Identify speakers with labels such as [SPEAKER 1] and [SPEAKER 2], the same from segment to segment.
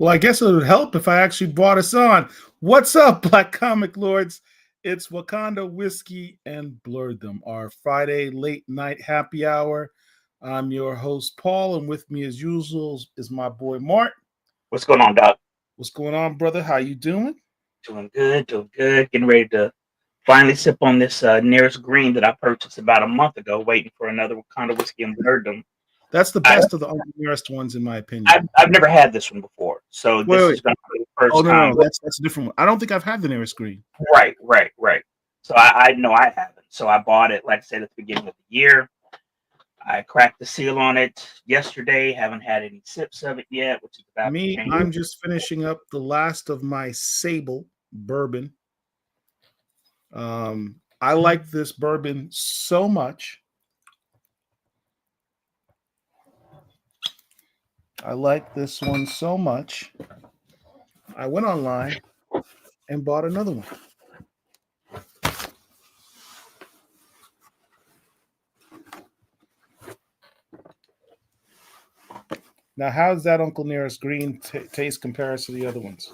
[SPEAKER 1] Well, I guess it would help if I actually brought us on. What's up, Black Comic Lords? It's Wakanda Whiskey and Blurred Them, our Friday late night happy hour. I'm your host, Paul, and with me as usual is my boy, Marc.
[SPEAKER 2] What's going on, Doc?
[SPEAKER 1] What's going on, brother? How you doing?
[SPEAKER 2] Doing good, doing good. Getting ready to finally sip on this nearest green that I purchased about a month ago, waiting for another Wakanda Whiskey and Blurred Them.
[SPEAKER 1] That's the
[SPEAKER 2] I,
[SPEAKER 1] best of the nearest ones, in my opinion.
[SPEAKER 2] I've never had this one before, so this
[SPEAKER 1] Wait.
[SPEAKER 2] is going to be the first
[SPEAKER 1] Oh, no,
[SPEAKER 2] time.
[SPEAKER 1] no, that's a different one. I don't think I've had the nearest green.
[SPEAKER 2] Right. So I know I haven't. So I bought it, like I said, at the beginning of the year. I cracked the seal on it yesterday. Haven't had any sips of it yet, which is about
[SPEAKER 1] Me,
[SPEAKER 2] to change.
[SPEAKER 1] I'm just finishing up the last of my Sable bourbon. I like this bourbon so much. I like this one so much. I went online and bought another one. Now, how's that Uncle Nearest Green taste comparison to the other ones?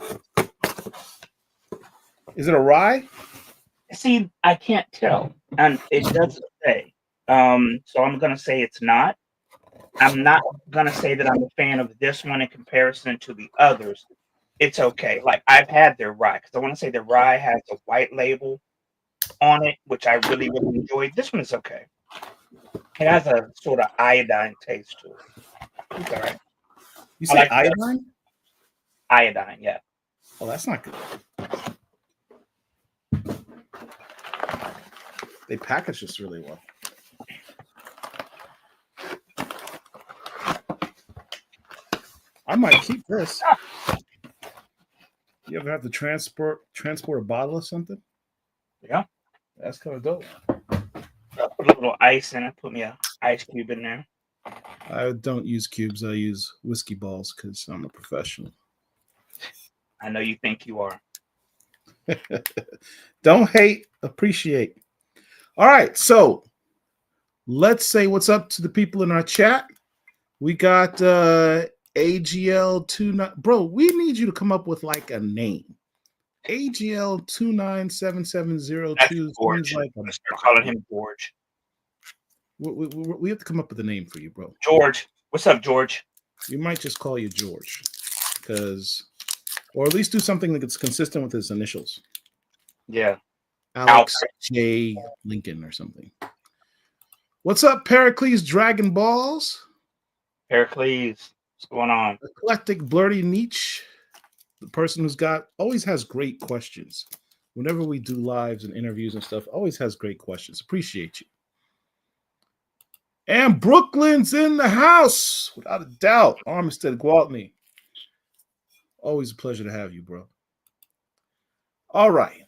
[SPEAKER 1] Is it a rye?
[SPEAKER 2] See, I can't tell, and it doesn't say. So I'm going to say it's not. I'm not going to say that I'm a fan of this one in comparison to the others. It's okay. Like, I've had their rye, because I want to say the rye has a white label on it, which I really, really enjoyed. This one is okay. It has a sort of iodine taste to it. It's all right.
[SPEAKER 1] You say like iodine?
[SPEAKER 2] Iodine, yeah.
[SPEAKER 1] Oh, that's not good. They package this really well. I might keep this. You ever have to transport a bottle of something?
[SPEAKER 2] Yeah.
[SPEAKER 1] That's kind of dope.
[SPEAKER 2] I'll put a little ice in it. Put me an ice cube in there.
[SPEAKER 1] I don't use cubes. I use whiskey balls because I'm a professional.
[SPEAKER 2] I know you think you are.
[SPEAKER 1] Don't hate, appreciate. All right, so let's say what's up to the people in our chat. We got AGL29. Bro, we need you to come up with like a name. AGL297702 seems like
[SPEAKER 2] I'm calling him George.
[SPEAKER 1] We have to come up with a name for you, bro.
[SPEAKER 2] George. What's up, George?
[SPEAKER 1] You might just call you George. Or at least do something that's consistent with his initials.
[SPEAKER 2] Yeah.
[SPEAKER 1] Alex J. Lincoln or something. What's up, Pericles Dragon Balls?
[SPEAKER 2] Pericles, what's going on?
[SPEAKER 1] Eclectic Blurty Nietzsche, the person who's always has great questions. Whenever we do lives and interviews and stuff, always has great questions. Appreciate you. And Brooklyn's in the house, without a doubt. Armistead Gwaltney. Always a pleasure to have you, bro. All right.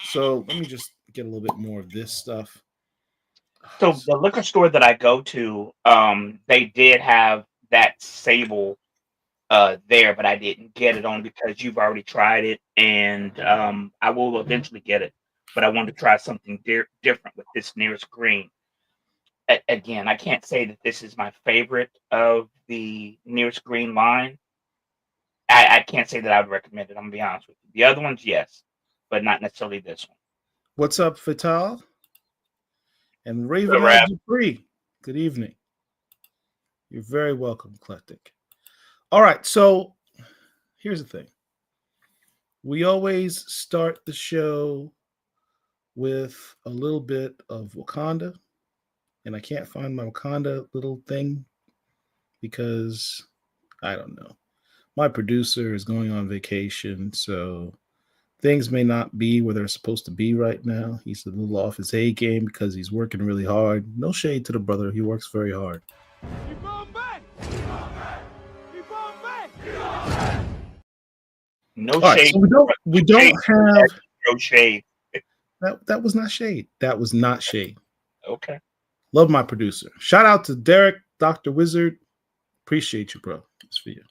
[SPEAKER 1] So let me just get a little bit more of this stuff.
[SPEAKER 2] So the liquor store that I go to, they did have that Sable there, but I didn't get it on because you've already tried it, and I will eventually get it. But I wanted to try something different with this nearest green. Again, I can't say that this is my favorite of the nearest green line. I can't say that I would recommend it. I'm gonna be honest with you. The other ones, yes, but not necessarily this one.
[SPEAKER 1] What's up, Fatal? And Raven Dupree. Good evening. You're very welcome, Eclectic. All right, so here's the thing. We always start the show with a little bit of Wakanda, and I can't find my Wakanda little thing because I don't know. My producer is going on vacation, so things may not be where they're supposed to be right now. He's a little off his A game because he's working really hard. No shade to the brother. He works very hard.
[SPEAKER 2] No shade.
[SPEAKER 1] So we don't have
[SPEAKER 2] no shade.
[SPEAKER 1] That was not shade. That was not shade.
[SPEAKER 2] Okay.
[SPEAKER 1] Love my producer. Shout out to Derek, Dr. Wizard. Appreciate you, bro. It's for you.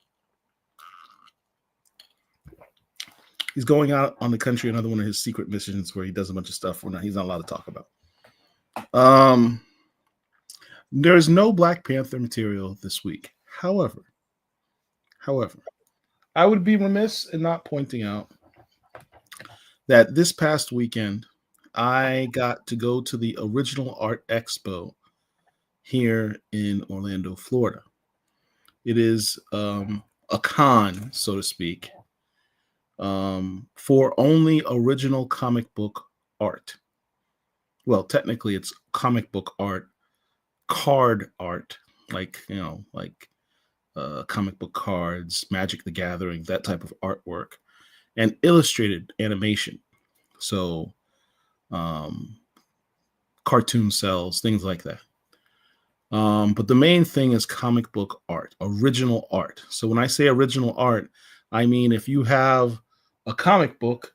[SPEAKER 1] He's going out on the country, another one of his secret missions where he does a bunch of stuff he's not allowed to talk about. There's no Black Panther material this week. However, I would be remiss in not pointing out that this past weekend, I got to go to the Original Art Expo here in Orlando, Florida. It is a con, so to speak, for only original comic book art. Well, technically, it's comic book art, card art, like comic book cards, Magic the Gathering, that type of artwork, and illustrated animation. So, cartoon cells, things like that. But the main thing is comic book art, original art. So when I say original art, I mean if you have a comic book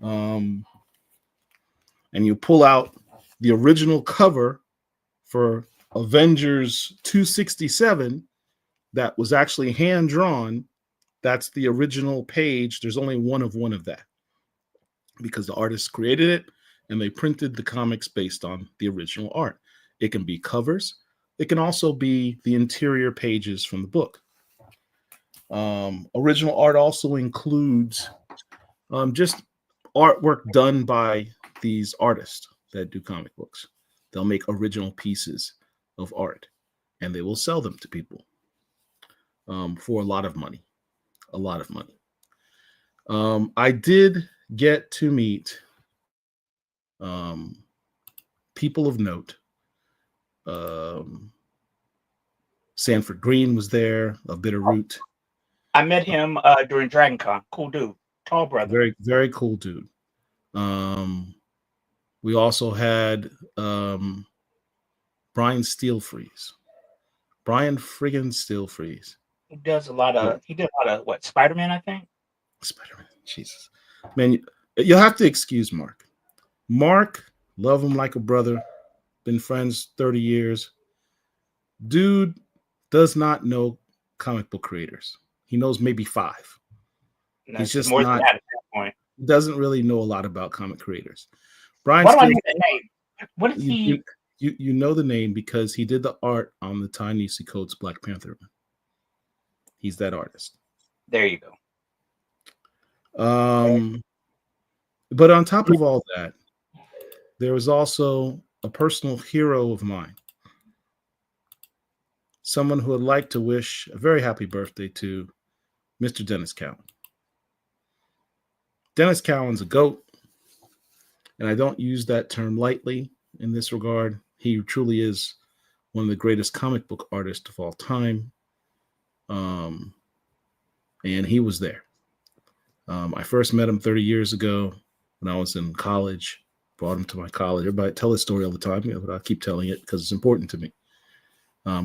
[SPEAKER 1] and you pull out the original cover for Avengers 267 that was actually hand drawn, that's the original page. There's only one of that because the artists created it and they printed the comics based on the original art. It can be covers. It can also be the interior pages from the book. Original art also includes just artwork done by these artists that do comic books. They'll make original pieces of art and they will sell them to people for a lot of money. A lot of money. I did get to meet people of note. Sanford Green was there, a Bitterroot.
[SPEAKER 2] I met him during Dragon Con. Cool dude. Tall brother.
[SPEAKER 1] Very, very cool dude. We also had Brian Steelfreeze. Brian friggin' Steelfreeze.
[SPEAKER 2] He did a lot of what, Spider-Man, I think?
[SPEAKER 1] Spider-Man. Jesus. Man, you'll have to excuse Mark. Mark, love him like a brother. Been friends 30 years. Dude does not know comic book creators. He knows maybe 5. He's just
[SPEAKER 2] more
[SPEAKER 1] not,
[SPEAKER 2] than that at that point.
[SPEAKER 1] Doesn't really know a lot about comic creators. Brian,
[SPEAKER 2] what do I know the name? What is he?
[SPEAKER 1] You know the name because he did the art on the Ta-Nehisi Coates Black Panther. He's that artist.
[SPEAKER 2] There you go.
[SPEAKER 1] But on top of all that, there was also a personal hero of mine. Someone who would like to wish a very happy birthday to Mr. Dennis Cowan. Dennis Cowan's a GOAT, and I don't use that term lightly in this regard. He truly is one of the greatest comic book artists of all time. And he was there. I first met him 30 years ago when I was in college. Brought him to my college. Everybody tell this story all the time, but I keep telling it because it's important to me.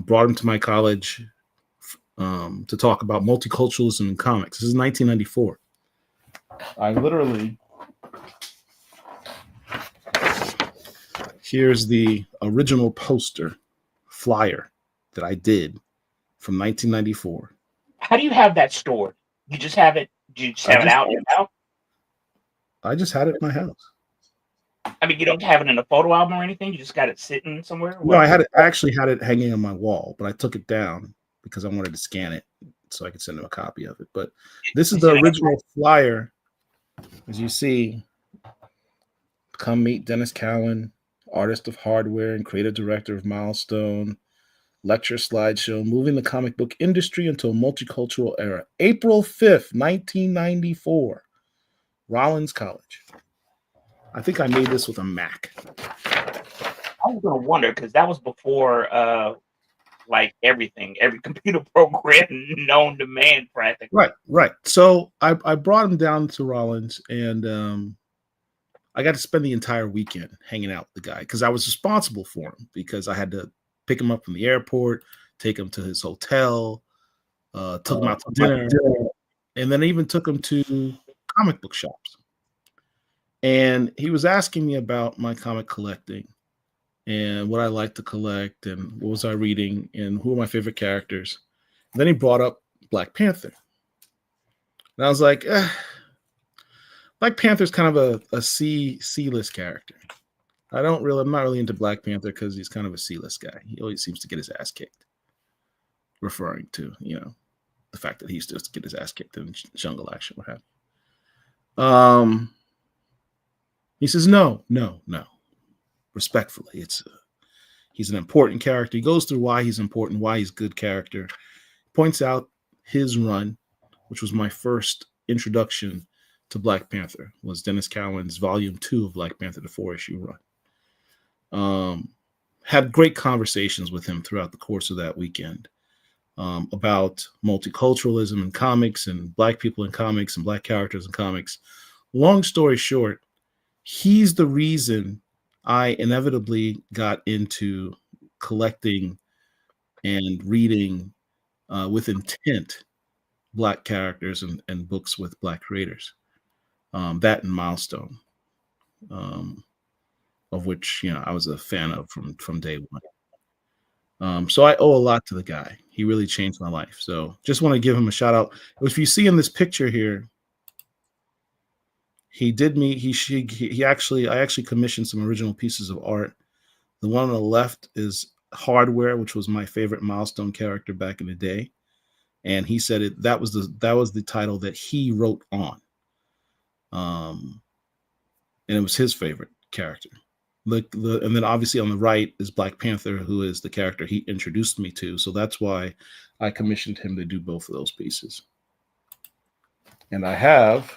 [SPEAKER 1] Brought him to my college to talk about multiculturalism in comics. This is 1994. I literally, here's the original poster flyer that I did from 1994.
[SPEAKER 2] How do you have that stored? You just have it. You just have it out in your house?
[SPEAKER 1] I just had it in my house.
[SPEAKER 2] I mean, you don't have it in a photo album or anything. You just got it sitting somewhere.
[SPEAKER 1] No, I actually had it hanging on my wall, but I took it down because I wanted to scan it so I could send him a copy of it. But this is the original flyer. As you see, come meet Dennis Cowan, artist of hardware and creative director of Milestone, lecture slideshow, moving the comic book industry into a multicultural era. April 5th, 1994, Rollins College. I think I made this with a Mac.
[SPEAKER 2] I was going to wonder because that was before like everything, every computer program known to man practically.
[SPEAKER 1] Right. So I brought him down to Rollins and I got to spend the entire weekend hanging out with the guy because I was responsible for him because I had to pick him up from the airport, take him to his hotel, took him out to dinner, and then even took him to comic book shops. And he was asking me about my comic collecting and what I like to collect and what was I reading and who are my favorite characters. And then he brought up Black Panther. And I was like, Black Panther's kind of a C-list character. I'm not really into Black Panther because he's kind of a C-list guy. He always seems to get his ass kicked. Referring to, the the fact that he used to get his ass kicked in jungle action, what have you. He says, no. Respectfully, he's an important character. He goes through why he's important, why he's a good character. Points out his run, which was my first introduction to Black Panther, was Dennis Cowan's Volume 2 of Black Panther, the 4-issue run. Had great conversations with him throughout the course of that weekend about multiculturalism in comics and Black people in comics and Black characters in comics. Long story short, he's the reason I inevitably got into collecting and reading with intent Black characters and books with Black creators. That and Milestone, of which I was a fan of from day one. So I owe a lot to the guy. He really changed my life. So just want to give him a shout out. If you see in this picture here, he did me. I actually commissioned some original pieces of art. The one on the left is Hardware, which was my favorite Milestone character back in the day, and he said that was the title that he wrote on, and it was his favorite character. And then obviously on the right is Black Panther, who is the character he introduced me to. So that's why I commissioned him to do both of those pieces. And I have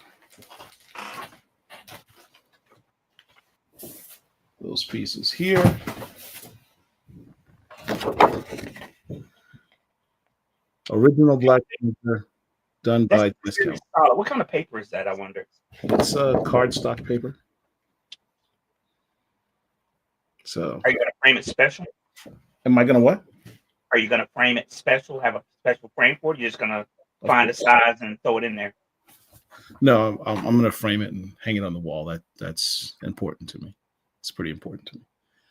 [SPEAKER 1] those pieces here. Original Black Panther, done by Discount.
[SPEAKER 2] What kind of paper is that, I wonder?
[SPEAKER 1] It's cardstock paper. So
[SPEAKER 2] are you going to frame it special?
[SPEAKER 1] Am I going to what?
[SPEAKER 2] Are you going to frame it special, have a special frame for it? You're just going to find a size and throw it in there?
[SPEAKER 1] No, I'm going to frame it and hang it on the wall. That's important to me. It's pretty important to me.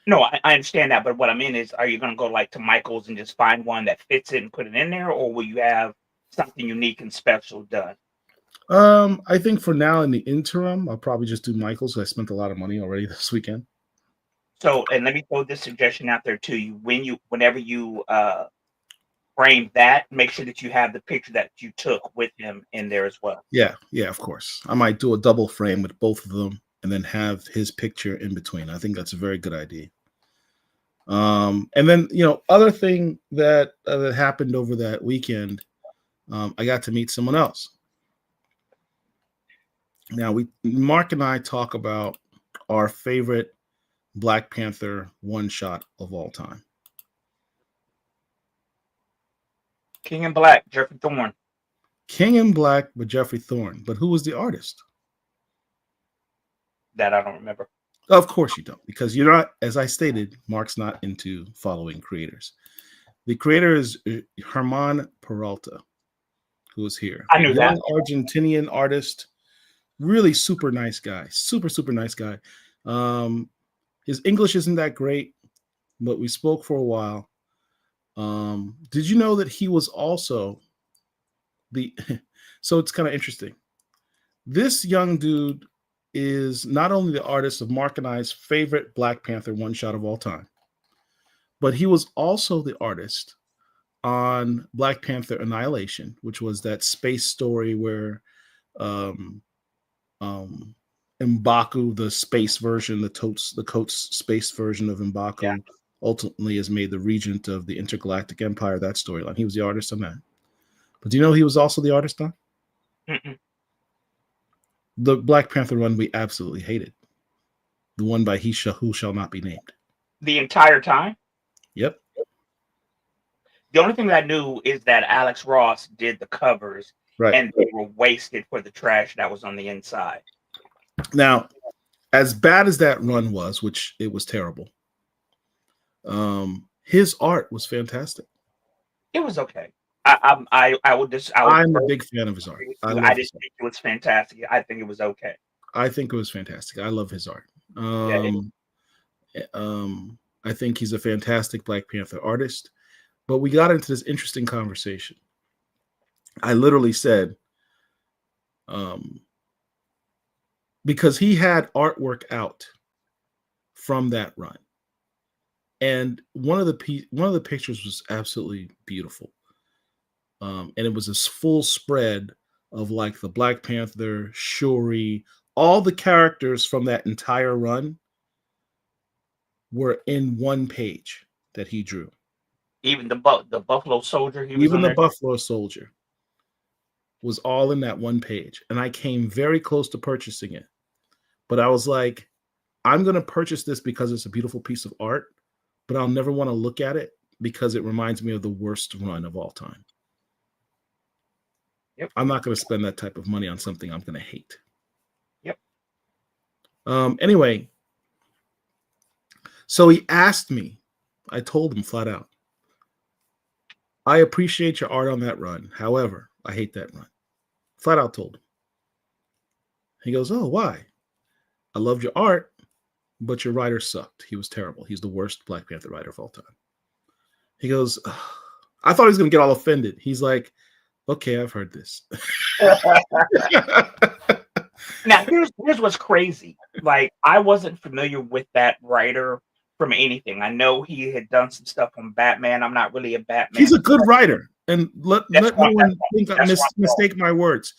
[SPEAKER 2] No, I understand that, but what I mean is, are you going to go like to Michael's and just find one that fits it and put it in there, or will you have something unique and special done?
[SPEAKER 1] I think for now, in the interim, I'll probably just do Michael's. I spent a lot of money already this weekend.
[SPEAKER 2] So, and let me throw this suggestion out there to you. Whenever you frame that, make sure that you have the picture that you took with him in there as well.
[SPEAKER 1] Yeah, of course. I might do a double frame with both of them and then have his picture in between. I think that's a very good idea. And then, other thing that happened over that weekend, I got to meet someone else. Now, Mark and I talk about our favorite Black Panther one-shot of all time.
[SPEAKER 2] King in Black, Jeffrey Thorne.
[SPEAKER 1] King in Black with Jeffrey Thorne. But who was the artist?
[SPEAKER 2] That I don't remember.
[SPEAKER 1] Of course you don't, because you're not, as I stated, Mark's not into following creators. The creator is Herman Peralta, who is here.
[SPEAKER 2] I knew that.
[SPEAKER 1] Argentinian artist, really super nice guy, super nice guy. His English isn't that great, but we spoke for a while. Did you know that he was also so it's kind of interesting. This young dude is not only the artist of Mark and I's favorite Black Panther one-shot of all time, but he was also the artist on Black Panther Annihilation, which was that space story where M'Baku, the space version, the Coates space version of M'Baku, ultimately is made the regent of the intergalactic empire. That storyline. He was the artist on that. But do you know he was also the artist on the Black Panther run we absolutely hated? The one by Who Shall Not Be Named.
[SPEAKER 2] The entire time?
[SPEAKER 1] Yep.
[SPEAKER 2] The only thing that I knew is that Alex Ross did the covers,
[SPEAKER 1] right,
[SPEAKER 2] and they were wasted for the trash that was on the inside.
[SPEAKER 1] Now, as bad as that run was, which it was terrible, his art was fantastic.
[SPEAKER 2] It was okay. I'm
[SPEAKER 1] a big fan of his art.
[SPEAKER 2] I just think it was fantastic. I think it was okay.
[SPEAKER 1] I think it was fantastic. I love his art. I think he's a fantastic Black Panther artist. But we got into this interesting conversation. I literally said, because he had artwork out from that run, and one of the pictures was absolutely beautiful. and it was this full spread of like the Black Panther, Shuri, all the characters from that entire run were in one page that he drew.
[SPEAKER 2] Even the Buffalo Soldier,
[SPEAKER 1] even the Buffalo Soldier was all in that one page. And I came very close to purchasing it. But I was like, I'm going to purchase this because it's a beautiful piece of art, but I'll never want to look at it because it reminds me of the worst run of all time.
[SPEAKER 2] Yep.
[SPEAKER 1] I'm not going to spend that type of money on something I'm going to hate.
[SPEAKER 2] Yep.
[SPEAKER 1] Anyway, so he asked me, I told him flat out, I appreciate your art on that run. However, I hate that run. Flat out told him. He goes, oh, why? I loved your art, but your writer sucked. He was terrible. He's the worst Black Panther writer of all time. He goes, I thought he was going to get all offended. He's like, okay, I've heard this.
[SPEAKER 2] Now, here's what's crazy. Like, I wasn't familiar with that writer from anything. I know he had done some stuff on Batman. I'm not really a Batman.
[SPEAKER 1] He's a good writer. And let no one think I mistake my words.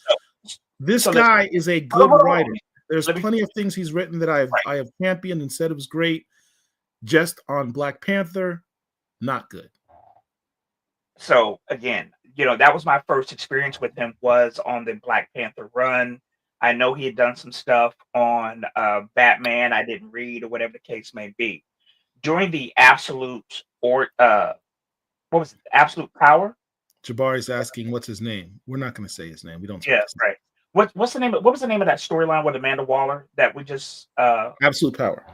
[SPEAKER 1] This guy is a good writer. There's plenty of things he's written that I have championed and said it was great. Just on Black Panther, not good.
[SPEAKER 2] So again, that was my first experience with him, was on the Black Panther run. I know he had done some stuff on Batman I didn't read, or whatever the case may be. During the Absolute Absolute Power?
[SPEAKER 1] Jabari's asking what's his name. We're not going to say his name. We don't.
[SPEAKER 2] Yeah, right. What's the name? What was the name of that storyline with Amanda Waller that we just?
[SPEAKER 1] Absolute Power.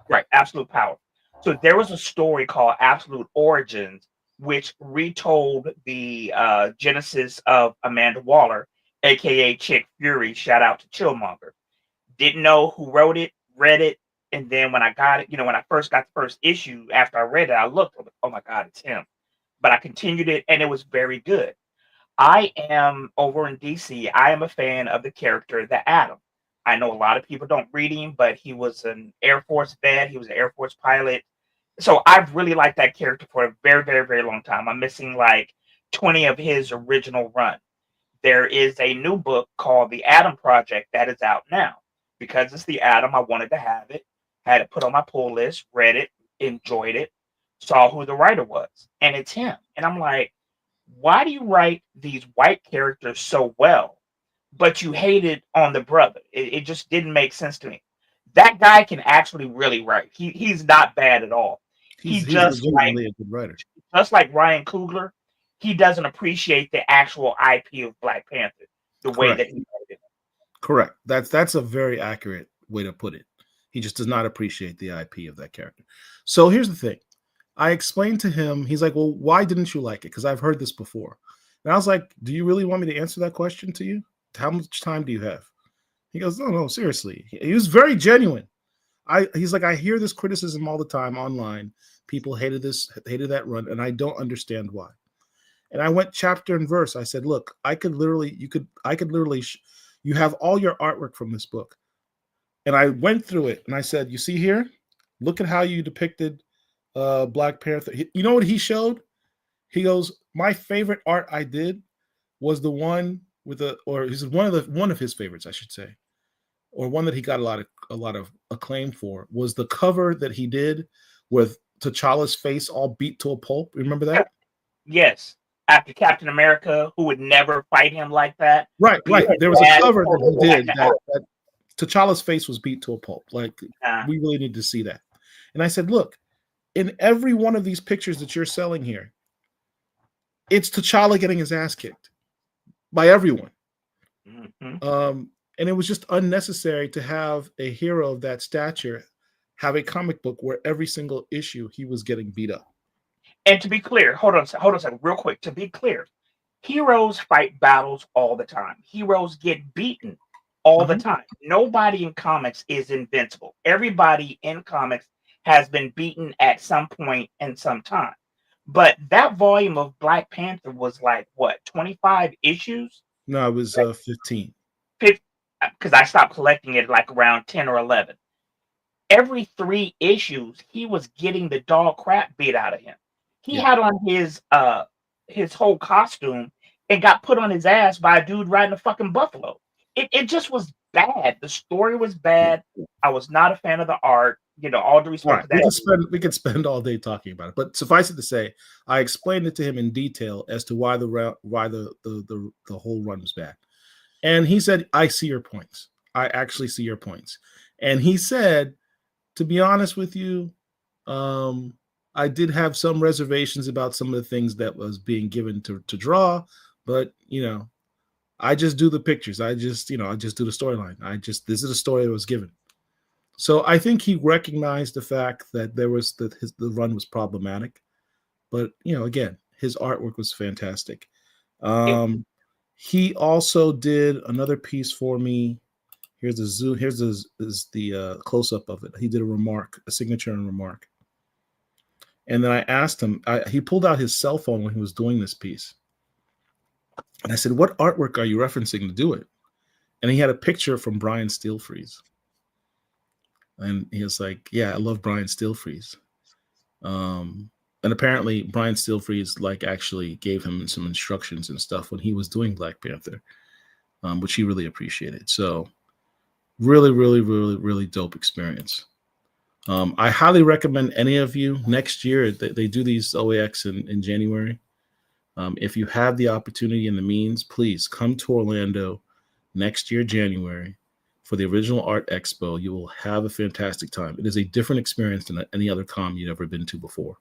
[SPEAKER 2] Right, Absolute Power. So there was a story called Absolute Origins, which retold the genesis of Amanda Waller, aka Chick Fury. Shout out to Chillmonger. Didn't know who wrote it, read it, and then when I got it, when I first got the first issue, after I read it, I looked, oh my God, it's him. But I continued it, and it was very good. I am over in DC. I am a fan of the character, the Atom. I know a lot of people don't read him, but he was an Air Force vet. He was an Air Force pilot. So I've really liked that character for a very, very, very long time. I'm missing like 20 of his original run. There is a new book called The Atom Project that is out now. Because it's the Atom, I wanted to have it. Had it put on my pull list, read it, enjoyed it, saw who the writer was. And it's him. And I'm like, why do you write these white characters so well, but you hated on the brother? It just didn't make sense to me. That guy can actually really write. He's not bad at all. He's just like
[SPEAKER 1] a good writer.
[SPEAKER 2] Just like Ryan Coogler, he doesn't appreciate the actual IP of Black Panther the way that he wrote it.
[SPEAKER 1] Correct. That's a very accurate way to put it. He just does not appreciate the IP of that character. So here's the thing. I explained to him, he's like, well, why didn't you like it? Because I've heard this before. And I was like, do you really want me to answer that question to you? How much time do you have? He goes, no, seriously. He was very genuine. He's like, I hear this criticism all the time online. People hated that run, and I don't understand why. And I went chapter and verse. I said, look, you have all your artwork from this book. And I went through it, and I said, you see here? Look at how you depicted Black Panther. You know what he showed? He goes, my favorite art I did was the one one of his favorites, I should say, or one that he got a lot of acclaim for, was the cover that he did with T'Challa's face all beat to a pulp. Remember that?
[SPEAKER 2] Yes. After Captain America, who would never fight him like that.
[SPEAKER 1] Right. There was a cover that he did that T'Challa's face was beat to a pulp. Like, we really need to see that. And I said, look, in every one of these pictures that you're selling here, it's T'Challa getting his ass kicked by everyone.
[SPEAKER 2] Mm-hmm.
[SPEAKER 1] And it was just unnecessary to have a hero of that stature have a comic book where every single issue he was getting beat up.
[SPEAKER 2] And to be clear, hold on a second, real quick. To be clear, heroes fight battles all the time. Heroes get beaten all the time. Nobody in comics is invincible. Everybody in comics has been beaten at some point in some time. But that volume of Black Panther was like, what, 25 issues?
[SPEAKER 1] No, it was 15.
[SPEAKER 2] Because I stopped collecting it like around 10 or 11. Every 3 issues, he was getting the dog crap beat out of him. He had on his whole costume and got put on his ass by a dude riding a fucking buffalo. It just was bad. The story was bad. I was not a fan of the art. You know, all due respect to that.
[SPEAKER 1] We could spend all day talking about it, but suffice it to say, I explained it to him in detail as to why the whole run was bad. And he said, I see your points. I actually see your points. And he said, to be honest with you, I did have some reservations about some of the things that was being given to draw, but you know, I just do the pictures. I just do the storyline. This is a story that was given. So I think he recognized the fact that the run was problematic, but you know, again, his artwork was fantastic. He also did another piece for me. Here's the zoom. Here's the close up of it. He did a signature and remark. And then I asked him. He pulled out his cell phone when he was doing this piece. And I said, what artwork are you referencing to do it? And he had a picture from Brian Steelfreeze. And he was like, yeah, I love Brian Steelfreeze. And apparently Brian Steelfreeze actually gave him some instructions and stuff when he was doing Black Panther, which he really appreciated. So really, really, really, really dope experience. I highly recommend any of you next year. They do these OAX in January. If you have the opportunity and the means, please come to Orlando next year, January, for the Original Art Expo. You will have a fantastic time. It is a different experience than any other con you've ever been to before.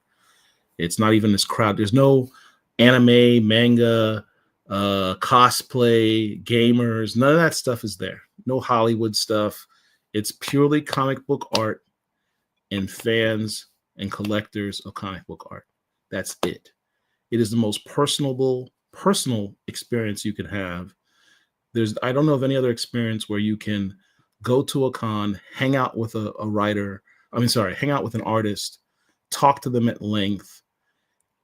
[SPEAKER 1] It's not even this crowd. There's no anime, manga, cosplay, gamers. None of that stuff is there. No Hollywood stuff. It's purely comic book art and fans and collectors of comic book art. That's it. It is the most personal experience you can have. I don't know of any other experience where you can go to a con, hang out with hang out with an artist, talk to them at length,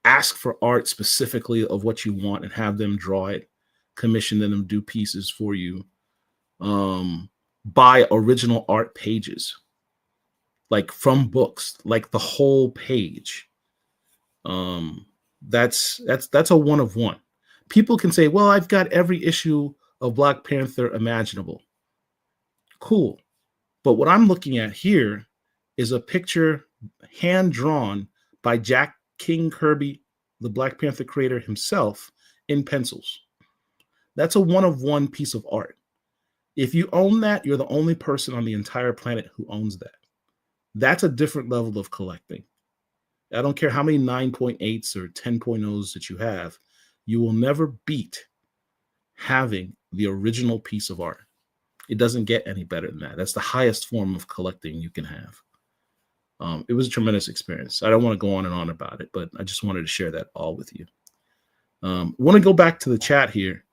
[SPEAKER 1] ask for art specifically of what you want and have them draw it, commission them, do pieces for you, buy original art pages, from books, the whole page. That's a one of one. People can say, well, I've got every issue of Black Panther imaginable. Cool. But what I'm looking at here is a picture hand drawn by Jack King Kirby, the Black Panther creator himself, in pencils. That's a one of one piece of art. If you own that, you're the only person on the entire planet who owns that. That's a different level of collecting. I don't care how many 9.8s or 10.0s that you have, you will never beat having the original piece of art. It doesn't get any better than that. That's the highest form of collecting you can have. It was a tremendous experience. I don't want to go on and on about it, but I just wanted to share that all with you. I want to go back to the chat here.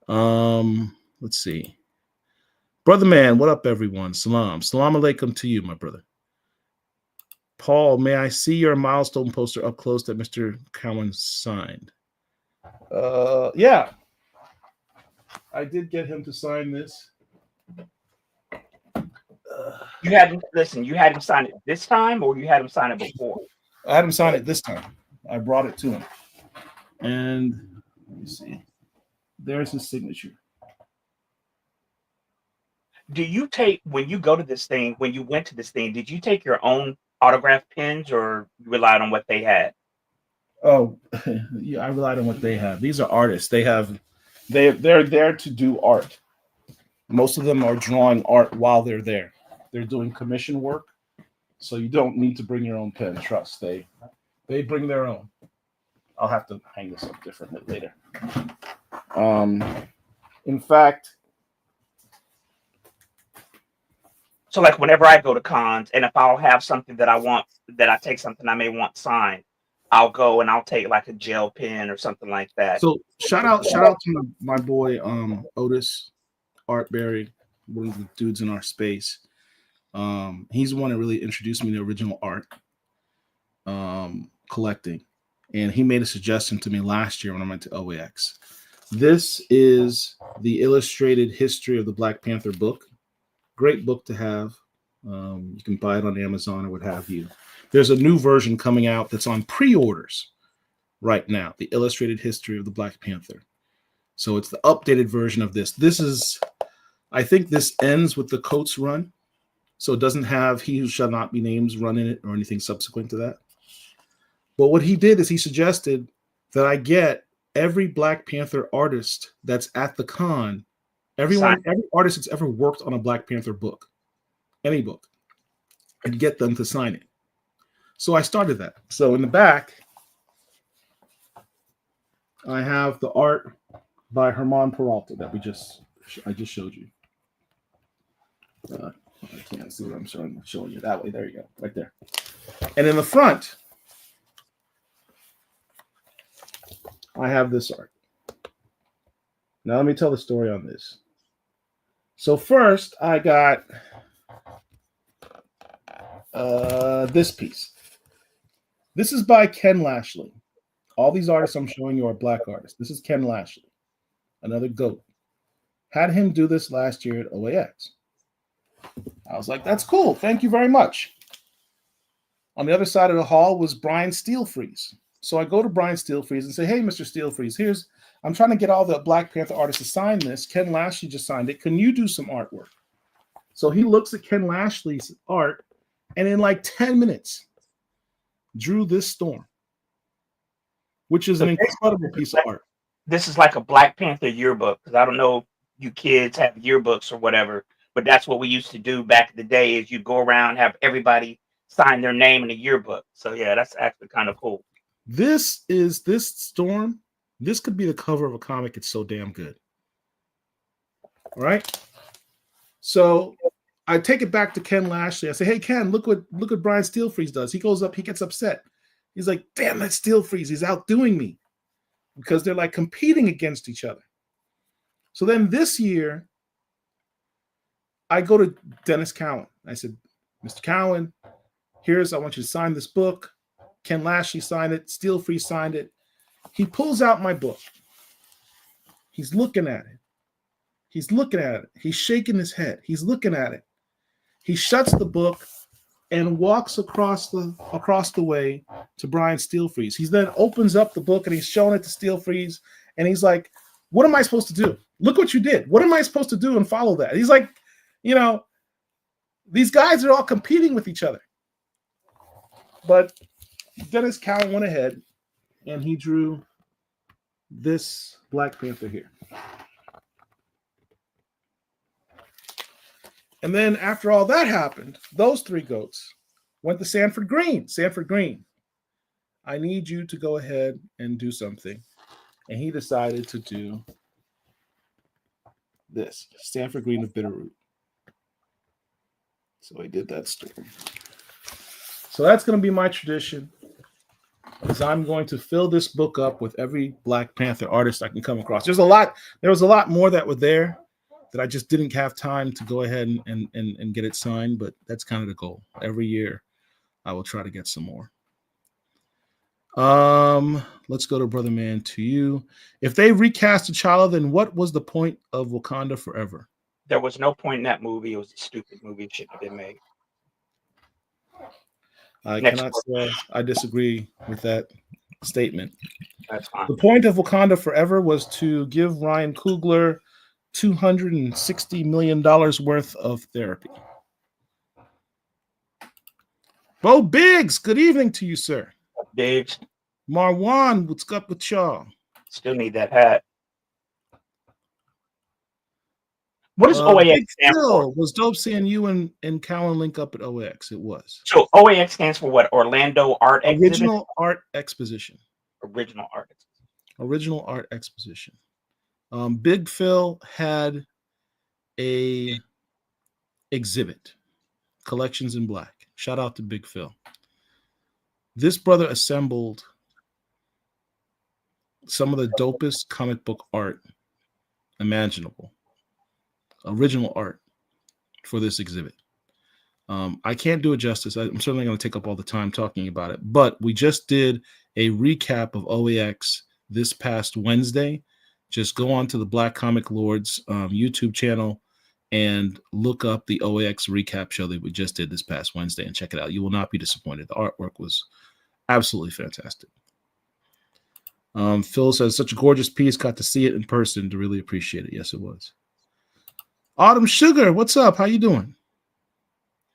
[SPEAKER 1] Let's see. Brother man, what up, everyone? Salam. Salam alaikum to you, my brother. Paul, may I see your milestone poster up close that Mr. Cowan signed? Yeah. I did get him to sign this.
[SPEAKER 2] You had him sign it this time, or you had him sign it before?
[SPEAKER 1] I had him sign it this time. I brought it to him. And let me see. There's his signature.
[SPEAKER 2] Do you take, when you went to this thing, did you take your own autograph pens or you relied on what they had?
[SPEAKER 1] Oh, yeah, I relied on what they have. These are artists. They're there to do art. Most of them are drawing art while they're there. They're doing commission work, so you don't need to bring your own pen. Trust, they bring their own. I'll have to hang this up differently later. In fact,
[SPEAKER 2] so whenever I go to cons, and if I'll have something that I take something I may want signed, I'll go and I'll take a gel pen or something like that.
[SPEAKER 1] So shout out to my boy Otis Artberry, one of the dudes in our space. He's the one that really introduced me to original art collecting, and he made a suggestion to me last year when I went to OAX. This is the illustrated history of the Black Panther book. Great book to have. You can buy it on Amazon or what have you. There's a new version coming out that's on pre-orders right now, the illustrated history of the Black Panther. So it's the updated version of this. This is, I think this ends with the Coates run. So it doesn't have He Who Shall Not Be Named run in it or anything subsequent to that. But what he did is he suggested that I get every Black Panther artist that's at the con, every artist that's ever worked on a Black Panther book, any book, and get them to sign it. So I started that. So in the back, I have the art by Herman Peralta that I just showed you. I can't see what I'm showing you that way. There you go, right there. And in the front, I have this art. Now let me tell the story on this. So first, I got this piece. This is by Ken Lashley. All these artists I'm showing you are Black artists. This is Ken Lashley, another GOAT. Had him do this last year at OAX. I was like, that's cool. Thank you very much. On the other side of the hall was Brian Steelfreeze. So I go to Brian Steelfreeze and say, hey, Mr. Steelfreeze, I'm trying to get all the Black Panther artists to sign this. Ken Lashley just signed it. Can you do some artwork? So he looks at Ken Lashley's art and in like 10 minutes drew this storm, which is an incredible piece of art.
[SPEAKER 2] This is like a Black Panther yearbook, because I don't know if you kids have yearbooks or whatever, but that's what we used to do back in the day is you go around, have everybody sign their name in a yearbook. So yeah, that's actually kind of cool.
[SPEAKER 1] This storm, this could be the cover of a comic. It's so damn good. All right. So I take it back to Ken Lashley. I say, hey, Ken, look what Brian Steelfreeze does. He goes up, he gets upset. He's like, damn, that's Steelfreeze. He's outdoing me, because they're like competing against each other. So then this year, I go to Dennis Cowan. I said, Mr. Cowan, I want you to sign this book. Ken Lashley signed it. Steelfreeze signed it. He pulls out my book. He's looking at it. He's shaking his head. He's looking at it. He shuts the book and walks across the way to Brian Steelfreeze. He then opens up the book and he's showing it to Steelfreeze. And he's like, what am I supposed to do? Look what you did. What am I supposed to do and follow that? He's like, these guys are all competing with each other. But Dennis Cowan went ahead and he drew this Black Panther here. And then after all that happened, those three goats went to Sanford Green. Sanford Green, I need you to go ahead and do something. And he decided to do this, Sanford Green of Bitterroot. So he did that storm. So that's going to be my tradition, is I'm going to fill this book up with every Black Panther artist I can come across. There was a lot more that were there that I just didn't have time to go ahead and get it signed, but that's kind of the goal. Every year I will try to get some more. Let's go to Brother Man to you. If they recast T'Challa, then what was the point of Wakanda Forever?
[SPEAKER 2] There was no point in that movie. It was a stupid movie. It shouldn't have been made.
[SPEAKER 1] I cannot say I disagree with that statement.
[SPEAKER 2] That's fine.
[SPEAKER 1] The point of Wakanda Forever was to give Ryan Coogler $260 million worth of therapy. Bo Biggs, good evening to you, sir.
[SPEAKER 2] Biggs.
[SPEAKER 1] Marwan, what's up with y'all?
[SPEAKER 2] Still need that hat. What is OAX stand for?
[SPEAKER 1] Was dope seeing you and Cowan link up at OAX. It was.
[SPEAKER 2] So OAX stands for what? Orlando Art Exhibition?
[SPEAKER 1] Original Art Exposition.
[SPEAKER 2] Original Art.
[SPEAKER 1] Original Art Exposition. Big Phil had a exhibit, Collections in Black. Shout out to Big Phil. This brother assembled some of the dopest comic book art imaginable. Original art for this exhibit. I can't do it justice. I'm certainly going to take up all the time talking about it, but we just did a recap of OAX this past Wednesday. Just go on to the Black Comic Lords YouTube channel and look up the OAX recap show that we just did this past Wednesday and check it out. You will not be disappointed. The artwork was absolutely fantastic. Phil says, such a gorgeous piece. Got to see it in person to really appreciate it. Yes, it was. Autumn Sugar, what's up? How you doing?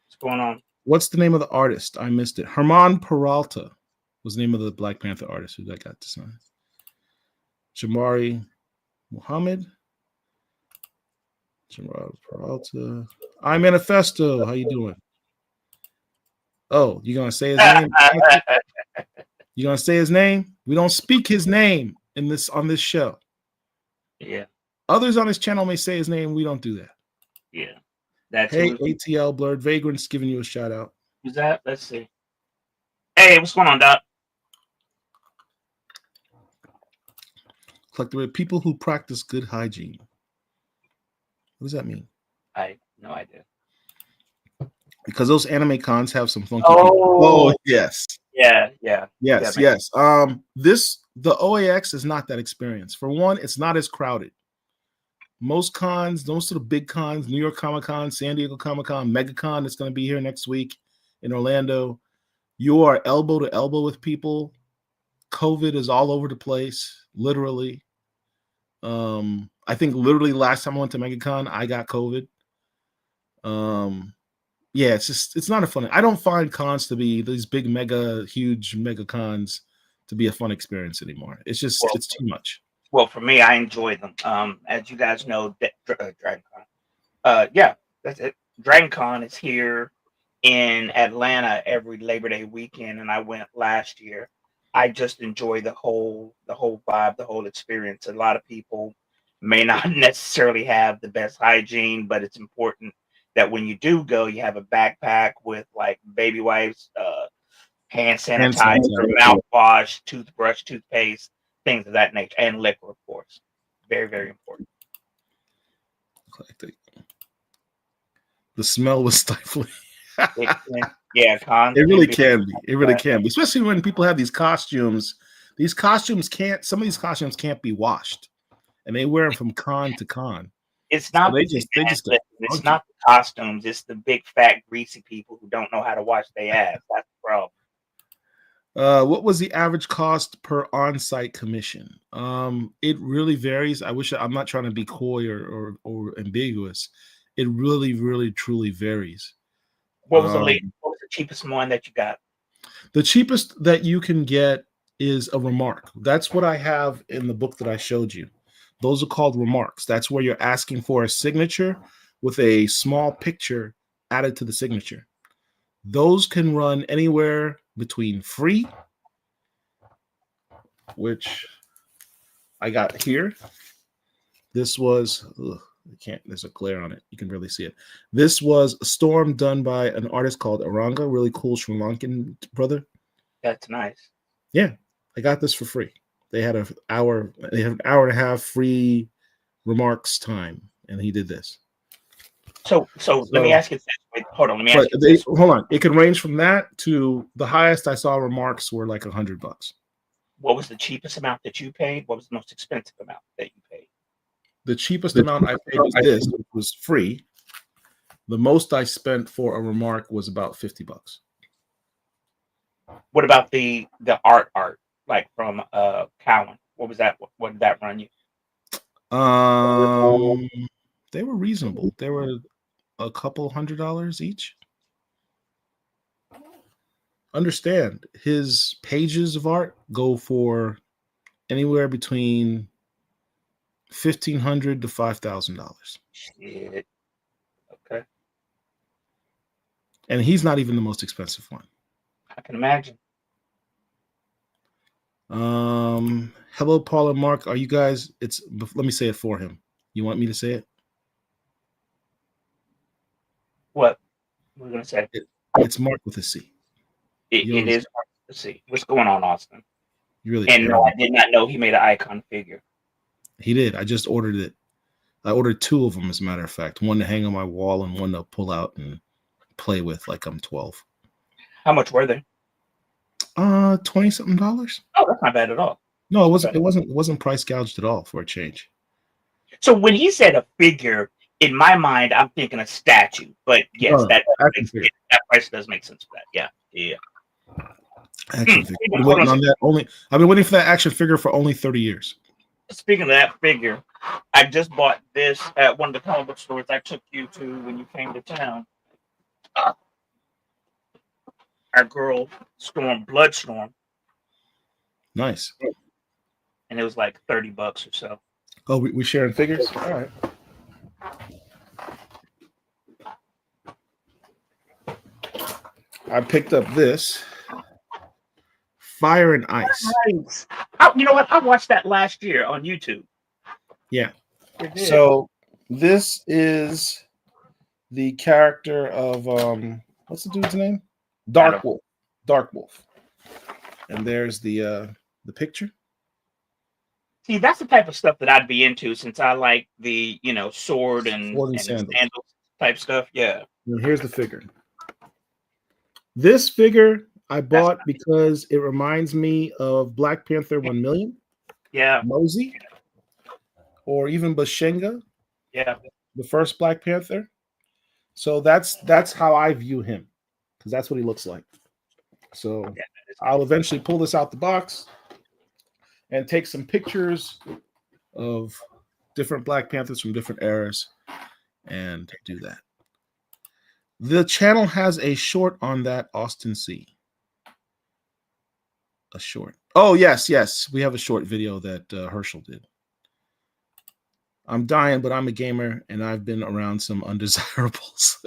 [SPEAKER 2] What's going on?
[SPEAKER 1] What's the name of the artist? I missed it. Herman Peralta was the name of the Black Panther artist who I got to sign. Jamari Muhammad. Jamari Peralta. I Manifesto. How you doing? Oh, you gonna say his name? You gonna say his name? We don't speak his name on this show.
[SPEAKER 2] Yeah.
[SPEAKER 1] Others on this channel may say his name. We don't do that.
[SPEAKER 2] Yeah. That's
[SPEAKER 1] hey, ATL Blurred Vagrants giving you a shout out.
[SPEAKER 2] Who's that? Let's see. Hey, what's going on, Doc?
[SPEAKER 1] Collective people who practice good hygiene. What does that mean?
[SPEAKER 2] I have no idea.
[SPEAKER 1] Because those anime cons have some funky
[SPEAKER 2] people.
[SPEAKER 1] Oh, yes.
[SPEAKER 2] Yeah.
[SPEAKER 1] Yes. The OAX is not that experience. For one, it's not as crowded. Most cons, most of the big cons, New York Comic Con, San Diego Comic Con, MegaCon that's going to be here next week in Orlando, you are elbow to elbow with people. COVID is all over the place, literally. I think literally last time I went to MegaCon, I got COVID. Yeah, it's not a fun. I don't find cons to be these big, huge mega cons to be a fun experience anymore. It's just it's too much.
[SPEAKER 2] Well, for me, I enjoy them. As you guys know, DragonCon. Yeah, that's it. DragonCon is here in Atlanta every Labor Day weekend, and I went last year. I just enjoy the whole vibe, the whole experience. A lot of people may not necessarily have the best hygiene, but it's important that when you do go, you have a backpack with like baby wipes, hand sanitizer, mouthwash, toothbrush, toothpaste, things of that nature, and liquor, of course. Very, very important.
[SPEAKER 1] The smell was stifling.
[SPEAKER 2] Yeah,
[SPEAKER 1] it really can be. It really can be, especially when people have these costumes. These costumes some of these costumes can't be washed, and they wear them from con to con.
[SPEAKER 2] It's not. So it's not the costumes. It's the big, fat, greasy people who don't know how to wash their ass. That's the problem.
[SPEAKER 1] What was the average cost per on-site commission? It really varies. I'm not trying to be coy or ambiguous. It really, really, truly varies.
[SPEAKER 2] What was the cheapest one that you got?
[SPEAKER 1] The cheapest that you can get is a remark. That's what I have in the book that I showed you. Those are called remarks. That's where you're asking for a signature with a small picture added to the signature. Those can run anywhere between free, which I got here. This was, there's a glare on it. You can barely see it. This was a storm done by an artist called Aranga, really cool Sri Lankan brother.
[SPEAKER 2] That's nice.
[SPEAKER 1] Yeah, I got this for free. They had an hour and a half free remarks time, and he did this.
[SPEAKER 2] So let me ask you this. Wait, hold on. Let me ask you this.
[SPEAKER 1] Hold on. It can range from that to the highest I saw remarks were like $100.
[SPEAKER 2] What was the cheapest amount that you paid? What was the most expensive amount that you paid?
[SPEAKER 1] The cheapest amount I paid was this, which was free. The most I spent for a remark was about $50.
[SPEAKER 2] What about the art, like from Cowan? What was that? What did that run you?
[SPEAKER 1] They were reasonable. They were a couple $100 each. Understand, his pages of art go for anywhere between $1,500 to $5,000.
[SPEAKER 2] Shit. Okay.
[SPEAKER 1] And he's not even the most expensive one.
[SPEAKER 2] I can imagine.
[SPEAKER 1] Hello, Paul and Mark. Are you guys? Let me say it for him. You want me to say it?
[SPEAKER 2] What? We're gonna say
[SPEAKER 1] it's Mark with a C.
[SPEAKER 2] It is Mark with a C. What's going on, Austin?
[SPEAKER 1] No,
[SPEAKER 2] I did not know he made an icon figure.
[SPEAKER 1] He did. I just ordered it. I ordered 2 of them, as a matter of fact. One to hang on my wall and one to pull out and play with like I'm 12.
[SPEAKER 2] How much were they?
[SPEAKER 1] $20-something.
[SPEAKER 2] Oh, that's not bad at all.
[SPEAKER 1] No, it wasn't price gouged at all for a change.
[SPEAKER 2] So when he said a figure, in my mind, I'm thinking a statue. But yes, that price does make sense for that. Yeah.
[SPEAKER 1] Action figure. I've been waiting on that. I've been waiting for that action figure for only 30 years.
[SPEAKER 2] Speaking of that figure, I just bought this at one of the comic book stores I took you to when you came to town. Our girl Storm, Bloodstorm.
[SPEAKER 1] Nice.
[SPEAKER 2] And it was like $30 or so.
[SPEAKER 1] Oh, we sharing figures? All right. I picked up this Fire and Ice.
[SPEAKER 2] Nice. Oh, you know what? I watched that last year on YouTube.
[SPEAKER 1] Yeah. So this is the character of what's the dude's name? Dark Wolf. Dark Wolf. And there's the picture.
[SPEAKER 2] See, that's the type of stuff that I'd be into since I like the, sword and sandals type stuff. Yeah.
[SPEAKER 1] And here's the figure. This figure I bought because it reminds me of Black Panther 1 million.
[SPEAKER 2] Yeah.
[SPEAKER 1] Mosey. Or even Bashenga.
[SPEAKER 2] Yeah.
[SPEAKER 1] The first Black Panther. So that's how I view him. Because that's what he looks like. So I'll eventually pull this out the box and take some pictures of different Black Panthers from different eras and do that. The channel has a short on that, Austin C. A short. Oh, yes. We have a short video that Herschel did. I'm dying, but I'm a gamer, and I've been around some undesirables.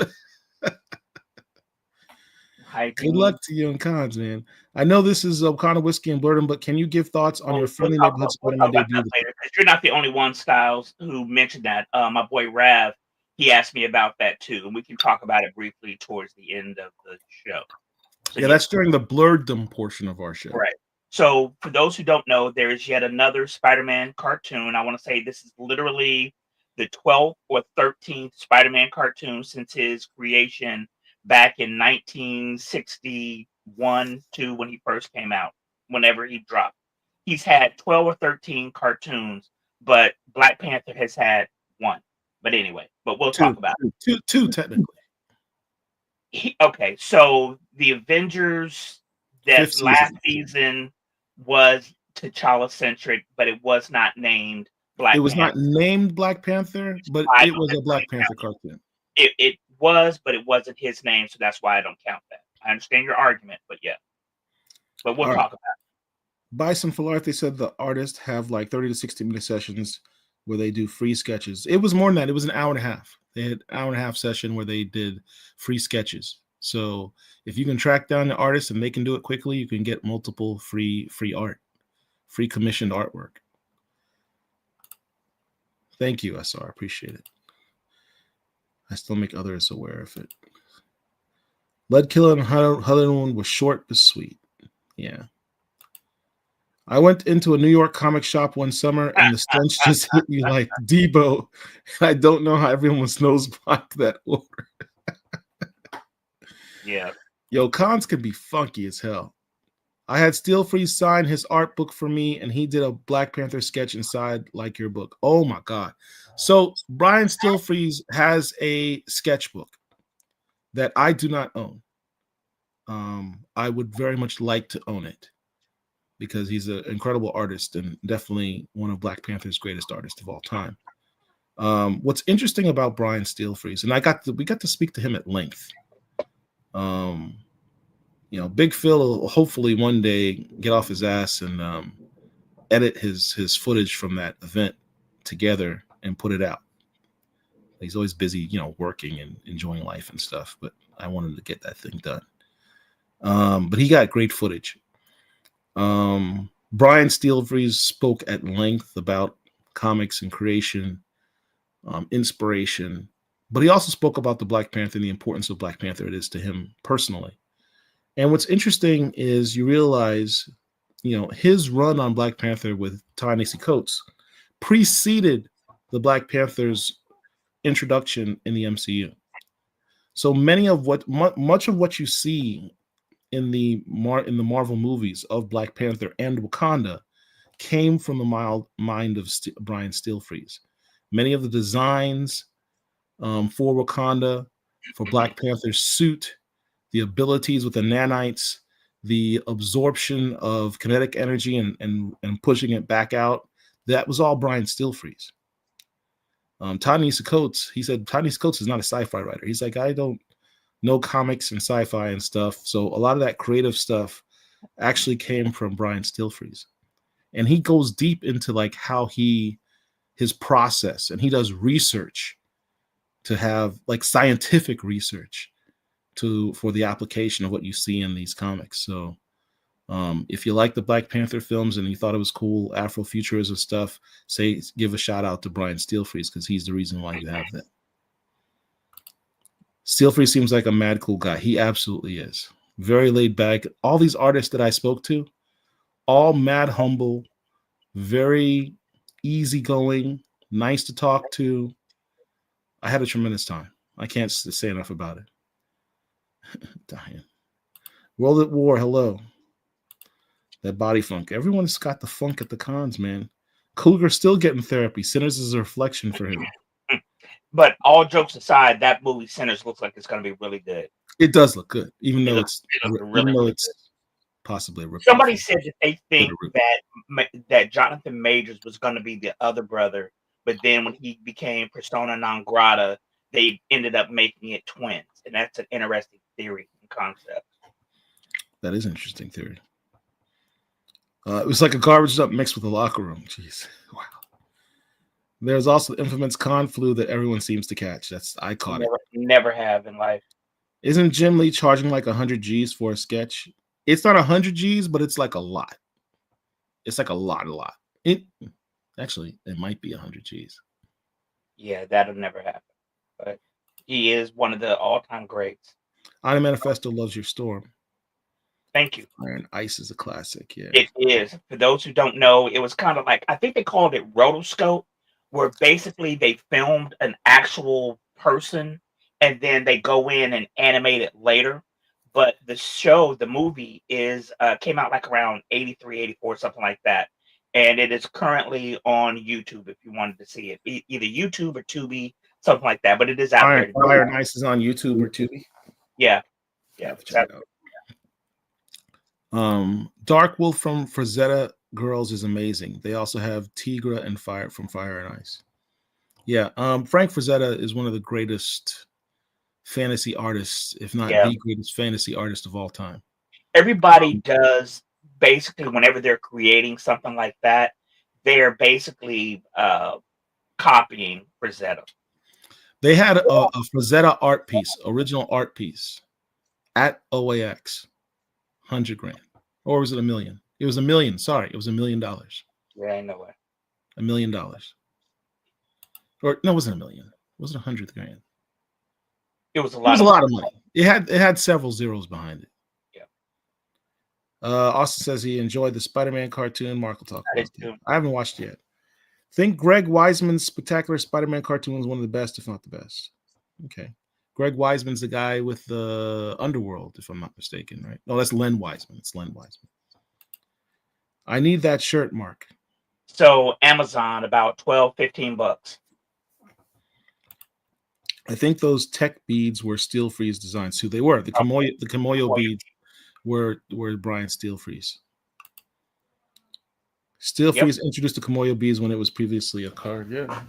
[SPEAKER 1] Good luck to you and cons, man. I know this is Wakanda Whiskey and Bourbon, but can you give thoughts on your friendly neighborhood Spider-Man debut?
[SPEAKER 2] Because you're not the only one, Styles, who mentioned that. My boy Rav, he asked me about that too, and we can talk about it briefly towards the end of the show. So,
[SPEAKER 1] yeah, that's during the blurredom portion of our show.
[SPEAKER 2] Right. So for those who don't know, there is yet another Spider-Man cartoon. I want to say this is literally the 12th or 13th Spider-Man cartoon since his creation back in 1961 to when he first came out, whenever he dropped. He's had 12 or 13 cartoons, but Black Panther has had one. But anyway, we'll talk about
[SPEAKER 1] it. Two technically.
[SPEAKER 2] Okay, so the Avengers that last season was T'Challa centric, but it was not named Black Panther.
[SPEAKER 1] It was not named Black Panther, but it was a Black Panther cartoon.
[SPEAKER 2] It was, but it wasn't his name, so that's why I don't count that. I understand your argument, but yeah. But we'll talk about it.
[SPEAKER 1] Bison Falarte said the artists have like 30 to 60-minute sessions where they do free sketches. It was more than that. It was an hour and a half. They had an hour and a half session where they did free sketches. So if you can track down the artist and they can do it quickly, you can get multiple free art, free commissioned artwork. Thank you, SR. Appreciate it. I still make others aware of it. Lead Killer and Hutherland was short but sweet. Yeah. I went into a New York comic shop one summer and the stench just hit me like Debo. I don't know how everyone was nose-blocked that order.
[SPEAKER 2] Yeah.
[SPEAKER 1] Yo, cons can be funky as hell. I had Steel Freeze sign his art book for me, and he did a Black Panther sketch inside like your book. Oh my God. So Brian Steel Freeze has a sketchbook that I do not own. I would very much like to own it because he's an incredible artist and definitely one of Black Panther's greatest artists of all time. What's interesting about Brian Steel Freeze, and we got to speak to him at length. Big Phil will hopefully one day get off his ass and edit his footage from that event together and put it out. He's always busy, working and enjoying life and stuff, but I wanted to get that thing done. But he got great footage. Brian Steel Freeze spoke at length about comics and creation, inspiration, but he also spoke about the Black Panther and the importance of Black Panther it is to him personally. And what's interesting is you realize, his run on Black Panther with Ta-Nehisi Coates preceded the Black Panther's introduction in the MCU. So much of what you see in the Marvel movies of Black Panther and Wakanda came from the mind of Brian Steel Freeze. Many of the designs for Wakanda, for Black Panther's suit, the abilities with the nanites, the absorption of kinetic energy and pushing it back out, that was all Brian Stilfreeze. Ta-Nehisi Coates, he said Ta-Nehisi Coates is not a sci-fi writer. He's like, I don't know comics and sci-fi and stuff. So a lot of that creative stuff actually came from Brian Stilfreeze. And he goes deep into like how his process, and he does research to have like scientific research for the application of what you see in these comics. So if you like the Black Panther films and you thought it was cool, Afrofuturism stuff, give a shout out to Brian Stilfreeze, because he's the reason why you have that. Stilfreeze seems like a mad cool guy. He absolutely is. Very laid back. All these artists that I spoke to, all mad humble, very easygoing, nice to talk to. I had a tremendous time. I can't say enough about it. Dying. World at War, hello. That body funk. Everyone's got the funk at the cons, man. Cougar's still getting therapy. Sinners is a reflection for him.
[SPEAKER 2] But all jokes aside, that movie Sinners looks like it's going to be really good.
[SPEAKER 1] It does look good, even though
[SPEAKER 2] it's
[SPEAKER 1] possibly a rip.
[SPEAKER 2] Somebody said that they think that Jonathan Majors was going to be the other brother, but then when he became persona non grata, they ended up making it twins, and that's an interesting theory and concept.
[SPEAKER 1] That is an interesting theory. It was like a garbage dump mixed with a locker room. Jeez, wow. There's also the infamous con flu that everyone seems to catch. I caught it.
[SPEAKER 2] Never have in life.
[SPEAKER 1] Isn't Jim Lee charging like 100 G's for a sketch? It's not 100 G's, but it's like a lot. It's like a lot. It might be 100 G's.
[SPEAKER 2] Yeah, that'll never happen. But he is one of the all-time greats.
[SPEAKER 1] Iron Manifesto loves your storm.
[SPEAKER 2] Thank you.
[SPEAKER 1] Iron Ice is a classic, yeah.
[SPEAKER 2] It is. For those who don't know, it was kind of like, I think they called it rotoscope, where basically they filmed an actual person and then they go in and animate it later. But the movie came out like around 83, 84, something like that. And it is currently on YouTube if you wanted to see it. Either YouTube or Tubi, something like that. But it is out there.
[SPEAKER 1] Iron Ice is on YouTube or Tubi?
[SPEAKER 2] Yeah.
[SPEAKER 1] Check it out. Dark Wolf from Frazetta Girls is amazing. They also have Tigra and Fire from Fire and Ice. Yeah, Frank Frazetta is one of the greatest fantasy artists, if not the greatest fantasy artist of all time.
[SPEAKER 2] Everybody does basically, whenever they're creating something like that, they're basically copying Frazetta.
[SPEAKER 1] They had a Frazetta art piece, original art piece, at OAX, $100,000. Or was it $1 million? It was $1 million. Sorry, it was $1 million.
[SPEAKER 2] Yeah, I know it.
[SPEAKER 1] $1 million. Or no, it wasn't $1 million. Was it $100,000?
[SPEAKER 2] It was a lot
[SPEAKER 1] of money. It had several zeros behind it.
[SPEAKER 2] Yeah.
[SPEAKER 1] Austin says he enjoyed the Spider-Man cartoon. Marc will talk about it. I haven't watched it yet. Think Greg Weisman's Spectacular Spider-Man cartoon was one of the best, if not the best. Okay. Greg Weisman's the guy with the Underworld, if I'm not mistaken, right? No, that's Len Wiseman. It's Len Wiseman. I need that shirt, Marc.
[SPEAKER 2] So Amazon, about $12-15.
[SPEAKER 1] I think those tech beads were Stilfreeze designs too. They were. The Kimoyo beads were Brian Stilfreeze. Stilfreeze introduced the Kimoyo beads when it was previously a card. Yeah,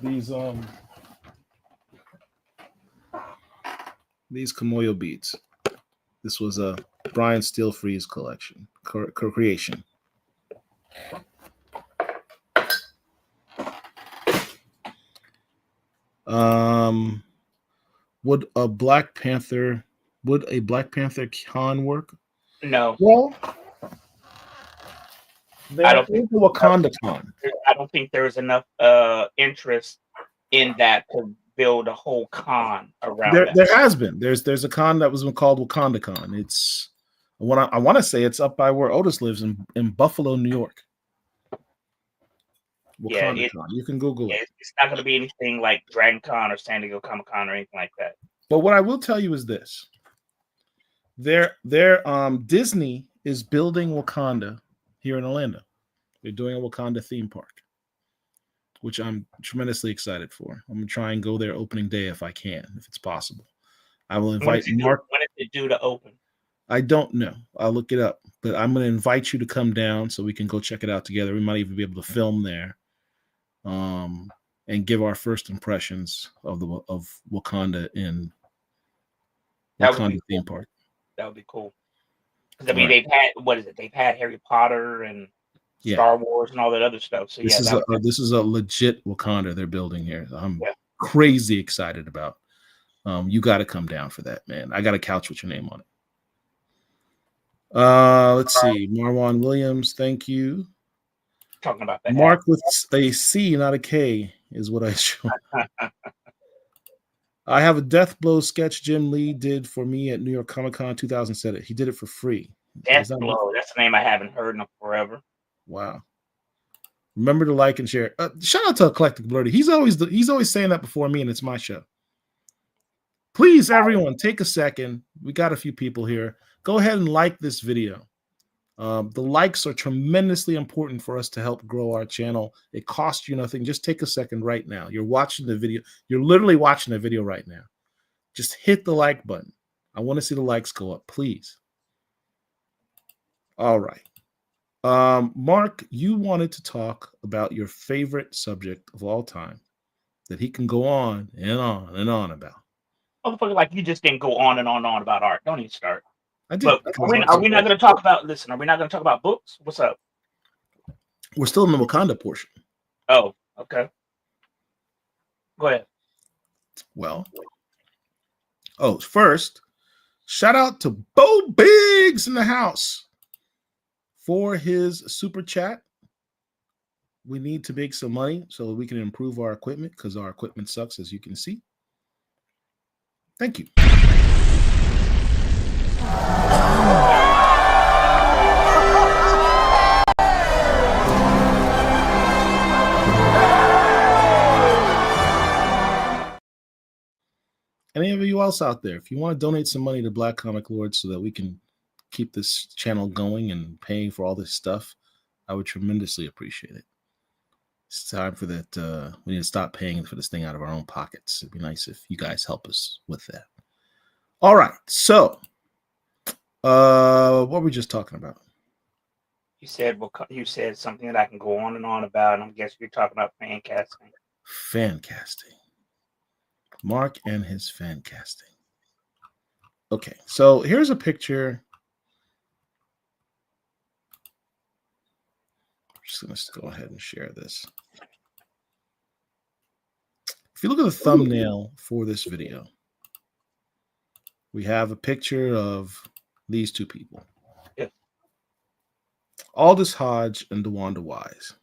[SPEAKER 1] these Kimoyo beads. This was a Brian Stilfreeze collection, creation. Would a Black Panther con work?
[SPEAKER 2] No.
[SPEAKER 1] Well, I don't think the Wakanda con.
[SPEAKER 2] I don't think there's enough interest in that to build a whole con around that.
[SPEAKER 1] There has been. There's a con that was called Wakanda Con. It's I want to say it's up by where Otis lives in Buffalo, New York. Wakanda Con. You can Google it.
[SPEAKER 2] It's not going to be anything like Dragon Con or San Diego Comic Con or anything like that.
[SPEAKER 1] But what I will tell you is this: Disney is building Wakanda here in Orlando. They're doing a Wakanda theme park, which I'm tremendously excited for. I'm gonna try and go there opening day if I can, if it's possible. I will invite Marc.
[SPEAKER 2] When is it due to open?
[SPEAKER 1] I don't know. I'll look it up, but I'm going to invite you to come down so we can go check it out together. We might even be able to film there, and give our first impressions of Wakanda in Wakanda theme park.
[SPEAKER 2] That would be cool. Because I mean, they've had They've had Harry Potter and Star Wars and all that other stuff. So
[SPEAKER 1] this is a legit Wakanda they're building here. I'm crazy excited about. You got to come down for that, man. I got a couch with your name on it. Let's see. Marwan Williams, thank you.
[SPEAKER 2] Talking about that.
[SPEAKER 1] Mark with a C, not a K, is what I show. I have a death blow sketch Jim Lee did for me at New York Comic Con 2007. He did it for free.
[SPEAKER 2] Death blow. That's a name I haven't heard in forever.
[SPEAKER 1] Wow. Remember to like and share. Shout out to Eclectic Blurty. He's always saying that before me, and it's my show. Please, everyone, take a second. We got a few people here. Go ahead and like this video. The likes are tremendously important for us to help grow our channel. It costs you nothing. Just take a second right now. You're watching the video. You're literally watching the video right now. Just hit the like button. I want to see the likes go up, please. All right. Mark, you wanted to talk about your favorite subject of all time that he can go on and on and on about.
[SPEAKER 2] Motherfucker, like you just didn't go on and on and on about art. Don't even start.
[SPEAKER 1] I did.
[SPEAKER 2] But are we not going to talk about? Listen, are we not going to talk about books? What's up?
[SPEAKER 1] We're still in the Wakanda portion.
[SPEAKER 2] Oh, okay. Go ahead.
[SPEAKER 1] Well, first, shout out to Bo Biggs in the house for his super chat. We need to make some money so that we can improve our equipment because our equipment sucks, as you can see. Thank you. Any of you else out there, if you want to donate some money to Black Comic Lords so that we can keep this channel going and paying for all this stuff, I would tremendously appreciate it. It's time for that. We need to stop paying for this thing out of our own pockets. It'd be nice if you guys help us with that. All right. So, what were we just talking about?
[SPEAKER 2] You said something that I can go on and on about, and I guess you're talking about fan casting.
[SPEAKER 1] Fan casting. Mark and his fan casting. Okay, so here's a picture. I'm just going to go ahead and share this. If you look at the thumbnail for this video, we have a picture of these two people.
[SPEAKER 2] Yeah.
[SPEAKER 1] Aldous Hodge and DeWanda Wise.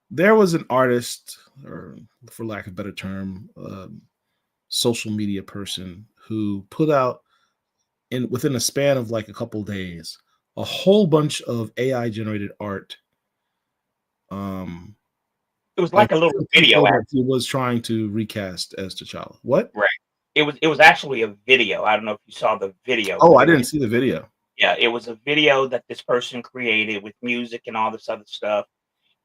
[SPEAKER 1] There was an artist, or for lack of a better term, social media person who put out within a span of like a couple days a whole bunch of AI generated art.
[SPEAKER 2] It was like a little video.
[SPEAKER 1] He was trying to recast as T'Challa. What?
[SPEAKER 2] Right. It was actually a video. I don't know if you saw the video.
[SPEAKER 1] Oh, I didn't see the video.
[SPEAKER 2] Yeah, it was a video that this person created with music and all this other stuff.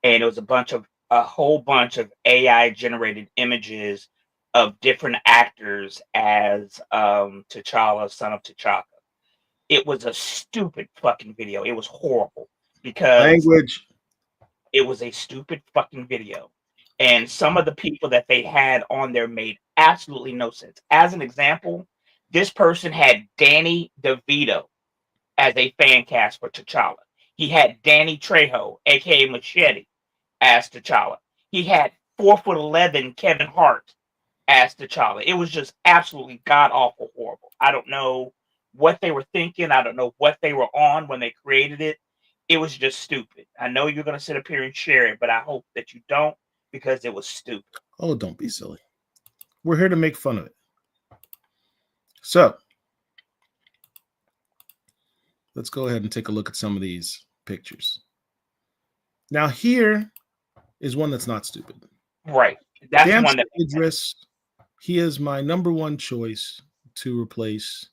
[SPEAKER 2] And it was a whole bunch of AI generated images of different actors as T'Challa, son of T'Chaka. It was a stupid fucking video. It was horrible because it was a stupid fucking video. And some of the people that they had on there made absolutely no sense. As an example, this person had Danny DeVito as a fan cast for T'Challa. He had Danny Trejo, aka Machete, as T'Challa. He had 4'11" Kevin Hart as T'Challa. It was just absolutely god awful horrible. I don't know what they were thinking. I don't know what they were on when they created it. It was just stupid. I know you're going to sit up here and share it, but I hope that you don't because it was stupid.
[SPEAKER 1] Oh, don't be silly. We're here to make fun of it. So, let's go ahead and take a look at some of these pictures. Now, here is one that's not stupid.
[SPEAKER 2] Right. That's the one that
[SPEAKER 1] Idris, he is my number one choice to replace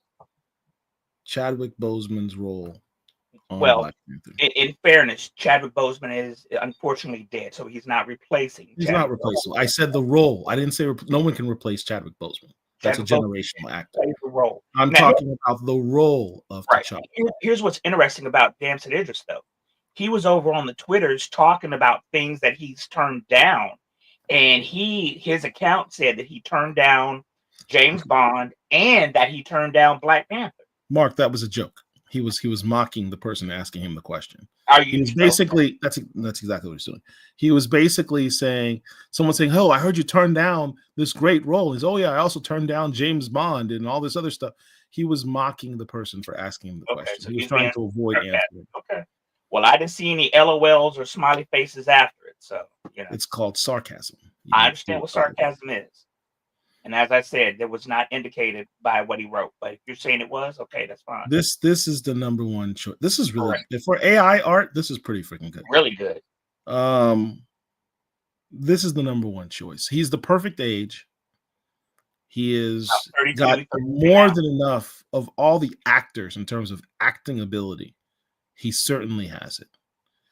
[SPEAKER 1] Chadwick Boseman's role on Black Panther.
[SPEAKER 2] In fairness, Chadwick Boseman is unfortunately dead, so he's not replacing.
[SPEAKER 1] He's not replaceable. I said the role. I didn't say no one can replace Chadwick Boseman. That's a generational actor.
[SPEAKER 2] Plays the role.
[SPEAKER 1] I'm talking about the role of T'Challa.
[SPEAKER 2] Here's what's interesting about Damson Idris, though. He was over on the Twitters talking about things that he's turned down, and his account said that he turned down James Bond and that he turned down Black Panther.
[SPEAKER 1] Mark, that was a joke. He was mocking the person asking him the question.
[SPEAKER 2] He was
[SPEAKER 1] basically that's exactly what he's doing. He was basically saying, someone saying, "Oh, I heard you turned down this great role." He's, "Oh yeah, I also turned down James Bond and all this other stuff." He was mocking the person for asking him the question.
[SPEAKER 2] So
[SPEAKER 1] he was trying to avoid answering.
[SPEAKER 2] Okay. Well, I didn't see any LOLs or smiley faces after it, so
[SPEAKER 1] it's called sarcasm.
[SPEAKER 2] I understand what sarcasm is. And as I said, that was not indicated by what he wrote. But if you're saying it was, okay, that's fine.
[SPEAKER 1] This is the number one choice. This is really for AI art. This is pretty freaking good.
[SPEAKER 2] Really good.
[SPEAKER 1] This is the number one choice. He's the perfect age. He is got more than enough of all the actors in terms of acting ability. He certainly has it.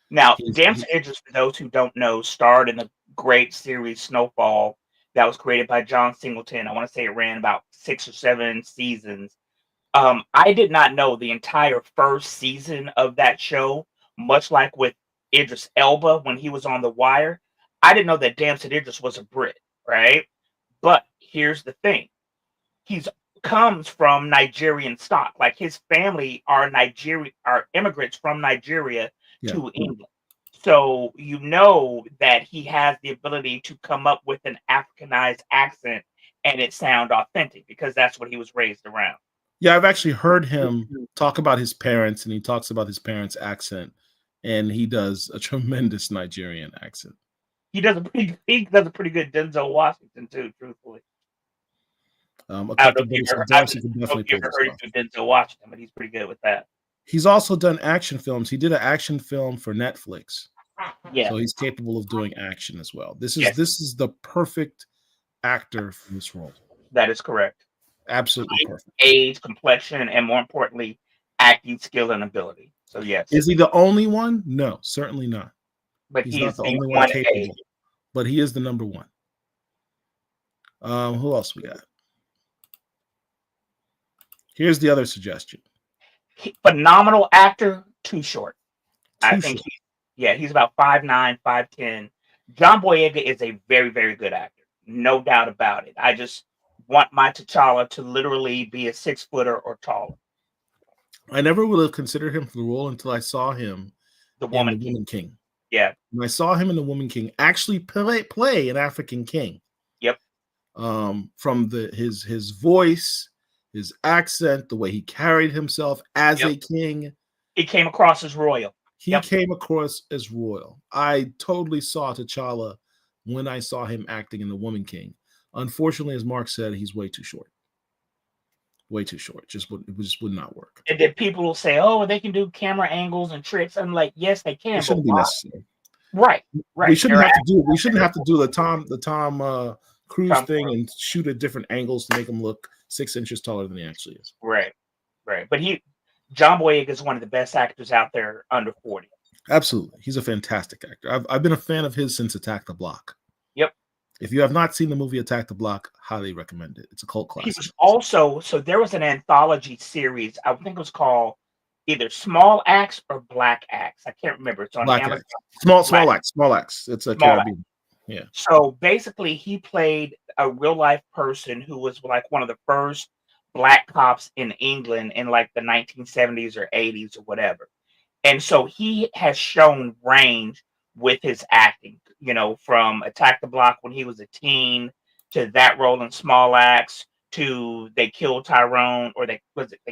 [SPEAKER 2] Now, Damson Idris, for those who don't know, starred in the great series Snowfall that was created by John Singleton. I want to say it ran about 6 or 7 seasons. I did not know the entire first season of that show, much like with Idris Elba when he was on The Wire. I didn't know that Damson Idris was a Brit, right? But here's the thing. He comes from Nigerian stock. Like his family are immigrants from Nigeria to England. So you know that he has the ability to come up with an Africanized accent and it sound authentic because that's what he was raised around.
[SPEAKER 1] Yeah, I've actually heard him talk about his parents, and he talks about his parents' accent, and he does a tremendous Nigerian accent.
[SPEAKER 2] He does a pretty good Denzel Washington too, truthfully.
[SPEAKER 1] I don't know if you've ever
[SPEAKER 2] heard of Denzel Washington, but he's pretty good with that.
[SPEAKER 1] He's also done action films. He did an action film for Netflix.
[SPEAKER 2] Yeah.
[SPEAKER 1] So he's capable of doing action as well. This is the perfect actor for this role.
[SPEAKER 2] That is correct.
[SPEAKER 1] Absolutely perfect.
[SPEAKER 2] Age, complexion, and more importantly, acting skill and ability. So yes.
[SPEAKER 1] Is he the only one? No, certainly not.
[SPEAKER 2] But
[SPEAKER 1] he's not the only one capable. But he is the number one. Who else we got? Here's the other suggestion.
[SPEAKER 2] Phenomenal actor, too short. I think he's about 5'9", 5'10". John Boyega is a very, very good actor. No doubt about it. I just want my T'Challa to literally be a 6-footer or taller.
[SPEAKER 1] I never would have considered him for the role until I saw him
[SPEAKER 2] in The Woman
[SPEAKER 1] King.
[SPEAKER 2] Yeah.
[SPEAKER 1] When I saw him in The Woman King actually play an African king.
[SPEAKER 2] Yep.
[SPEAKER 1] From his voice, his accent, the way he carried himself as a king.
[SPEAKER 2] He came across as royal.
[SPEAKER 1] He came across as royal. I totally saw T'Challa when I saw him acting in The Woman King. Unfortunately, as Mark said, he's way too short. Way too short. It just would not work.
[SPEAKER 2] And then people will say, "Oh, they can do camera angles and tricks." I'm like, yes, they can.
[SPEAKER 1] It shouldn't be necessary.
[SPEAKER 2] Right.
[SPEAKER 1] We shouldn't have to do the Tom Cruise thing and shoot at different angles to make him look 6 inches taller than he actually is.
[SPEAKER 2] Right. But John Boyega is one of the best actors out there under 40.
[SPEAKER 1] Absolutely. He's a fantastic actor. I've been a fan of his since Attack the Block.
[SPEAKER 2] Yep.
[SPEAKER 1] If you have not seen the movie Attack the Block, highly recommend it. It's a cult classic.
[SPEAKER 2] He was also, so there was an anthology series, I think it was called either Small Axe or Black Axe. I can't remember. It's on Amazon.
[SPEAKER 1] Small Axe. It's a Caribbean. Yeah.
[SPEAKER 2] So basically he played a real life person who was like one of the first black cops in England in like the 1970s or 80s or whatever. And so he has shown range with his acting, from Attack the Block when he was a teen to that role in Small Axe to They Killed Tyrone, or they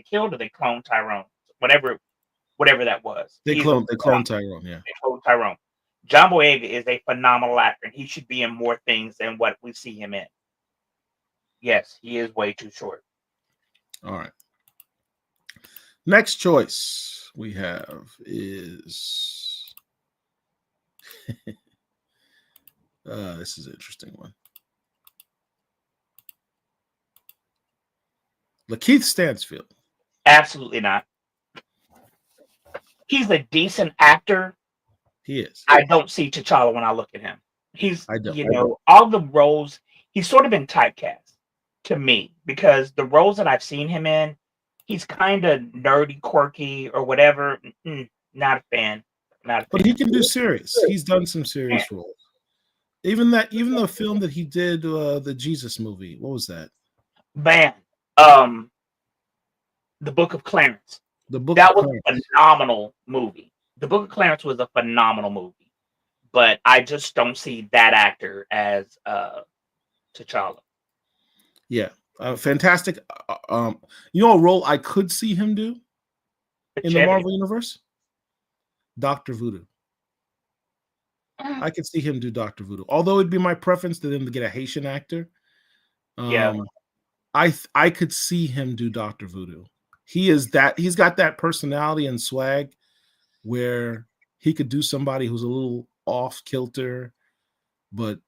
[SPEAKER 2] killed or they cloned Tyrone, whatever that was.
[SPEAKER 1] They cloned Tyrone, yeah.
[SPEAKER 2] They cloned Tyrone. John Boyega is a phenomenal actor, and he should be in more things than what we see him in. Yes, he is way too short. All right.
[SPEAKER 1] Next choice we have is this is an interesting one. Lakeith Stanfield.
[SPEAKER 2] Absolutely not. He's a decent actor.
[SPEAKER 1] He is.
[SPEAKER 2] I don't see T'Challa when I look at him. All the roles, he's sort of been typecast. to me, because the roles that I've seen him in, he's kind of nerdy, quirky, or whatever. Not a fan. Not a
[SPEAKER 1] But
[SPEAKER 2] fan.
[SPEAKER 1] he can do serious. He's done some serious roles. Even the film that he did, the Jesus movie. What was that?
[SPEAKER 2] Man, The Book of Clarence.
[SPEAKER 1] The Book
[SPEAKER 2] That
[SPEAKER 1] of
[SPEAKER 2] was
[SPEAKER 1] Clarence.
[SPEAKER 2] a phenomenal movie. The Book of Clarence was a phenomenal movie, but I just don't see that actor as T'Challa.
[SPEAKER 1] Yeah, fantastic. You know, a role I could see him do in the Marvel universe. Dr. Voodoo. I could see him do Dr. Voodoo. Although it'd be my preference to them to get a Haitian actor.
[SPEAKER 2] Yeah.
[SPEAKER 1] I could see him do Dr. Voodoo. He's got that personality and swag where he could do somebody who's a little off kilter, but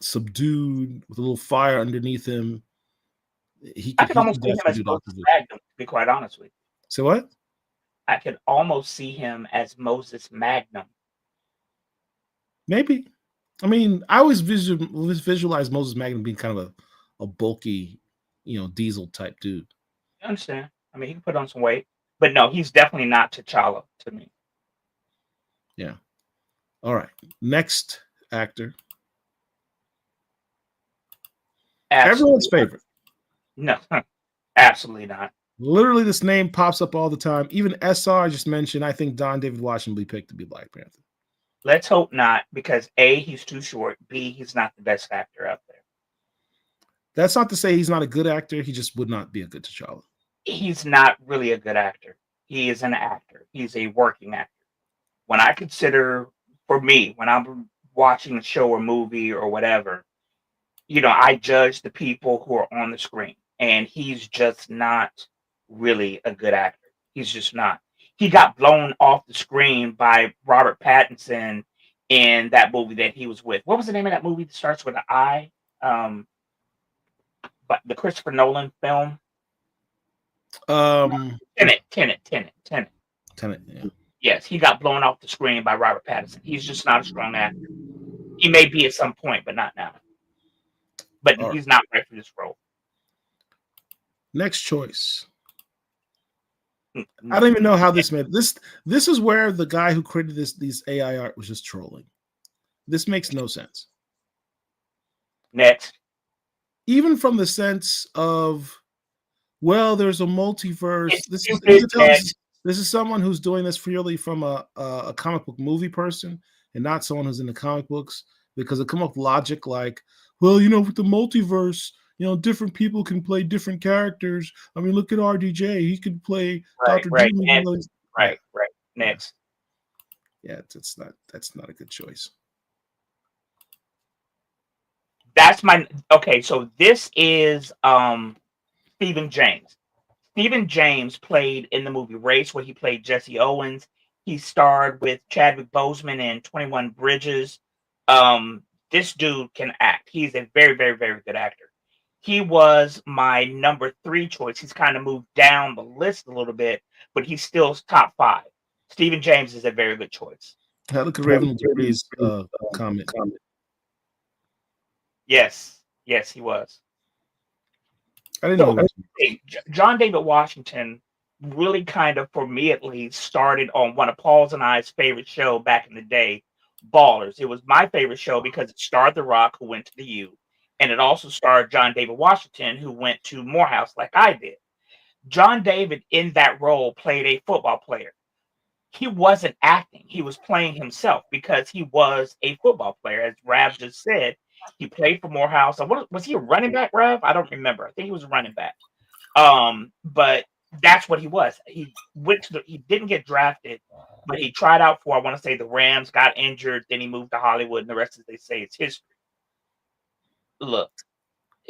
[SPEAKER 1] subdued with a little fire underneath him.
[SPEAKER 2] I could almost see him as Moses Magnum, to be quite honest with you.
[SPEAKER 1] So what?
[SPEAKER 2] I could almost see him as Moses Magnum.
[SPEAKER 1] Maybe. I mean, I always visualize Moses Magnum being kind of a bulky, diesel type dude.
[SPEAKER 2] I understand. I mean, he can put on some weight, but no, he's definitely not T'Challa to me.
[SPEAKER 1] Yeah. All right. Next actor. Everyone's favorite.
[SPEAKER 2] No, absolutely not.
[SPEAKER 1] Literally, this name pops up all the time. Even SR I just mentioned, I think Don David Washington will be picked to be Black Panther.
[SPEAKER 2] Let's hope not, because A, he's too short. B, he's not the best actor out there.
[SPEAKER 1] That's not to say he's not a good actor. He just would not be a good T'Challa.
[SPEAKER 2] He's not really a good actor. He is an actor. He's a working actor. When I consider, for me, when I'm watching a show or movie or whatever, I judge the people who are on the screen. And he's just not really a good actor. He's just not. He got blown off the screen by Robert Pattinson in that movie that he was with. What was the name of that movie that starts with an I? But the Christopher Nolan film. Tenet. Yeah. Yes, he got blown off the screen by Robert Pattinson. He's just not a strong actor. He may be at some point, but not now. But he's not right for this role.
[SPEAKER 1] Next choice. I don't even know how this made this. This is where the guy who created these AI art was just trolling. This makes no sense.
[SPEAKER 2] Next.
[SPEAKER 1] Even from the sense of, well, there's a multiverse. This is someone who's doing this purely from a comic book movie person and not someone who's in the comic books, because it come up with logic like, well, with the multiverse, different people can play different characters. I mean, look at RDJ. He could play Dr. Doom.
[SPEAKER 2] Right. Next.
[SPEAKER 1] Yeah, that's not a good choice.
[SPEAKER 2] So this is Stephen James. Stephen James played in the movie Race, where he played Jesse Owens. He starred with Chadwick Boseman in 21 Bridges. This dude can act. He's a very, very, very good actor. He was my number 3 choice. He's kind of moved down the list a little bit, but he's still top 5. Stephen James is a very good choice.
[SPEAKER 1] Look at Raven Dupree's comment.
[SPEAKER 2] Yes, he was.
[SPEAKER 1] I didn't know.
[SPEAKER 2] John David Washington really kind of, for me at least, started on one of Paul's and I's favorite show back in the day, Ballers. It was my favorite show because it starred The Rock, who went to the U, and it also starred John David Washington, who went to Morehouse like I did. John David, in that role, played a football player. He wasn't acting. He was playing himself because he was a football player. As Rav just said, he played for Morehouse. Was he a running back, Rav? I don't remember. I think he was a running back. But that's what he was. He didn't get drafted, but he tried out for, I want to say, the Rams, got injured, then he moved to Hollywood, and the rest, as they say, is history. Look,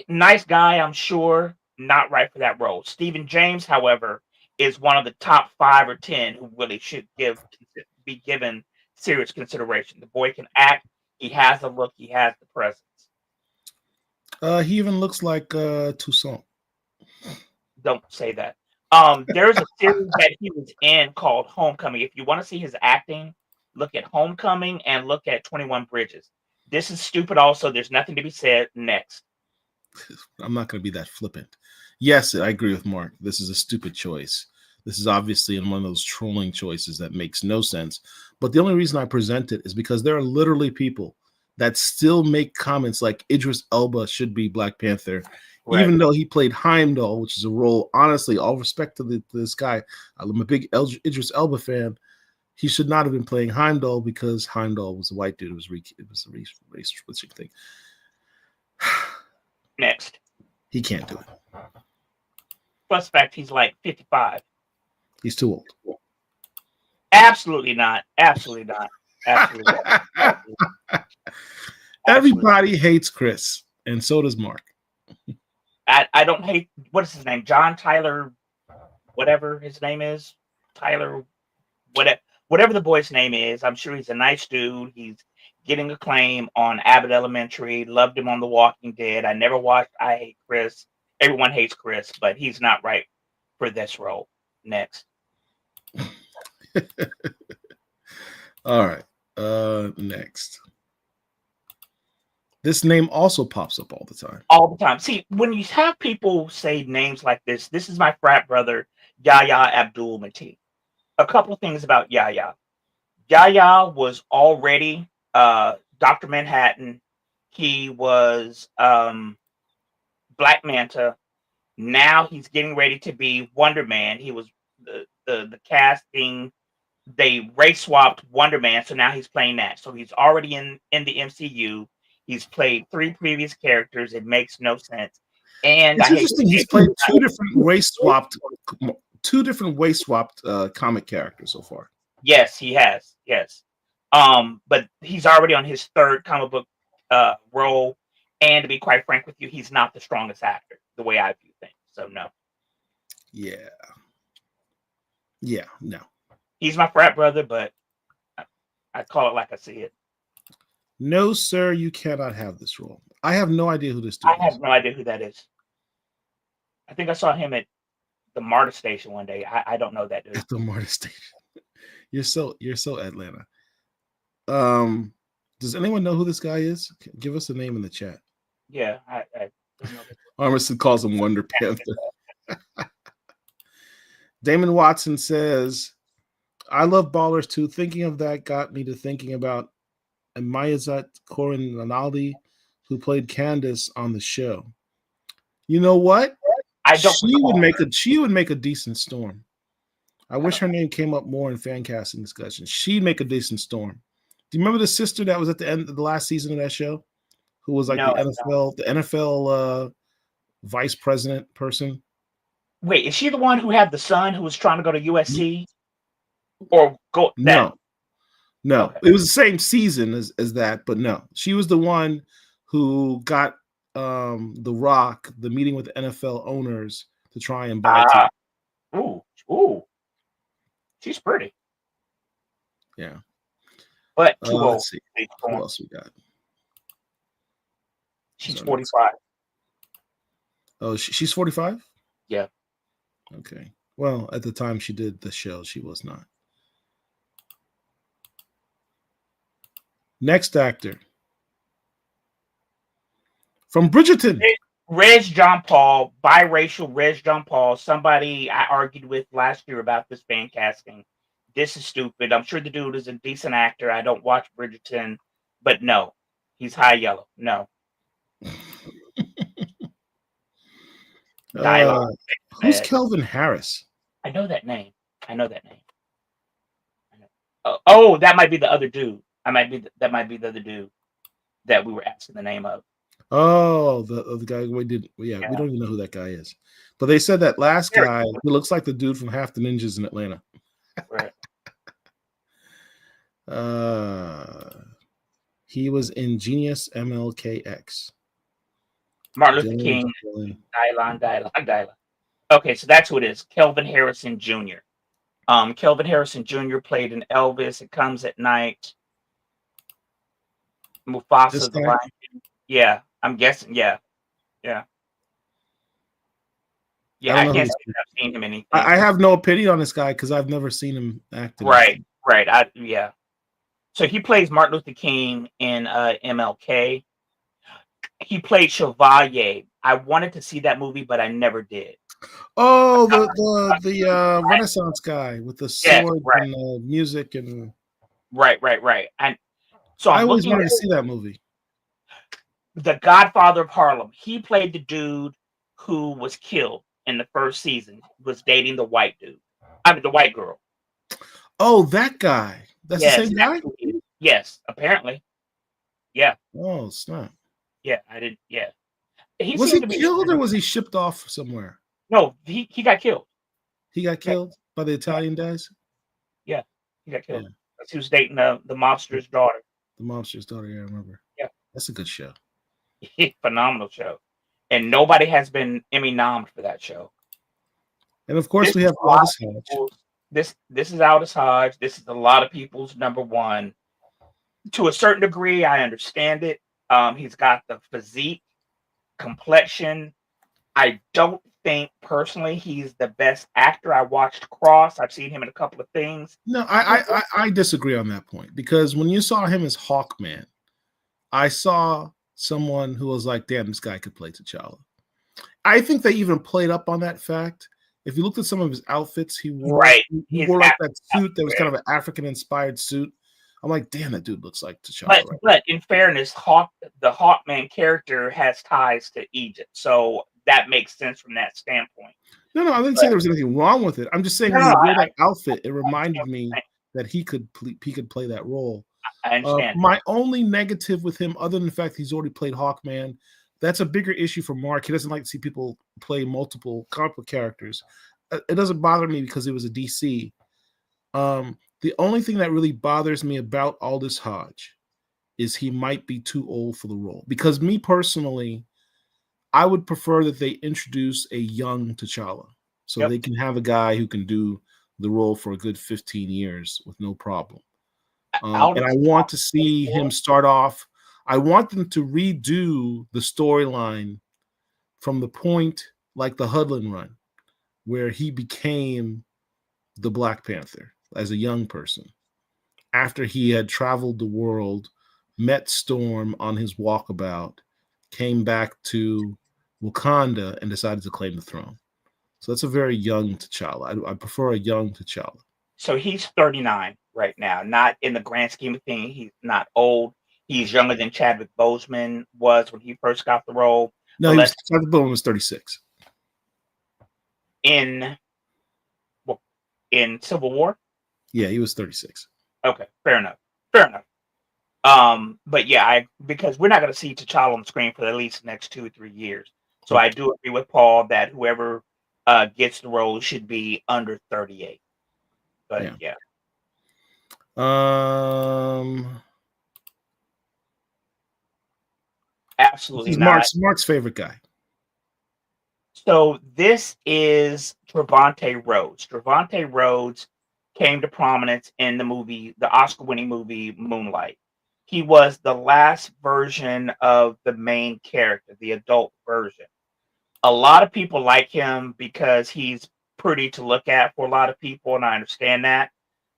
[SPEAKER 2] nice guy, I'm sure, not right for that role. Stephen James, however, is one of the top 5 or 10 who really should be given serious consideration. The boy can act. He has a look. He has the presence.
[SPEAKER 1] He even looks like Toussaint.
[SPEAKER 2] Don't say that. There's a series that he was in called Homecoming. If you want to see his acting, look at Homecoming and look at 21 Bridges. This is stupid also. There's nothing to be said. Next.
[SPEAKER 1] I'm not going to be that flippant. Yes, I agree with Mark. This is a stupid choice. This is obviously in one of those trolling choices that makes no sense. But the only reason I present it is because there are literally people that still make comments like Idris Elba should be Black Panther, right, even though he played Heimdall, which is a role, honestly, all respect to this guy. I'm a big Idris Elba fan. He should not have been playing Heimdall because Heimdall was a white dude. It was a race switching thing.
[SPEAKER 2] Next.
[SPEAKER 1] He can't do it.
[SPEAKER 2] Plus fact, he's like 55.
[SPEAKER 1] He's too old.
[SPEAKER 2] Absolutely not. Absolutely not. Absolutely not.
[SPEAKER 1] Everybody hates Chris, and so does Mark.
[SPEAKER 2] I don't hate, what is his name? John Tyler, whatever his name is. Tyler, whatever the boy's name is. I'm sure he's a nice dude. He's getting acclaim on Abbott Elementary. Loved him on The Walking Dead. I never watched I Hate Chris. Everyone hates Chris, but he's not right for this role. Next.
[SPEAKER 1] All right. Next. This name also pops up all the time.
[SPEAKER 2] All the time. See, when you have people say names like this is my frat brother, Yahya Abdul Mateen. A couple of things about Yahya. Yahya was already Dr. Manhattan. He was Black Manta. Now he's getting ready to be Wonder Man. He was the casting. They race swapped Wonder Man, so now he's playing that. So he's already in the MCU. He's played 3 previous characters. It makes no sense. And
[SPEAKER 1] it's interesting. He's played two different race swapped comic characters so far.
[SPEAKER 2] Yes, he has. Yes. But he's already on his 3rd comic book role. And to be quite frank with you, he's not the strongest actor, the way I view things. So no.
[SPEAKER 1] Yeah. Yeah, no.
[SPEAKER 2] He's my frat brother, but I call it like I see it.
[SPEAKER 1] No, sir, you cannot have this role. I have no idea who this dude is.
[SPEAKER 2] I have no idea who that is. I think I saw him at the MARTA station one day. I don't know that dude.
[SPEAKER 1] At the MARTA station. You're so Atlanta. Does anyone know who this guy is? Give us a name in the chat.
[SPEAKER 2] Yeah, I don't know.
[SPEAKER 1] Armisen calls him Wonder Panther. Damon Watson says, I love Ballers too. Thinking of that got me to thinking about Mayazat Corin Rinaldi, who played Candace on the show. You know what? She would make a decent Storm. I wish her name came up more in fan casting discussions. She'd make a decent Storm. Do you remember the sister that was at the end of the last season of that show? Who was like the NFL vice president person?
[SPEAKER 2] Wait, is she the one who had the son who was trying to go to USC? Or go
[SPEAKER 1] No.
[SPEAKER 2] Okay.
[SPEAKER 1] It was the same season as that, but no. She was the one who got The Rock, the meeting with the NFL owners to try and buy
[SPEAKER 2] it. Ooh. She's pretty.
[SPEAKER 1] Yeah.
[SPEAKER 2] But too old.
[SPEAKER 1] Let's see. Who else we got?
[SPEAKER 2] She's 45.
[SPEAKER 1] Oh, she's 45?
[SPEAKER 2] Yeah.
[SPEAKER 1] Okay. Well, at the time she did the show, she was not. Next actor. From Bridgerton.
[SPEAKER 2] Reg John Paul, biracial Reg John Paul. Somebody I argued with last year about this fan casting. This is stupid. I'm sure the dude is a decent actor. I don't watch Bridgerton, but no. He's high yellow. No.
[SPEAKER 1] Who's Kelvin Harris?
[SPEAKER 2] I know that name. Oh, that might be the other dude. That might be the other dude that we were asking the name of.
[SPEAKER 1] Oh, the guy we did. Yeah, we don't even know who that guy is. But they said that last guy, he looks like the dude from Half the Ninjas in Atlanta.
[SPEAKER 2] Right.
[SPEAKER 1] He was in Genius MLKX.
[SPEAKER 2] Martin Luther King. Dylan. Okay, so that's who it is. Kelvin Harrison Jr. Kelvin Harrison Jr. played in Elvis. It Comes at Night. Mufasa the Lion. Yeah, I'm guessing. Yeah. I can't say I've seen him in anything.
[SPEAKER 1] I have no opinion on this guy because I've never seen him act.
[SPEAKER 2] Right. So he plays Martin Luther King in MLK. He played Chevalier. I wanted to see that movie, but I never did.
[SPEAKER 1] Oh, the Renaissance guy with the
[SPEAKER 2] Yes,
[SPEAKER 1] sword
[SPEAKER 2] right,
[SPEAKER 1] and music and
[SPEAKER 2] right. And so
[SPEAKER 1] I
[SPEAKER 2] I'm
[SPEAKER 1] always
[SPEAKER 2] looking at
[SPEAKER 1] wanted to see that movie.
[SPEAKER 2] The Godfather of Harlem. He played the dude who was killed in the first season. Was dating the white dude. I mean, the white girl.
[SPEAKER 1] Oh, that guy. That's the
[SPEAKER 2] Yes,
[SPEAKER 1] same
[SPEAKER 2] that's
[SPEAKER 1] guy?
[SPEAKER 2] who he is. Yes, apparently. Yeah,
[SPEAKER 1] Oh, snap.
[SPEAKER 2] yeah. I didn't. Yeah, he
[SPEAKER 1] Was
[SPEAKER 2] seemed
[SPEAKER 1] he
[SPEAKER 2] to be.
[SPEAKER 1] killed or was he shipped off somewhere?
[SPEAKER 2] No, he got killed.
[SPEAKER 1] He got
[SPEAKER 2] Yeah,
[SPEAKER 1] killed by the
[SPEAKER 2] yeah,
[SPEAKER 1] Italian guys?
[SPEAKER 2] yeah. He got
[SPEAKER 1] Yeah.
[SPEAKER 2] killed. 'Cause he was dating the mobster's daughter.
[SPEAKER 1] The Monster's Daughter, yeah, I remember.
[SPEAKER 2] Yeah,
[SPEAKER 1] That's a good show.
[SPEAKER 2] phenomenal show, and nobody has been Emmy nommed for that show.
[SPEAKER 1] And of course
[SPEAKER 2] This
[SPEAKER 1] we
[SPEAKER 2] is
[SPEAKER 1] have
[SPEAKER 2] a lot of
[SPEAKER 1] Aldous Hodge.
[SPEAKER 2] people's. This is Aldous Hodge. This is a lot of people's number one. To a certain degree, I understand it. He's got the physique, complexion. I don't think personally he's the best actor. I watched Cross. I've seen him in a couple of things.
[SPEAKER 1] No, I disagree on that point because when you saw him as Hawkman, I saw someone who was like, damn, this guy could play T'Challa. I think they even played up on that fact. If you looked at some of his outfits, he wore like that suit that was kind of an African-inspired suit. I'm like, damn, that dude looks like T'Challa.
[SPEAKER 2] But in fairness, the Hawkman character has ties to Egypt, so that makes sense from that standpoint.
[SPEAKER 1] No, I didn't say there was anything wrong with it. I'm just saying when he wore that outfit, it reminded me that he could play that role.
[SPEAKER 2] I understand.
[SPEAKER 1] My only negative with him, other than the fact he's already played Hawkman, that's a bigger issue for Mark. He doesn't like to see people play multiple comic book characters. It doesn't bother me because it was a DC. The only thing that really bothers me about Aldous Hodge is he might be too old for the role. Because me personally, I would prefer that they introduce a young T'Challa so they can have a guy who can do the role for a good 15 years with no problem. And I want to see him start off. I want them to redo the storyline from the point like the Hudlin run, where he became the Black Panther as a young person after he had traveled the world, met Storm on his walkabout, came back to Wakanda and decided to claim the throne. So that's a very young T'Challa. I prefer a young T'Challa.
[SPEAKER 2] So he's 39 right now. Not in the grand scheme of things. He's not old. He's younger than Chadwick Boseman was when he first got the role.
[SPEAKER 1] No, Chadwick Boseman was 36.
[SPEAKER 2] In Civil War?
[SPEAKER 1] Yeah, he was 36.
[SPEAKER 2] Okay, fair enough. But yeah, because we're not going to see T'Challa on the screen for at least the next 2 or 3 years. So I do agree with Paul that whoever gets the role should be under 38. But yeah. Absolutely not.
[SPEAKER 1] Mark's favorite guy.
[SPEAKER 2] So this is Trevante Rhodes. Trevante Rhodes came to prominence in the Oscar-winning movie Moonlight. He was the last version of the main character, the adult version. A lot of people like him because he's pretty to look at for a lot of people, and I understand that.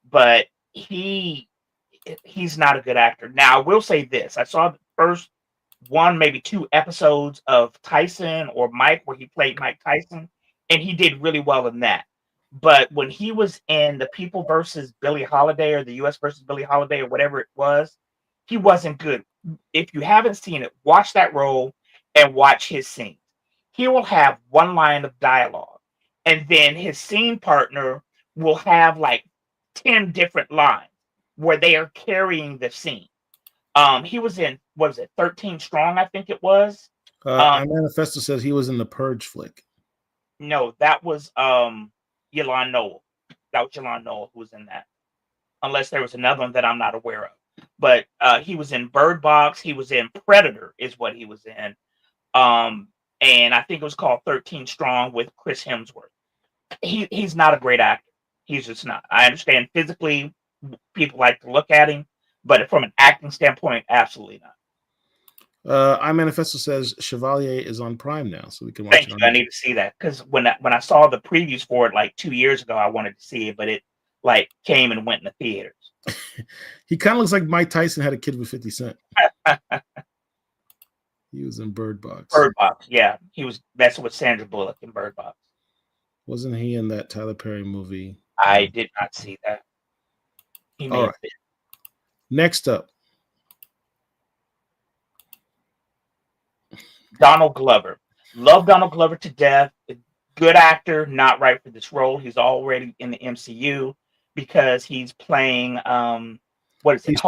[SPEAKER 2] But he's not a good actor. Now, I will say this. I saw the first 1, maybe 2 episodes of Tyson or Mike, where he played Mike Tyson, and he did really well in that. But when he was in The People versus Billie Holiday, or the US versus Billie Holiday, or whatever it was, he wasn't good. If you haven't seen it, watch that role and watch his scenes. He will have 1 line of dialogue, and then his scene partner will have like 10 different lines where they are carrying the scene. He was in, what was it, 13 Strong, I think it was.
[SPEAKER 1] My manifesto says he was in the Purge flick.
[SPEAKER 2] No, that was Yolande Noel. That was Yolande Noel who was in that. Unless there was another one that I'm not aware of. But he was in Bird Box. He was in Predator is what he was in. And I think it was called 13 Strong with Chris Hemsworth. He's not a great actor. He's just not. I understand physically people like to look at him, but from an acting standpoint, absolutely not.
[SPEAKER 1] iManifesto says Chevalier is on Prime now, so we can watch
[SPEAKER 2] Thank you. I need to see that because when I saw the previews for it like 2 years ago, I wanted to see it, but it like came and went in the theaters.
[SPEAKER 1] He kind of looks like Mike Tyson had a kid with 50 Cent. He was in Bird Box.
[SPEAKER 2] Bird Box, yeah. He was messing with Sandra Bullock in Bird Box.
[SPEAKER 1] Wasn't he in that Tyler Perry movie?
[SPEAKER 2] I did not see that. He may have been.
[SPEAKER 1] Next up.
[SPEAKER 2] Donald Glover. Love Donald Glover to death. Good actor, not right for this role. He's already in the MCU because he's playing what is it?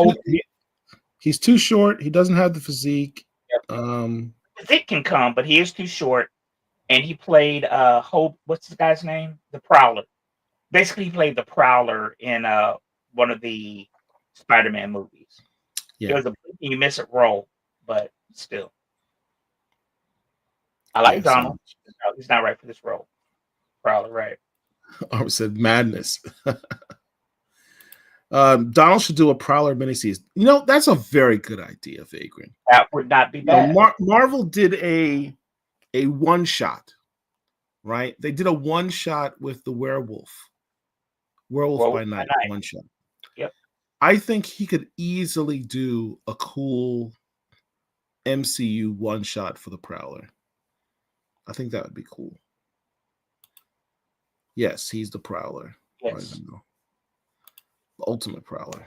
[SPEAKER 1] He's too short. He doesn't have the physique.
[SPEAKER 2] Yep. Physique can come, but he is too short. And he played Hope. What's the guy's name? The Prowler. Basically, he played the Prowler in one of the Spider-Man movies.
[SPEAKER 1] Yeah.
[SPEAKER 2] It was a you miss it role, but still. I like Donald. So he's not right for this role. Prowler, right?
[SPEAKER 1] I said madness. Donald should do a Prowler miniseries. You know, that's a very good idea, Vagrant.
[SPEAKER 2] That would not be bad.
[SPEAKER 1] Marvel did a one shot, right? They did a one shot with the Werewolf by Night one shot.
[SPEAKER 2] Yep.
[SPEAKER 1] I think he could easily do a cool MCU one shot for the Prowler. I think that would be cool. Yes, he's the Prowler.
[SPEAKER 2] Yes.
[SPEAKER 1] The ultimate Prowler.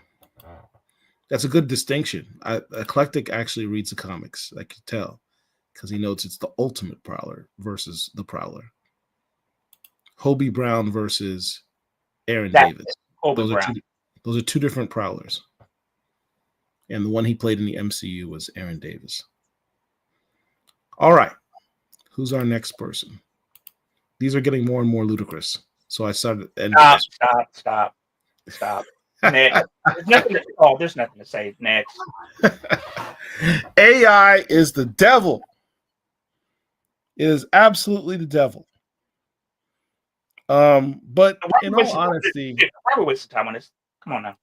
[SPEAKER 1] That's a good distinction. Eclectic actually reads the comics. I can tell because he notes it's the ultimate Prowler versus the Prowler. Hobie Brown versus Aaron Davis. Those are two different Prowlers. And the one he played in the MCU was Aaron Davis. All right. Who's our next person? These are getting more and more ludicrous. So I started.
[SPEAKER 2] Stop. Next. There's nothing to say. Next.
[SPEAKER 1] AI is the devil. It is absolutely the devil. But in all honesty,
[SPEAKER 2] why we wasting time on this? Come on now.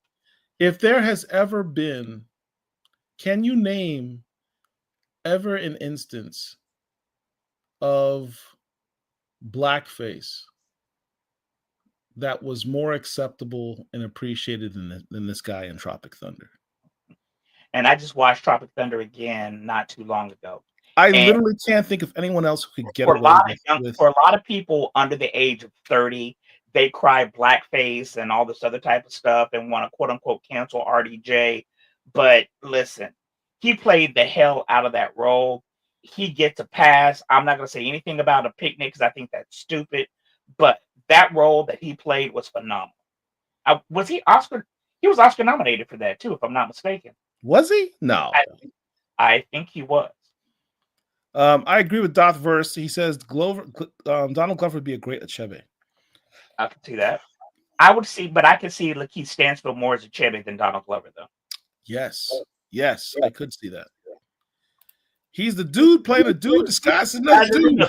[SPEAKER 1] If there has ever been, can you name ever an instance of blackface that was more acceptable and appreciated than this guy in Tropic Thunder?
[SPEAKER 2] And I just watched Tropic Thunder again not too long ago.
[SPEAKER 1] I literally can't think of anyone else who could get away with.
[SPEAKER 2] For a lot of people under the age of 30, they cry blackface and all this other type of stuff and want to quote unquote cancel RDJ. But listen, he played the hell out of that role. He gets a pass. I'm not going to say anything about a picnic because I think that's stupid. But that role that he played was phenomenal. Was he Oscar? He was Oscar nominated for that too, if I'm not mistaken.
[SPEAKER 1] Was he? No.
[SPEAKER 2] I think he was.
[SPEAKER 1] I agree with Doth Verse. He says Donald Glover would be a great Achebe.
[SPEAKER 2] I can see that. I would see, but I can see Lakeith Stansfield more as Achebe than Donald Glover, though.
[SPEAKER 1] Yes, I could see that. He's the dude playing a dude disguised as another dude.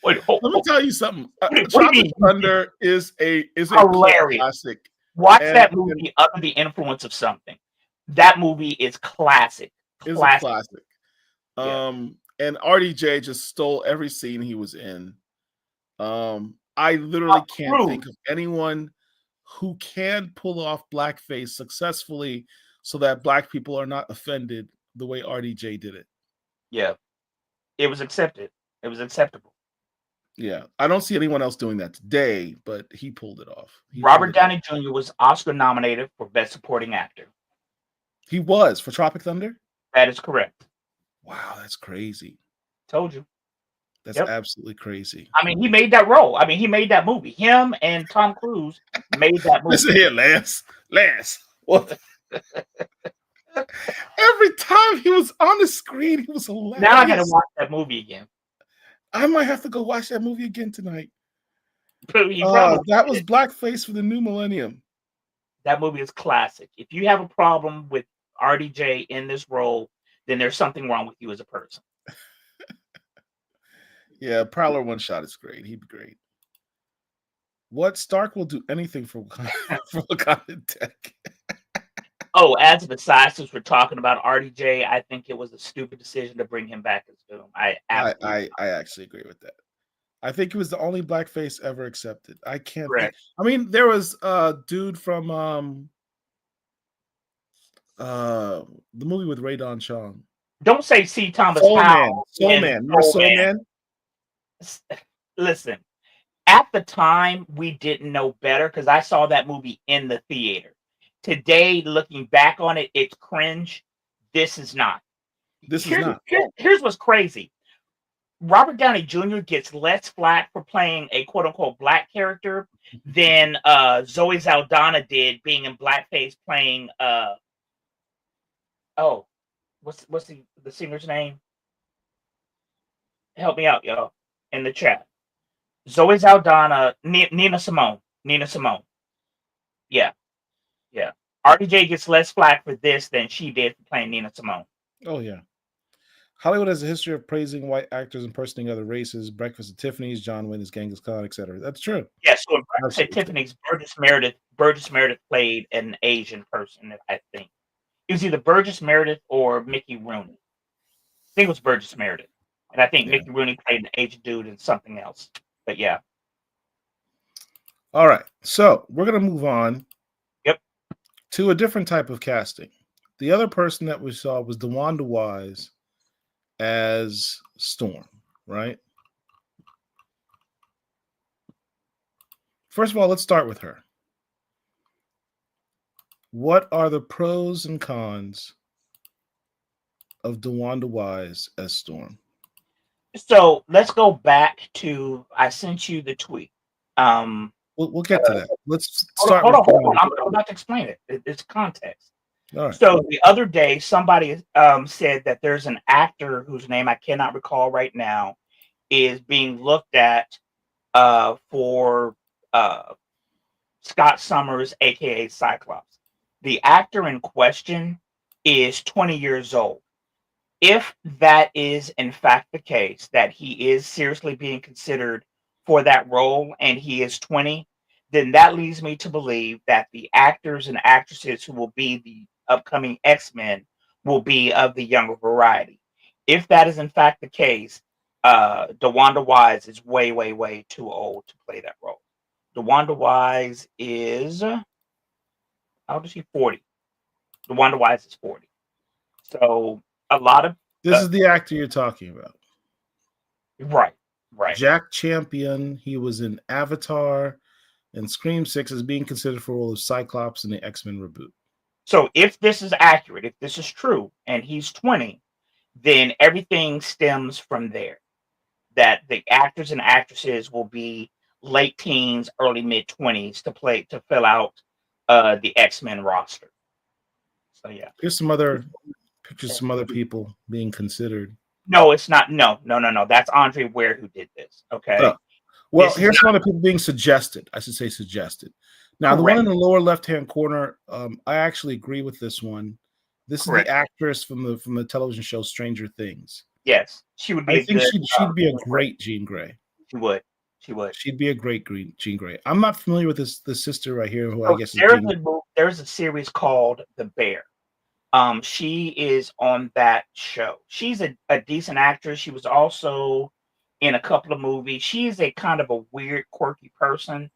[SPEAKER 2] Wait,
[SPEAKER 1] let me tell you something. Tropic Thunder is a
[SPEAKER 2] hilarious
[SPEAKER 1] classic.
[SPEAKER 2] Watch that movie under the influence of something. That movie is classic.
[SPEAKER 1] It's a classic. And RDJ just stole every scene he was in. I literally can't think of anyone who can pull off blackface successfully so that black people are not offended the way RDJ did it.
[SPEAKER 2] Yeah. It was accepted. It was acceptable.
[SPEAKER 1] Yeah. I don't see anyone else doing that today, but he pulled it off.
[SPEAKER 2] Robert Downey Jr. was Oscar nominated for Best Supporting Actor.
[SPEAKER 1] He was for Tropic Thunder?
[SPEAKER 2] That is correct.
[SPEAKER 1] Wow, that's crazy.
[SPEAKER 2] Told you.
[SPEAKER 1] That's absolutely crazy.
[SPEAKER 2] I mean, he made that role. I mean, he made that movie. Him and Tom Cruise made that movie.
[SPEAKER 1] Listen here, Lance. What? Every time he was on the screen, he was hilarious.
[SPEAKER 2] Now I gotta watch that movie again.
[SPEAKER 1] I might have to go watch that movie again tonight. That was blackface for the new millennium.
[SPEAKER 2] That movie is classic. If you have a problem with RDJ in this role, then there's something wrong with you as a person.
[SPEAKER 1] Yeah, Prowler one shot is great. He'd be great. What Stark will do anything for Wakanda Tech.
[SPEAKER 2] Oh, as an aside, since we're talking about RDJ, I think it was a stupid decision to bring him back as Doom. I
[SPEAKER 1] actually agree with that. I think it was the only blackface ever accepted. I can't.
[SPEAKER 2] Correct.
[SPEAKER 1] I mean, there was a dude from the movie with Ray Don Chong.
[SPEAKER 2] Don't say C. Thomas
[SPEAKER 1] Soul Man.
[SPEAKER 2] Howell.
[SPEAKER 1] Soul Man. Remember Soul Man?
[SPEAKER 2] Listen, at the time, we didn't know better because I saw that movie in the theater. Today, looking back on it, it's cringe. This is not.
[SPEAKER 1] This is not.
[SPEAKER 2] Here's what's crazy. Robert Downey Jr. gets less flack for playing a quote unquote black character than Zoe Saldana did being in blackface playing what's the singer's name? Help me out, y'all, in the chat. Zoe Saldana, Nina Simone. Yeah. RDJ gets less flack for this than she did for playing Nina Simone.
[SPEAKER 1] Oh yeah. Hollywood has a history of praising white actors impersonating other races. Breakfast at Tiffany's, John Wayne is Genghis Khan, etc. That's true.
[SPEAKER 2] Yes, so in Breakfast at Tiffany's, Burgess Meredith played an Asian person, I think. It was either Burgess Meredith or Mickey Rooney. I think it was Burgess Meredith. And I think Mickey Rooney played an Asian dude and something else. But yeah.
[SPEAKER 1] All right. So we're going to move on to a different type of casting. The other person that we saw was DeWanda Wise as Storm, right? First of all, let's start with her. What are the pros and cons of DeWanda Wise as Storm?
[SPEAKER 2] So let's go back to, I sent you the tweet.
[SPEAKER 1] We'll get to that. Let's start.
[SPEAKER 2] Hold on. I'm about to explain it. It's context.
[SPEAKER 1] All right.
[SPEAKER 2] So the other day, somebody said that there's an actor whose name I cannot recall right now is being looked at for Scott Summers, aka Cyclops. The actor in question is 20 years old. If that is in fact the case, that he is seriously being considered for that role and he is 20, then that leads me to believe that the actors and actresses who will be the upcoming X-Men will be of the younger variety. If that is in fact the case, DeWanda Wise is way, way, way too old to play that role. DeWanda Wise is, how old is she? 40. DeWanda Wise is 40. So a lot of
[SPEAKER 1] this is the actor you're talking about.
[SPEAKER 2] Right.
[SPEAKER 1] Jack Champion. He was in Avatar and Scream 6 is being considered for the role of Cyclops in the X-Men reboot.
[SPEAKER 2] So if this is accurate, if this is true, and he's 20, then everything stems from there. That the actors and actresses will be late teens, early mid-20s to fill out the X-Men roster. So yeah.
[SPEAKER 1] Here's some other pictures, some other people being considered.
[SPEAKER 2] No, it's not. No. That's Andre Ware who did this. Okay.
[SPEAKER 1] Oh. Well, here's some other people being suggested. I should say suggested. Now, the one in the lower left-hand corner, I actually agree with this one. This is the actress from the television show Stranger Things.
[SPEAKER 2] Yes, she would be.
[SPEAKER 1] I think she'd be a great Jean Grey.
[SPEAKER 2] She would.
[SPEAKER 1] She'd be a great Jean Grey. I'm not familiar with the sister right here, who I guess
[SPEAKER 2] there's a series called The Bear. She is on that show. She's a decent actress. She was also in a couple of movies. She is a kind of a weird, quirky person.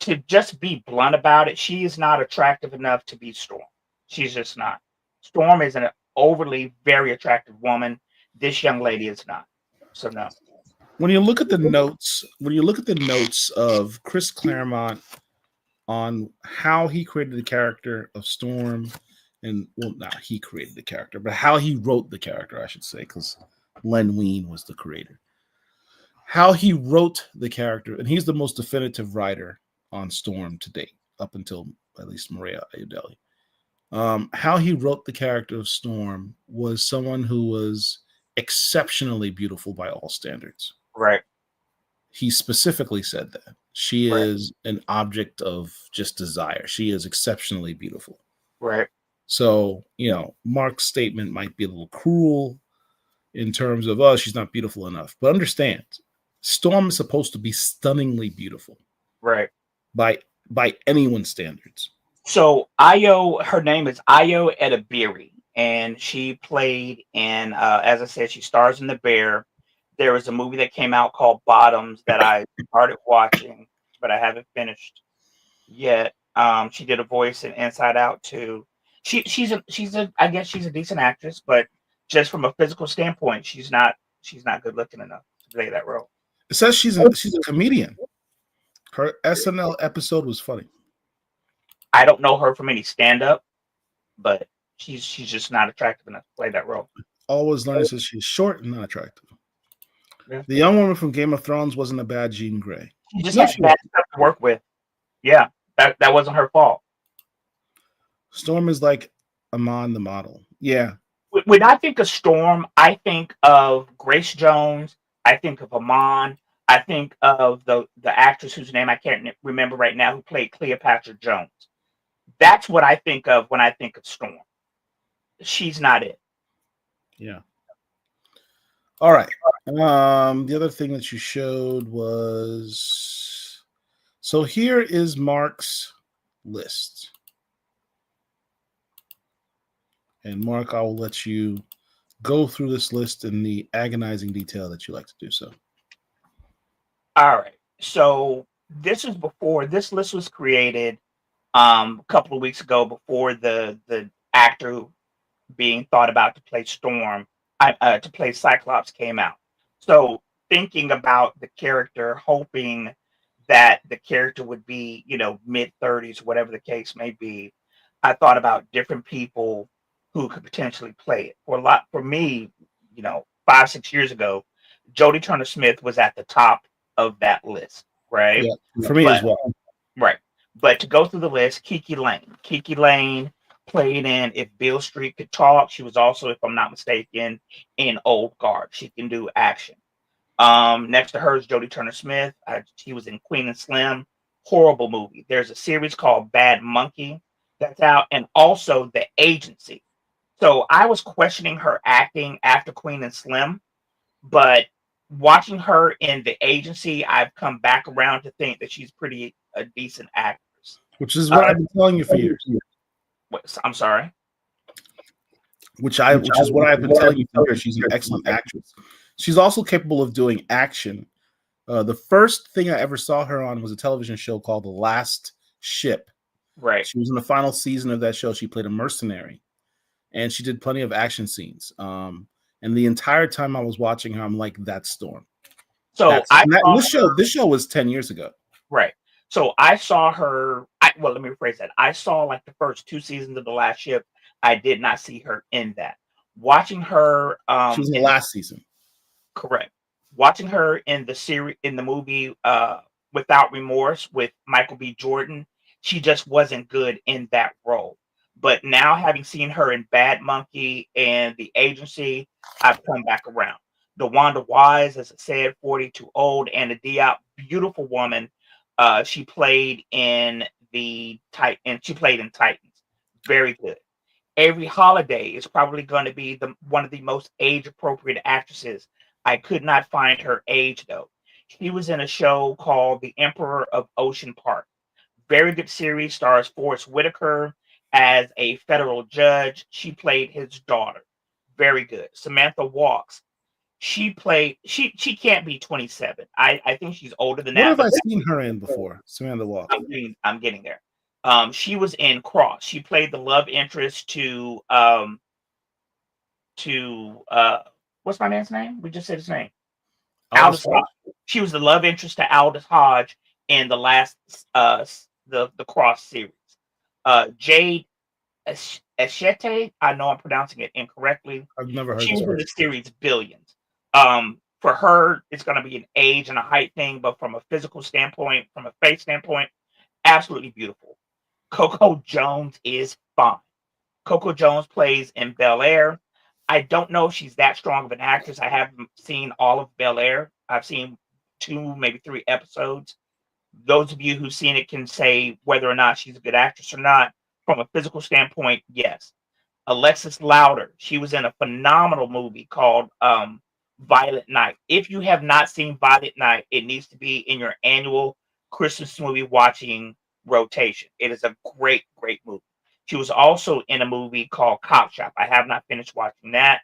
[SPEAKER 2] To just be blunt about it, she is not attractive enough to be Storm. She's just not. Storm is an overly very attractive woman. This young lady is not. So no.
[SPEAKER 1] When you look at the notes, of Chris Claremont on how he created the character of Storm, and well, not he created the character, but how he wrote the character, I should say, because Len Wein was the creator. How he wrote the character, and he's the most definitive writer on Storm to date, up until at least Maria Ayudeli. How he wrote the character of Storm was someone who was exceptionally beautiful by all standards.
[SPEAKER 2] Right.
[SPEAKER 1] He specifically said that. She is an object of just desire. She is exceptionally beautiful.
[SPEAKER 2] Right.
[SPEAKER 1] So, Mark's statement might be a little cruel in terms of, oh, she's not beautiful enough. But understand, Storm is supposed to be stunningly beautiful.
[SPEAKER 2] Right.
[SPEAKER 1] By anyone's standards.
[SPEAKER 2] So Ayo, her name is Ayo Edebiri, and she played in, as I said, she stars in The Bear. There was a movie that came out called Bottoms that I started watching, but I haven't finished yet. She did a voice in Inside Out too. I guess she's a decent actress, but just from a physical standpoint, she's not good looking enough to play that role.
[SPEAKER 1] It says she's a comedian. Her SNL episode was funny.
[SPEAKER 2] I don't know her from any stand-up, but she's just not attractive enough to play that role.
[SPEAKER 1] Always learning says she's short and not attractive. Yeah. The young woman from Game of Thrones wasn't a bad Jean Grey.
[SPEAKER 2] She just had bad stuff to work with. Yeah, that wasn't her fault.
[SPEAKER 1] Storm is like Amon the model. Yeah.
[SPEAKER 2] When I think of Storm, I think of Grace Jones. I think of Amon. I think of the actress whose name I can't remember right now, who played Cleopatra Jones. That's what I think of when I think of Storm. She's not it.
[SPEAKER 1] Yeah. All right. The other thing that you showed was, so here is Marc's list. And Marc, I will let you go through this list in the agonizing detail that you like to do so.
[SPEAKER 2] All right. So this is before this list was created a couple of weeks ago, before the actor being thought about to play Storm, to play Cyclops came out. So thinking about the character, hoping that the character would be, mid-30s, whatever the case may be, I thought about different people who could potentially play it. For me, 5-6 years ago, Jodie Turner-Smith was at the top of that list, right?
[SPEAKER 1] Yeah, for me as well.
[SPEAKER 2] Right. But to go through the list, Kiki Lane played in If Beale Street Could Talk. She was also, if I'm not mistaken, in Old Guard. She can do action. Next to her is Jodie Turner-Smith. She was in Queen and Slim. Horrible movie. There's a series called Bad Monkey that's out, and also The Agency. So I was questioning her acting after Queen and Slim, but watching her in The Agency, I've come back around to think that she's a decent actress.
[SPEAKER 1] Which is what I've been telling you for years.
[SPEAKER 2] I'm sorry.
[SPEAKER 1] Which is what I've been telling you for years. She's an excellent actress. She's also capable of doing action. The first thing I ever saw her on was a television show called The Last Ship.
[SPEAKER 2] Right.
[SPEAKER 1] She was in the final season of that show. She played a mercenary, and she did plenty of action scenes. And the entire time I was watching her, I'm like, that's Storm.
[SPEAKER 2] So
[SPEAKER 1] this show was 10 years ago.
[SPEAKER 2] Right. So I saw her. Let me rephrase that. I saw like the first 2 seasons of The Last Ship. I did not see her in that. Watching her,
[SPEAKER 1] she was in the last season.
[SPEAKER 2] Correct. Watching her in the movie Without Remorse with Michael B. Jordan, she just wasn't good in that role. But now, having seen her in Bad Monkey and The Agency, I've come back around. DeWanda Wise, as I said, 42 Old, Anna Diop, beautiful woman. She played in Titans. Very good. Avery Holiday is probably going to be one of the most age-appropriate actresses. I could not find her age, though. She was in a show called The Emperor of Ocean Park. Very good series, stars Forrest Whitaker as a federal judge. She played his daughter. Very good. Samantha Walks. She can't be 27. I think she's older than that.
[SPEAKER 1] What have I seen her in before? Samantha Walks.
[SPEAKER 2] I'm getting there. She was in Cross. She played the love interest to what's my man's name? We just said his name. Aldous Hodge. She was the love interest to Aldous Hodge in the last the Cross series. Jade Eshete, I know I'm pronouncing it incorrectly.
[SPEAKER 1] I've never heard.
[SPEAKER 2] She was in the series Billions. For her, it's going to be an age and a height thing, but from a physical standpoint, from a face standpoint, absolutely beautiful. Coco Jones is fine. Coco Jones plays in Bel Air. I don't know if she's that strong of an actress. I haven't seen all of Bel Air. I've seen 2, maybe 3 episodes. Those of you who've seen it can say whether or not she's a good actress or not. From a physical standpoint, yes. Alexis Louder, she was in a phenomenal movie called Violet Night. If you have not seen Violet Night, it needs to be in your annual Christmas movie watching rotation. It is a great, great movie. She was also in a movie called Cop Shop. I have not finished watching that,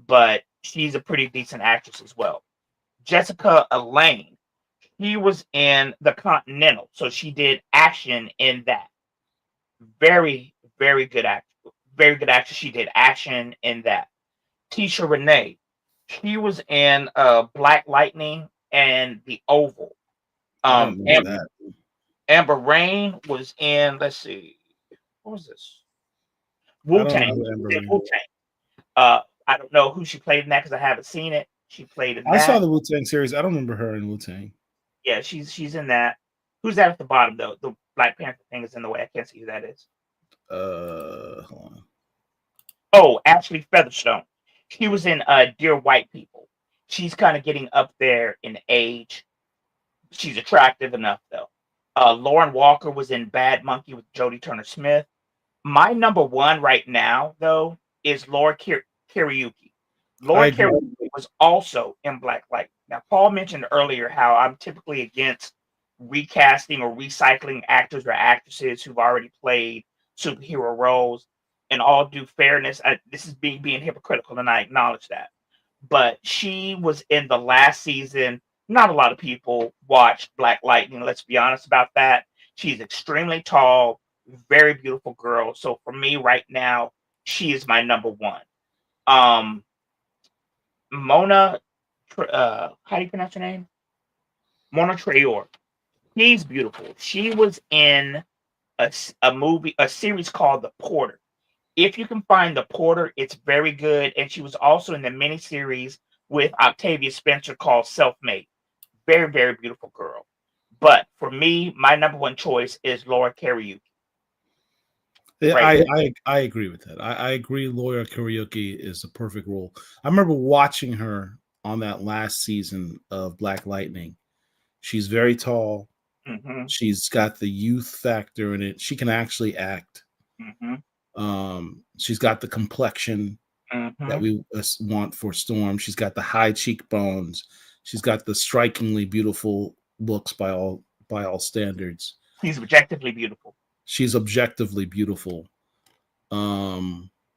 [SPEAKER 2] but she's a pretty decent actress as well. Jessica Elaine, she was in The Continental, so she did action in that. Very, very good actress. Very good actress. She did action in that. Tisha Renee. She was in Black Lightning and The Oval.
[SPEAKER 1] I don't know that.
[SPEAKER 2] Amber Rain was in, let's see, what was this?
[SPEAKER 1] I don't know
[SPEAKER 2] Wu-Tang.
[SPEAKER 1] who Amber Rain is.
[SPEAKER 2] Wu-Tang. I don't know who she played in that because I haven't seen it. She played in that.
[SPEAKER 1] I saw the Wu-Tang series. I don't remember her in Wu-Tang.
[SPEAKER 2] Yeah, she's in that. Who's that at the bottom though? The Black Panther thing is in the way. I can't see who that is.
[SPEAKER 1] Hold on.
[SPEAKER 2] Oh, Ashley Featherstone. She was in Dear White People. She's kind of getting up there in age. She's attractive enough though. Lauren Walker was in Bad Monkey with Jodie Turner-Smith. My number one right now though is Laura Karaoke. Laura Karaoke was also in Black Light. Now, Paul mentioned earlier how I'm typically against recasting or recycling actors or actresses who've already played superhero roles. In all due fairness, this is being hypocritical, and I acknowledge that. But she was in the last season. Not a lot of people watched Black Lightning. Let's be honest about that. She's extremely tall, very beautiful girl. So for me right now, she is my number one. Mona, how do you pronounce her name? Mona Traore. She's beautiful. She was in a series called The Porter. If you can find The Porter, it's very good. And she was also in the miniseries with Octavia Spencer called Self-Made. Very, very beautiful girl. But for me, my number one choice is Laura Karaoke.
[SPEAKER 1] Yeah, I agree with that. I agree. Laura Karaoke is a perfect role. I remember watching her on that last season of Black Lightning. She's very tall.
[SPEAKER 2] Mm-hmm.
[SPEAKER 1] She's got the youth factor in it. She can actually act.
[SPEAKER 2] Mm-hmm.
[SPEAKER 1] She's got the complexion that we want for Storm. She's got the high cheekbones. She's got the strikingly beautiful looks by all standards.
[SPEAKER 2] She's objectively beautiful.
[SPEAKER 1] She's objectively beautiful.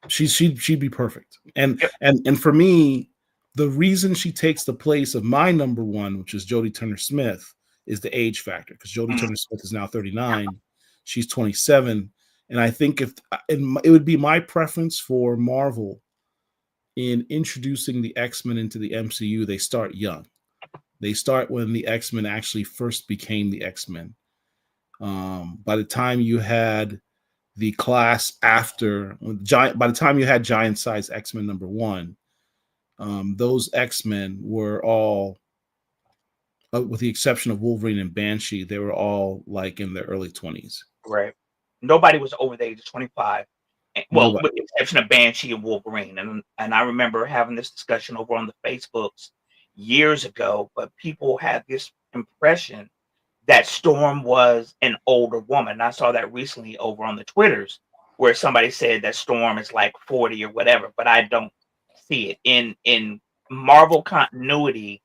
[SPEAKER 1] She'd be perfect. And for me, the reason she takes the place of my number one, which is Jodie Turner-Smith, is the age factor, because Jodie Turner-Smith is now 39. She's 27. And I think it would be my preference for Marvel in introducing the X-Men into the MCU, they start young. They start when the X-Men actually first became the X-Men. By the time you had the class after, by the time you had Giant Size X-Men number 1, those X-Men were all, with the exception of Wolverine and Banshee, they were all like in their early 20s.
[SPEAKER 2] Right. Nobody was over the age of 25. Well, with the exception of Banshee and Wolverine. And I remember having this discussion over on the Facebooks years ago, but people had this impression that Storm was an older woman. I saw that recently over on the Twitters where somebody said that Storm is like 40 or whatever, but I don't see it. In Marvel continuity,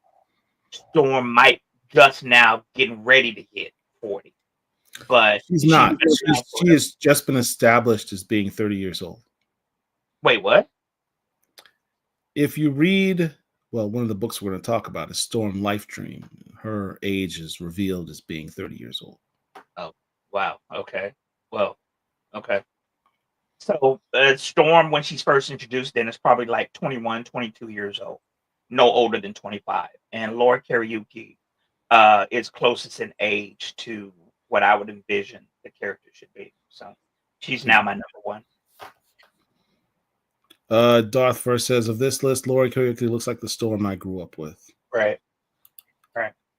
[SPEAKER 2] Storm might just now getting ready to hit 40. But
[SPEAKER 1] she's not. She has just been established as being 30 years old.
[SPEAKER 2] Wait, what?
[SPEAKER 1] If you read, well, one of the books we're going to talk about is Storm Life Dream. Her age is revealed as being 30 years old.
[SPEAKER 2] Oh, wow. Okay. Well, okay. So Storm, when she's first introduced, then is probably like 21, 22 years old. No older than 25. And Laura Karaoke is closest in age to what I would envision the character should be. So she's now my number one.
[SPEAKER 1] Darth first says, of this list, Laura Karaoke looks like the Storm I grew up with.
[SPEAKER 2] Right.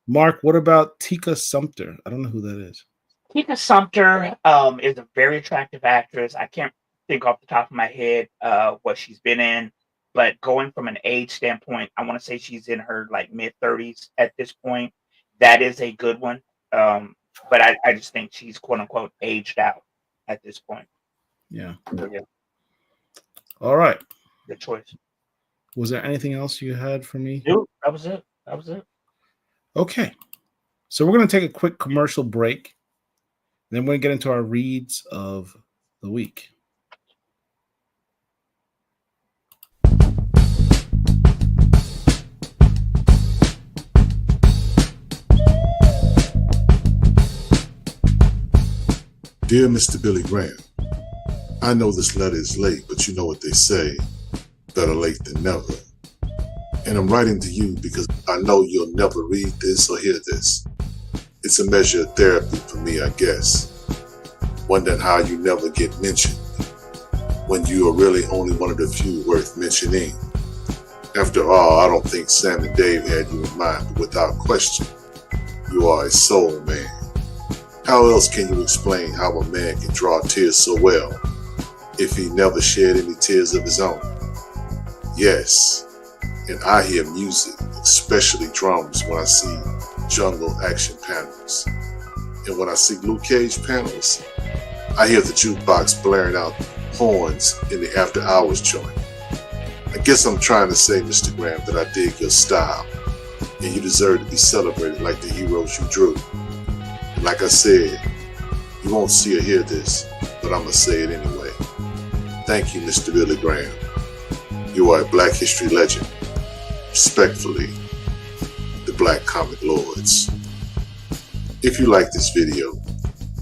[SPEAKER 1] Mark, what about Tika Sumpter? I don't know who that is.
[SPEAKER 2] Tika Sumpter is a very attractive actress. I can't think off the top of my head what she's been in, but going from an age standpoint, I want to say she's in her like mid-30s at this point. That is a good one. But I just think she's quote unquote aged out at this point.
[SPEAKER 1] Yeah.
[SPEAKER 2] So, yeah.
[SPEAKER 1] All right.
[SPEAKER 2] Good choice.
[SPEAKER 1] Was there anything else you had for me?
[SPEAKER 2] Nope, that was it.
[SPEAKER 1] Okay. So we're going to take a quick commercial break. Then we're going to get into our reads of the week.
[SPEAKER 3] Dear Mr. Billy Graham, I know this letter is late, but you know what they say. better late than never. And I'm writing to you because I know you'll never read this or hear this. It's a measure of therapy for me, I guess. Wondering how you never get mentioned when you are really only one of the few worth mentioning. After all, I don't think Sam and Dave had you in mind, but without question, you are a soul man. How else can you explain how a man can draw tears so well if he never shed any tears of his own? Yes, and I hear music, especially drums, when I see jungle action panels. And when I see Luke Cage panels, I hear the jukebox blaring out horns in the after hours joint. I guess I'm trying to say, Mr. Graham, that I dig your style, and you deserve to be celebrated like the heroes you drew. And like I said, you won't see or hear this, but I'm gonna say it anyway. Thank you, Mr. Billy Graham. You are a Black history legend. Respectfully, the Black Comic Lords. If you like this video,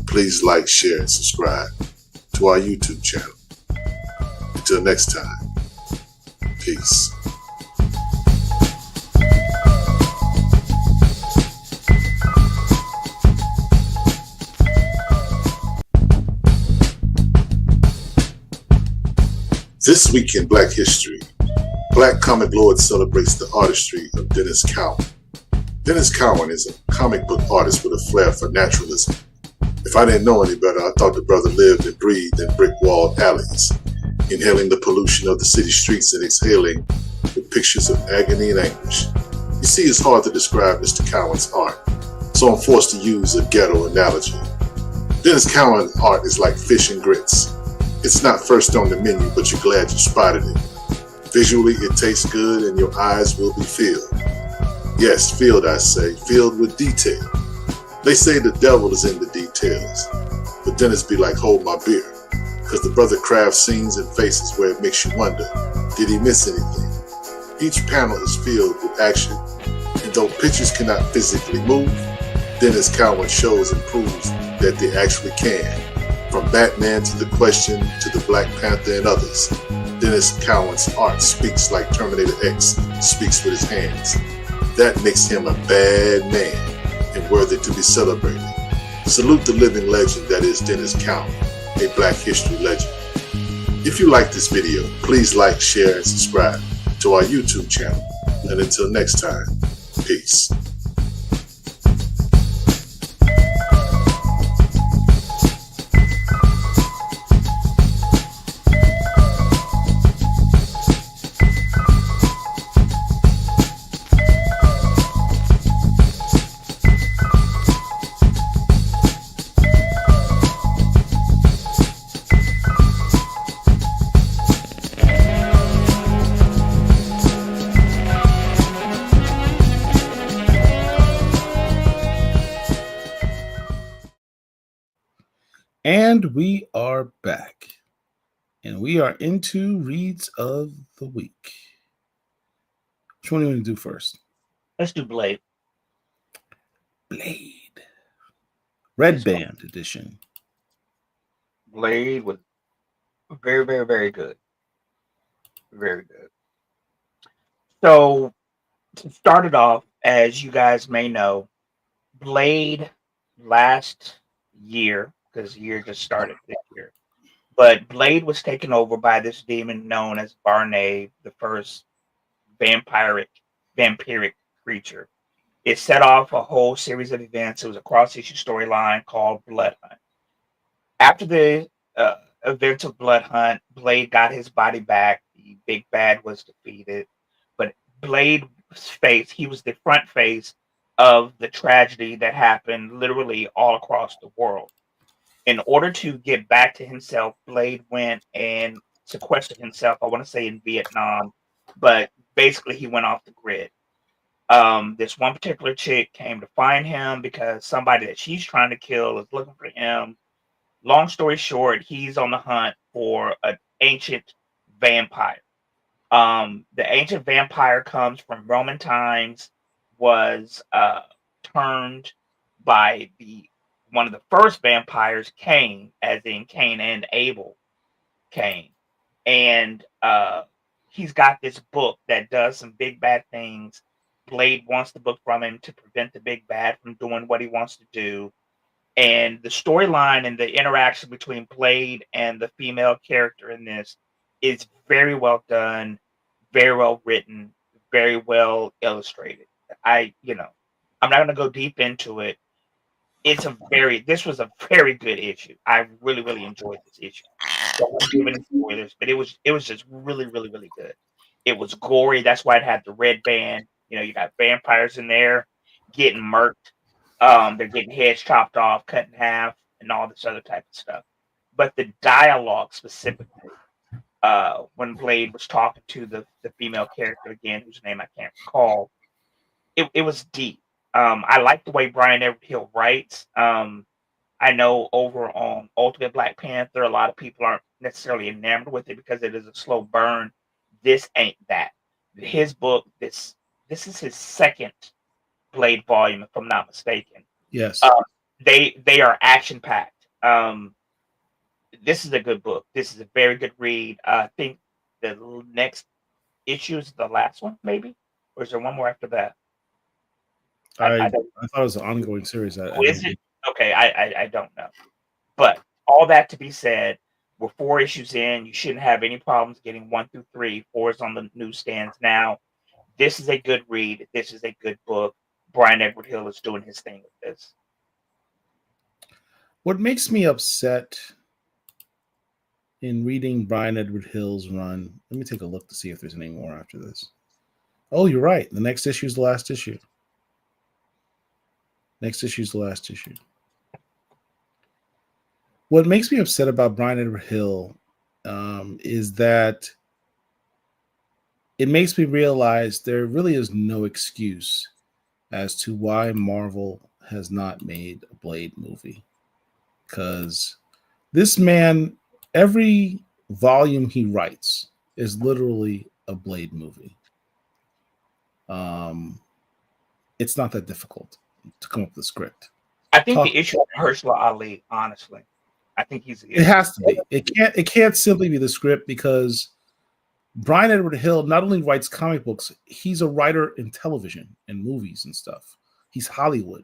[SPEAKER 3] please like, share, and subscribe to our YouTube channel. Until next time, peace. This week in Black history, Black Comic Lord celebrates the artistry of Dennis Cowan. Dennis Cowan is a comic book artist with a flair for naturalism. If I didn't know any better, I thought the brother lived and breathed in brick-walled alleys, inhaling the pollution of the city streets and exhaling with pictures of agony and anguish. You see, it's hard to describe Mr. Cowan's art, so I'm forced to use a ghetto analogy. Dennis Cowan's art is like fish and grits. It's not first on the menu, but you're glad you spotted it. Visually, it tastes good and your eyes will be filled. Yes, filled, I say, filled with detail. They say the devil is in the details, but Dennis be like, hold my beer, because the brother crafts scenes and faces where it makes you wonder, did he miss anything? Each panel is filled with action, and though pictures cannot physically move, Dennis Cowan shows and proves that they actually can. From Batman to The Question to the Black Panther and others, Dennis Cowan's art speaks like Terminator X speaks with his hands. That makes him a bad man and worthy to be celebrated. Salute the living legend that is Dennis Cowan, a Black history legend. If you like this video, please like, share, and subscribe to our YouTube channel. And until next time, peace.
[SPEAKER 1] And we are back. And we are into reads of the week. Which one do you want to do first?
[SPEAKER 2] Let's do Blade.
[SPEAKER 1] Blade. Red Band edition.
[SPEAKER 2] Blade was very, very, very good. Very good. So, to start it off, as you guys may know, Blade last year, because the year just started this year, but Blade was taken over by this demon known as Barney, the first vampiric creature. It set off a whole series of events. It was a cross-issue storyline called Blood Hunt. After the events of Blood Hunt, Blade got his body back. The big bad was defeated, but Blade's face, he was the front face of the tragedy that happened literally all across the world. In order to get back to himself, Blade went and sequestered himself, I want to say in Vietnam, but basically he went off the grid. This one particular chick came to find him because somebody that she's trying to kill is looking for him. Long story short, he's on the hunt for an ancient vampire. The ancient vampire comes from Roman times, was turned by one of the first vampires, Cain, as in Cain and Abel, Cain. And he's got this book that does some big bad things. Blade wants the book from him to prevent the big bad from doing what he wants to do. And the storyline and the interaction between Blade and the female character in this is very well done, very well written, very well illustrated. I'm not going to go deep into it. This was a very good issue. I really, really enjoyed this issue. Don't give any spoilers, but it was just really, really, really good. It was gory. That's why it had the red band. You got vampires in there getting murked. They're getting heads chopped off, cut in half, and all this other type of stuff. But the dialogue specifically, when Blade was talking to the female character again, whose name I can't recall, it was deep. I like the way Brian Everett Hill writes. I know over on Ultimate Black Panther, a lot of people aren't necessarily enamored with it because it is a slow burn. This ain't that. His book, this is his second Blade volume, if I'm not mistaken.
[SPEAKER 1] Yes.
[SPEAKER 2] They are action packed. This is a good book. This is a very good read. I think the next issue is the last one, maybe, or is there one more after that?
[SPEAKER 1] I thought it was an ongoing series.
[SPEAKER 2] Is it? Okay, I don't know. But all that to be said, we're 4 issues in. You shouldn't have any problems getting 1 through 3. 4 is on the newsstands now. This is a good read. This is a good book. Brian Edward Hill is doing his thing with this.
[SPEAKER 1] What makes me upset in reading Brian Edward Hill's run, let me take a look to see if there's any more after this. Oh, you're right. The next issue is the last issue. Next issue is the last issue. What makes me upset about Brian Edward Hill is that it makes me realize there really is no excuse as to why Marvel has not made a Blade movie. Because this man, every volume he writes is literally a Blade movie. It's not that difficult to come up with a script.
[SPEAKER 2] I think the issue is Mahershala Ali, honestly. I think it
[SPEAKER 1] has to be. It can't simply be the script, because Brian Edward Hill not only writes comic books, he's a writer in television and movies and stuff. He's Hollywood.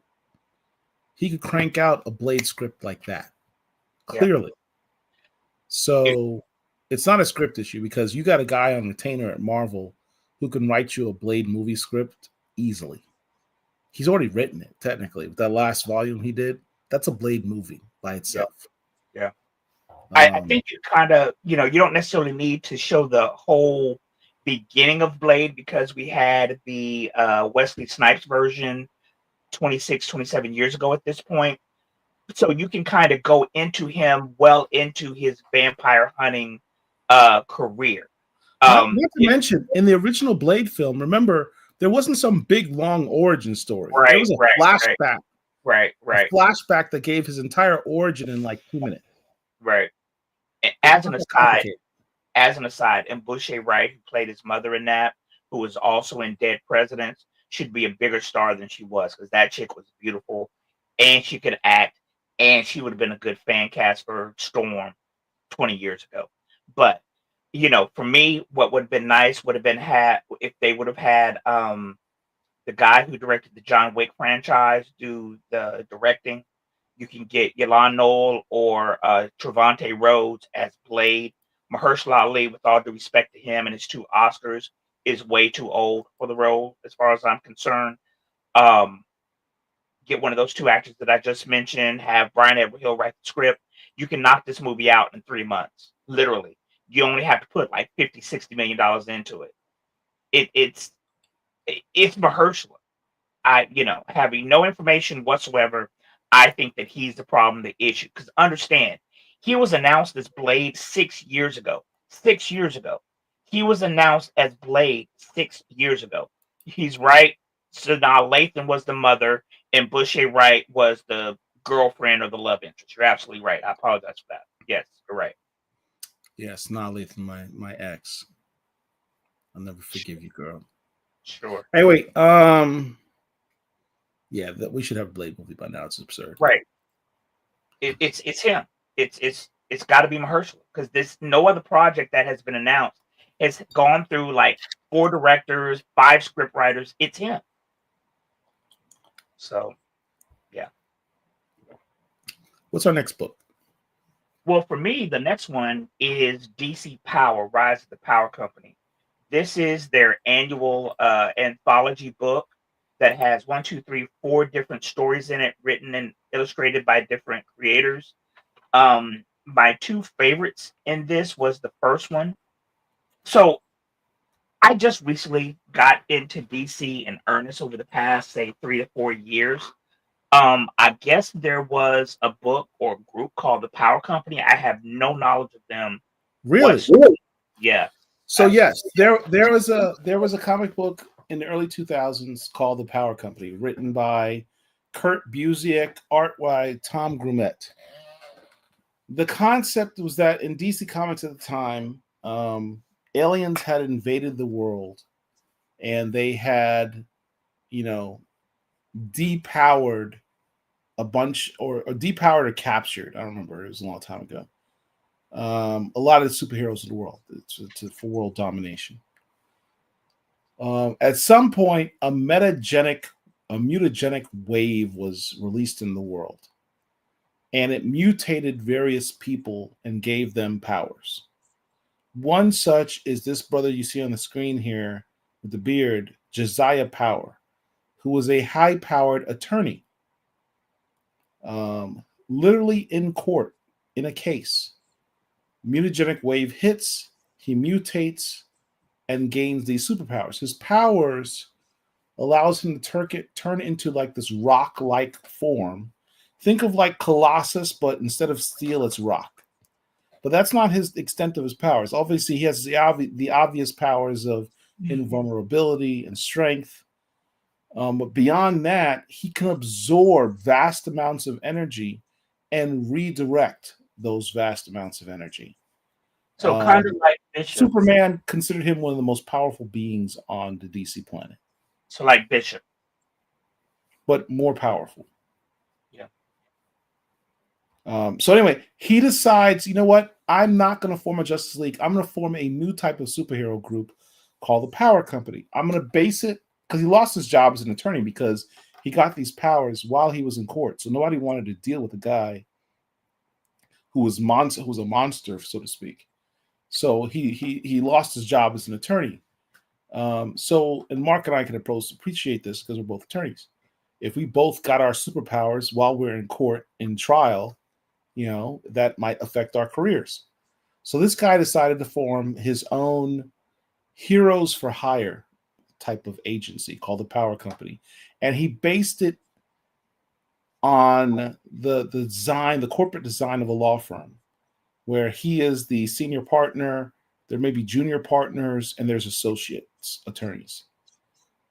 [SPEAKER 1] He could crank out a Blade script like that, clearly. Yeah. So it's not a script issue, because you got a guy on retainer at Marvel who can write you a Blade movie script easily. He's already written it, technically. With that last volume he did, that's a Blade movie by itself.
[SPEAKER 2] Yeah. I think you kind of, you don't necessarily need to show the whole beginning of Blade, because we had the Wesley Snipes version 26, 27 years ago at this point. So you can kind of go into him well into his vampire hunting career.
[SPEAKER 1] Not to mention, in the original Blade film, remember, there wasn't some big, long origin story.
[SPEAKER 2] Right,
[SPEAKER 1] there was a flashback.
[SPEAKER 2] Right.
[SPEAKER 1] A flashback that gave his entire origin in like 2 minutes.
[SPEAKER 2] Right. And as an aside, and Boucher Wright, who played his mother in that, who was also in Dead Presidents, should be a bigger star than she was, because that chick was beautiful, and she could act, and she would have been a good fan cast for Storm 20 years ago. But for me, what would have been nice would have been if they would have had the guy who directed the John Wick franchise do the directing. You can get Yolande Knoll or Trevante Rhodes as Blade. Mahershala Ali, with all due respect to him and his 2 Oscars, is way too old for the role, as far as I'm concerned. Get one of those 2 actors that I just mentioned, have Brian Edward Hill write the script. You can knock this movie out in 3 months, literally. You only have to put like $50-60 million into it. It's Mahershala. Having no information whatsoever, I think that he's the problem, the issue. Because understand, he was announced as Blade 6 years ago. 6 years ago. He was announced as Blade 6 years ago. He's right. So now Lathan was the mother, and Boucher Wright was the girlfriend or the love interest. You're absolutely right. I apologize for that. Yes, you're right.
[SPEAKER 1] Yes, not Lathan, my ex. I'll never forgive you, girl.
[SPEAKER 2] Sure.
[SPEAKER 1] Anyway, yeah, that we should have a Blade movie by now. It's absurd.
[SPEAKER 2] Right. It's him. It's got to be Mahershala, because there's no other project that has been announced has gone through like 4 directors, 5 script writers. It's him. So, yeah.
[SPEAKER 1] What's our next book?
[SPEAKER 2] Well, for me, the next one is DC Power, Rise of the Power Company. This is their annual anthology book that has 1, 2, 3, 4 different stories in it, written and illustrated by different creators. My 2 favorites in this was the first one. So I just recently got into DC in earnest over the past, say, 3 to 4 years. I guess there was a book or group called the Power Company. I have no knowledge of them.
[SPEAKER 1] Really?
[SPEAKER 2] Yeah.
[SPEAKER 1] So yes, there was a comic book in the early 2000s called The Power Company, written by Kurt Busiek, art by Tom Grumet. The concept was that in DC Comics at the time, aliens had invaded the world, and they had, depowered a bunch, or depowered or captured. I don't remember. It was a long time ago. A lot of the superheroes in the world for world domination. At some point, a mutagenic wave was released in the world, and it mutated various people and gave them powers. One such is this brother you see on the screen here with the beard, Josiah Power, who was a high-powered attorney, literally in court, in a case. Mutagenic wave hits, he mutates, and gains these superpowers. His powers allows him to turn into like this rock-like form. Think of like Colossus, but instead of steel, it's rock. But that's not his extent of his powers. Obviously, he has the obvious powers of invulnerability and strength. But beyond that, he can absorb vast amounts of energy and redirect those vast amounts of energy.
[SPEAKER 2] So kind of like Bishop.
[SPEAKER 1] Superman considered him one of the most powerful beings on the DC planet.
[SPEAKER 2] So like Bishop.
[SPEAKER 1] But more powerful.
[SPEAKER 2] Yeah.
[SPEAKER 1] So anyway, he decides, you know what? I'm not going to form a Justice League. I'm going to form a new type of superhero group called the Power Company. I'm going to base it, because he lost his job as an attorney because he got these powers while he was in court. So nobody wanted to deal with a guy who was a monster, so to speak. So he lost his job as an attorney. And Mark and I can appreciate this because we're both attorneys. If we both got our superpowers while we're in court in trial, that might affect our careers. So this guy decided to form his own heroes for hire type of agency called the Power Company, and he based it on the corporate design of a law firm, where he is the senior partner. There may be junior partners, and there's associates attorneys.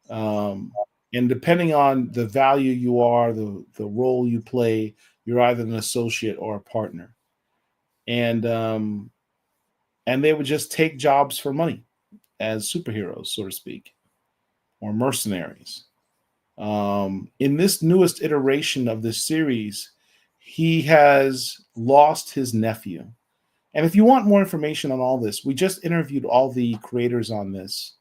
[SPEAKER 1] And depending on the value you are, the role you play, you're either an associate or a partner. And they would just take jobs for money as superheroes, so to speak, or mercenaries. In this newest iteration of this series, he has lost his nephew. And if you want more information on all this, we just interviewed all the creators on this.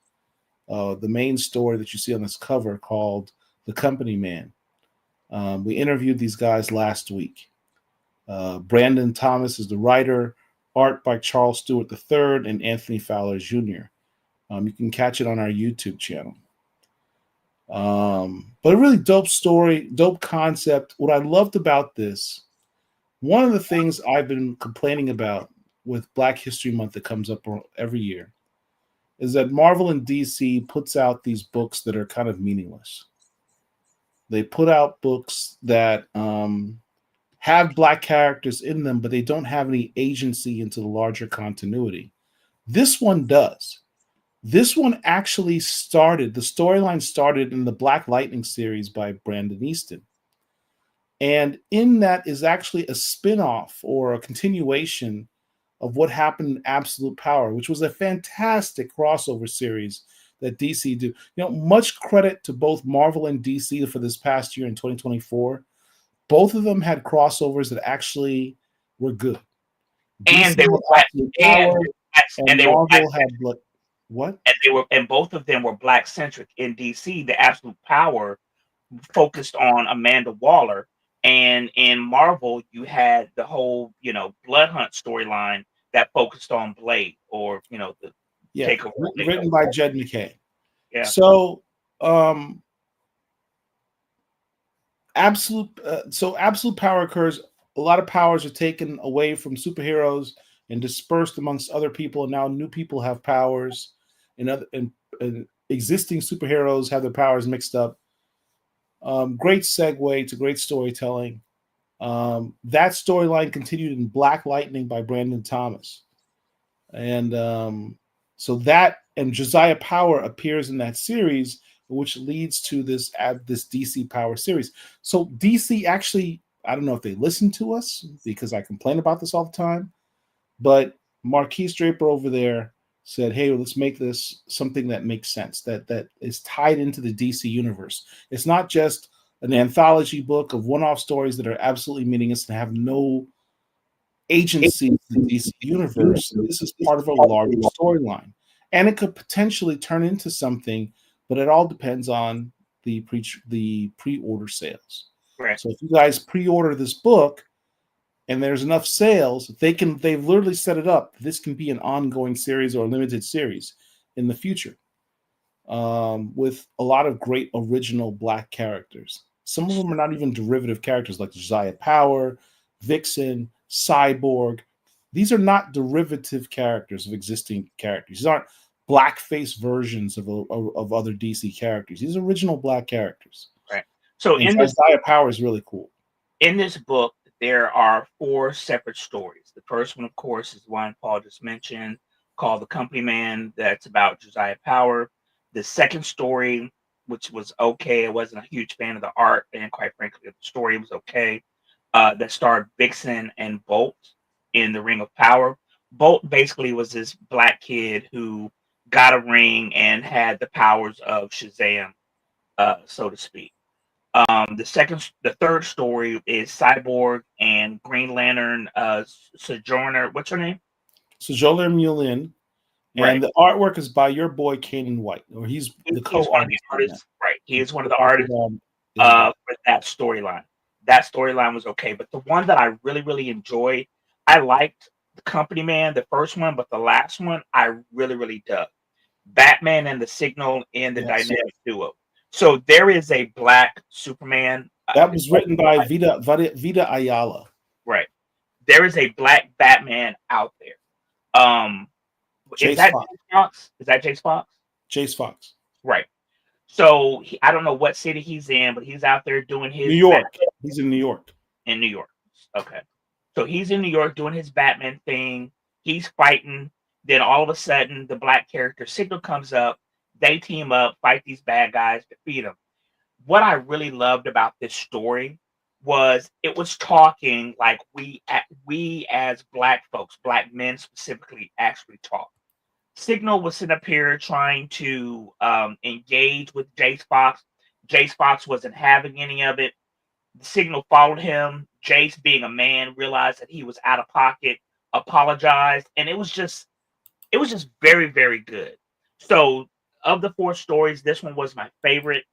[SPEAKER 1] The main story that you see on this cover called The Company Man. We interviewed these guys last week. Brandon Thomas is the writer, art by Charles Stewart III and Anthony Fowler Jr. You can catch it on our YouTube channel. But a really dope story, dope concept. What I loved about this, one of the things I've been complaining about with Black History Month that comes up every year is that Marvel and DC puts out these books that are kind of meaningless. They put out books that have Black characters in them, but they don't have any agency into the larger continuity. This one does. This one actually the storyline started in the Black Lightning series by Brandon Easton. And in that is actually a spin-off or a continuation of what happened in Absolute Power, which was a fantastic crossover series that DC do. Much credit to both Marvel and DC for this past year in 2024. Both of them had crossovers that actually were good.
[SPEAKER 2] And they were
[SPEAKER 1] Power, and Marvel had What?
[SPEAKER 2] And both of them were black centric. In DC, the Absolute Power focused on Amanda Waller, and in Marvel, you had the whole Blood Hunt storyline that focused on Blade, or the takeover.
[SPEAKER 1] Written by Jed McKay.
[SPEAKER 2] Yeah.
[SPEAKER 1] So absolute power occurs. A lot of powers are taken away from superheroes and dispersed amongst other people, and now new people have powers, and existing superheroes have their powers mixed up. Great segue to great storytelling. That storyline continued in Black Lightning by Brandon Thomas, and so that and Josiah Power appears in that series, which leads to this DC Power series. So DC actually, I don't know if they listen to us because I complain about this all the time, but Marquise Draper over there said, hey, let's make this something that makes sense, that is tied into the DC universe. It's not just an anthology book of one-off stories that are absolutely meaningless and have no agency in the DC universe. This is part of a larger storyline. And it could potentially turn into something, but it all depends on the pre-order sales.
[SPEAKER 2] Right.
[SPEAKER 1] So if you guys pre-order this book and there's enough sales, they've literally set it up. This can be an ongoing series or a limited series in the future, with a lot of great original Black characters. Some of them are not even derivative characters, like Josiah Power, Vixen, Cyborg. These are not derivative characters of existing characters. These aren't blackface versions of other DC characters. These are original Black characters.
[SPEAKER 2] Right. So
[SPEAKER 1] Josiah Power is really cool.
[SPEAKER 2] In this book, there are 4 separate stories. The first one, of course, is the one Paul just mentioned, called The Company Man. That's about Josiah Power. The second story, which was okay, I wasn't a huge fan of the art, and quite frankly, the story was okay. That starred Vixen and Bolt in the Ring of Power. Bolt basically was this Black kid who got a ring and had the powers of Shazam, so to speak. The third story is Cyborg and Green Lantern Sojourner. What's her name?
[SPEAKER 1] Sojourner Mullen.
[SPEAKER 2] Right.
[SPEAKER 1] And the artwork is by your boy Kanan White, or he's the
[SPEAKER 2] co-artist. Right. He is one of the artists for that storyline. That storyline was okay, but the one that I really, really enjoyed, I liked The Company Man, the first one, but the last one I really, really dug. Batman and the Signal in the dynamic duo. So there is a Black Superman.
[SPEAKER 1] That was written by Vita Ayala.
[SPEAKER 2] Right. There is a Black Batman out there. Is that Jace Fox? Is that Jace Fox?
[SPEAKER 1] Jace Fox.
[SPEAKER 2] Right. So I don't know what city he's in, but he's out there doing his
[SPEAKER 1] New York. He's in New York.
[SPEAKER 2] In New York. Okay. So he's in New York doing his Batman thing. He's fighting. Then all of a sudden, the Black character Signal comes up. They team up, fight these bad guys, defeat them. What I really loved about this story was it was talking like we as Black folks, Black men specifically, actually talk. Signal was sitting up here trying to engage with Jace Fox. Jace Fox wasn't having any of it. The Signal followed him. Jace, being a man, realized that he was out of pocket, apologized, and it was just very, very good. So of the 4 stories, this one was my favorite.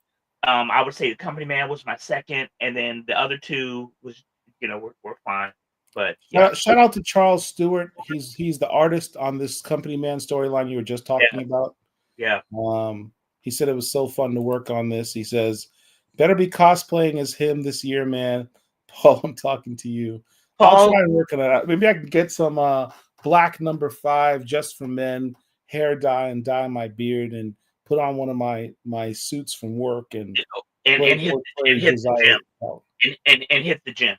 [SPEAKER 2] I would say The Company Man was my second, and then the other 2 was, were fine. But
[SPEAKER 1] yeah. Shout out to Charles Stewart. He's the artist on this Company Man storyline you were just talking about.
[SPEAKER 2] Yeah.
[SPEAKER 1] He said it was so fun to work on this. He says, better be cosplaying as him this year, man. Paul, I'm talking to you. I'll try and work on that. Maybe I can get some Black number 5 just for men, hair dye, and dye my beard, and put on one of my suits from work and
[SPEAKER 2] hit the gym.